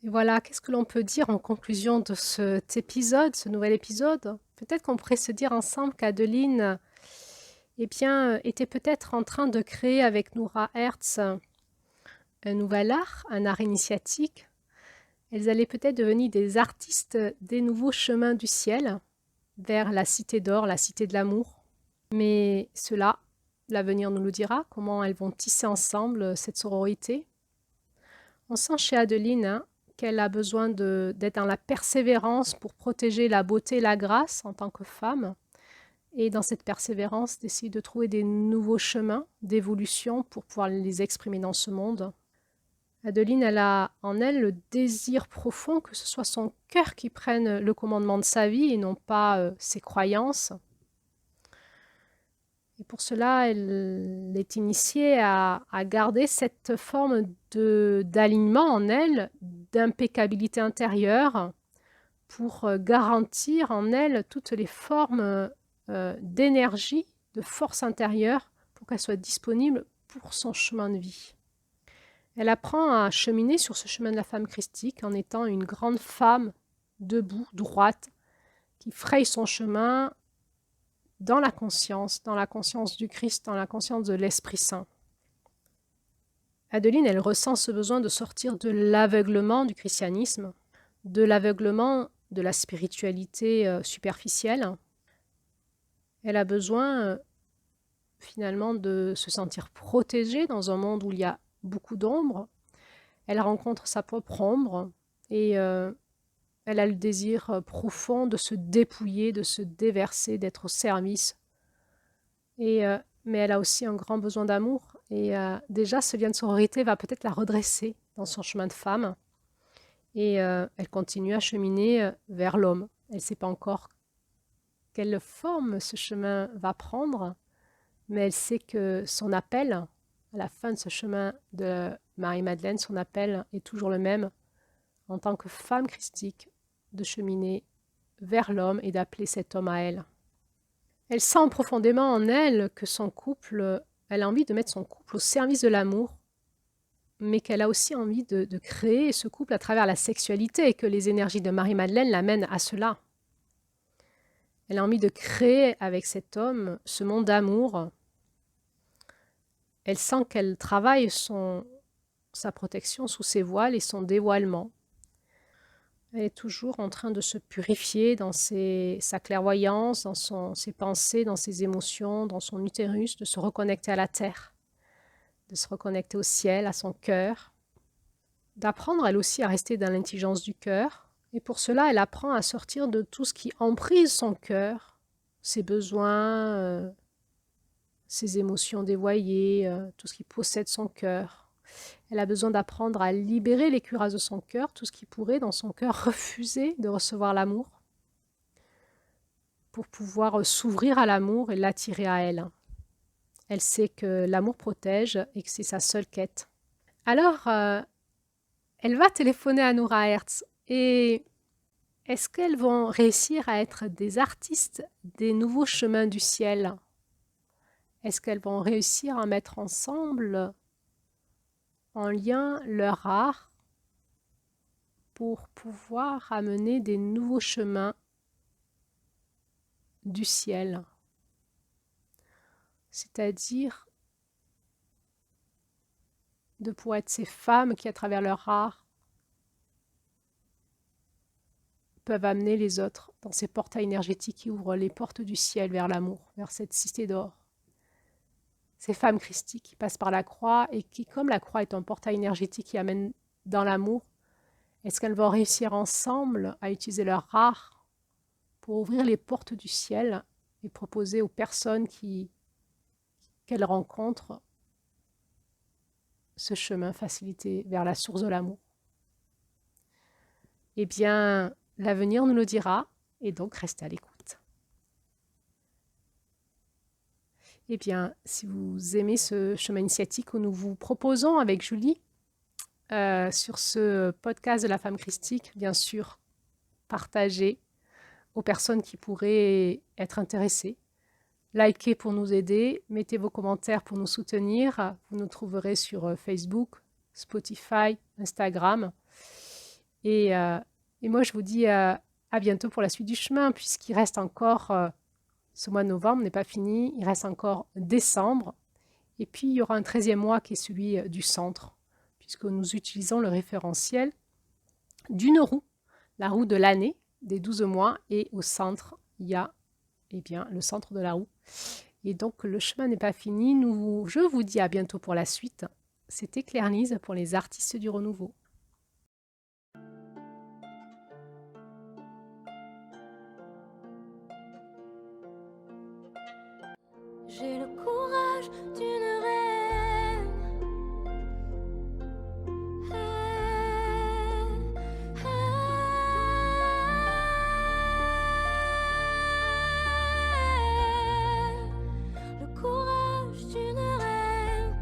Et voilà, qu'est-ce que l'on peut dire en conclusion de cet épisode, ce nouvel épisode? Peut-être qu'on pourrait se dire ensemble qu'Adeline était peut-être en train de créer avec Noura Hertz un nouvel art, un art initiatique. elles allaient peut-être devenir des artistes des nouveaux chemins du ciel, vers la cité d'or, la cité de l'amour. Mais cela, l'avenir nous le dira, comment elles vont tisser ensemble cette sororité. On sent chez Adeline qu'elle a besoin d'être dans la persévérance pour protéger la beauté et la grâce en tant que femme. Et dans cette persévérance, d'essayer de trouver des nouveaux chemins d'évolution pour pouvoir les exprimer dans ce monde. Adeline, elle a en elle le désir profond que ce soit son cœur qui prenne le commandement de sa vie et non pas ses croyances. Et pour cela, elle est initiée à garder cette forme d'alignement en elle, d'impeccabilité intérieure, pour garantir en elle toutes les formes d'énergie, de force intérieure, pour qu'elle soit disponible pour son chemin de vie. Elle apprend à cheminer sur ce chemin de la femme christique en étant une grande femme, debout, droite, qui fraye son chemin dans la conscience du Christ, dans la conscience de l'Esprit Saint. Adeline, elle ressent ce besoin de sortir de l'aveuglement du christianisme, de l'aveuglement de la spiritualité superficielle. Elle a besoin finalement de se sentir protégée dans un monde où il y a beaucoup d'ombre. Elle rencontre sa propre ombre et elle a le désir profond de se dépouiller, de se déverser, d'être au service. Mais elle a aussi un grand besoin d'amour. Et déjà, ce lien de sororité va peut-être la redresser dans son chemin de femme. Et elle continue à cheminer vers l'homme. Elle ne sait pas encore quelle forme ce chemin va prendre, mais elle sait que son appel, à la fin de ce chemin de Marie-Madeleine, son appel est toujours le même, en tant que femme christique, de cheminer vers l'homme et d'appeler cet homme à elle. Elle sent profondément en elle que son couple, elle a envie de mettre son couple au service de l'amour, mais qu'elle a aussi envie de créer ce couple à travers la sexualité et que les énergies de Marie-Madeleine l'amènent à cela. Elle a envie de créer avec cet homme ce monde d'amour. Elle sent qu'elle travaille sa protection sous ses voiles et son dévoilement. Elle est toujours en train de se purifier dans sa clairvoyance, dans ses pensées, dans ses émotions, dans son utérus, de se reconnecter à la terre, de se reconnecter au ciel, à son cœur, d'apprendre elle aussi à rester dans l'intelligence du cœur. Et pour cela, elle apprend à sortir de tout ce qui emprise son cœur, ses besoins, ses émotions dévoyées, tout ce qui possède son cœur. Elle a besoin d'apprendre à libérer les cuirasses de son cœur, tout ce qui pourrait dans son cœur refuser de recevoir l'amour, pour pouvoir s'ouvrir à l'amour et l'attirer à elle. Elle sait que l'amour protège et que c'est sa seule quête. Alors, elle va téléphoner à Nora Hertz. Et est-ce qu'elles vont réussir à être des artistes des nouveaux chemins du ciel? Est-ce qu'elles vont réussir à mettre ensemble en lien leur art pour pouvoir amener des nouveaux chemins du ciel? C'est-à-dire de pouvoir être ces femmes qui, à travers leur art, peuvent amener les autres dans ces portails énergétiques qui ouvrent les portes du ciel vers l'amour, vers cette cité d'or. Ces femmes christiques qui passent par la croix et qui, comme la croix est un portail énergétique qui amène dans l'amour, est-ce qu'elles vont réussir ensemble à utiliser leur art pour ouvrir les portes du ciel et proposer aux personnes qu'elles rencontrent ce chemin facilité vers la source de l'amour? Eh bien, l'avenir nous le dira, et donc restez à l'écoute. Eh bien, si vous aimez ce chemin initiatique que nous vous proposons avec Julie, sur ce podcast de la femme christique, bien sûr, partagez aux personnes qui pourraient être intéressées. Likez pour nous aider, mettez vos commentaires pour nous soutenir. Vous nous trouverez sur Facebook, Spotify, Instagram. Et moi, je vous dis à bientôt pour la suite du chemin, puisqu'il reste encore, ce mois de novembre n'est pas fini, il reste encore décembre. Et puis, il y aura un 13e mois qui est celui du centre, puisque nous utilisons le référentiel d'une roue, la roue de l'année des 12 mois, et au centre, il y a le centre de la roue. Et donc, le chemin n'est pas fini. Je vous dis à bientôt pour la suite. C'était Claire-Lise pour les artistes du renouveau. J'ai le courage d'une reine. Le courage d'une reine.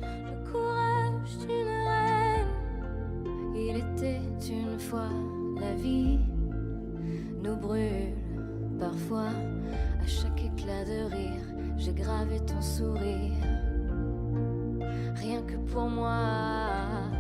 Le courage d'une reine. Il était une fois la vie nous brûle parfois. À chaque éclat de rire, j'ai gravé ton sourire. Rien que pour moi.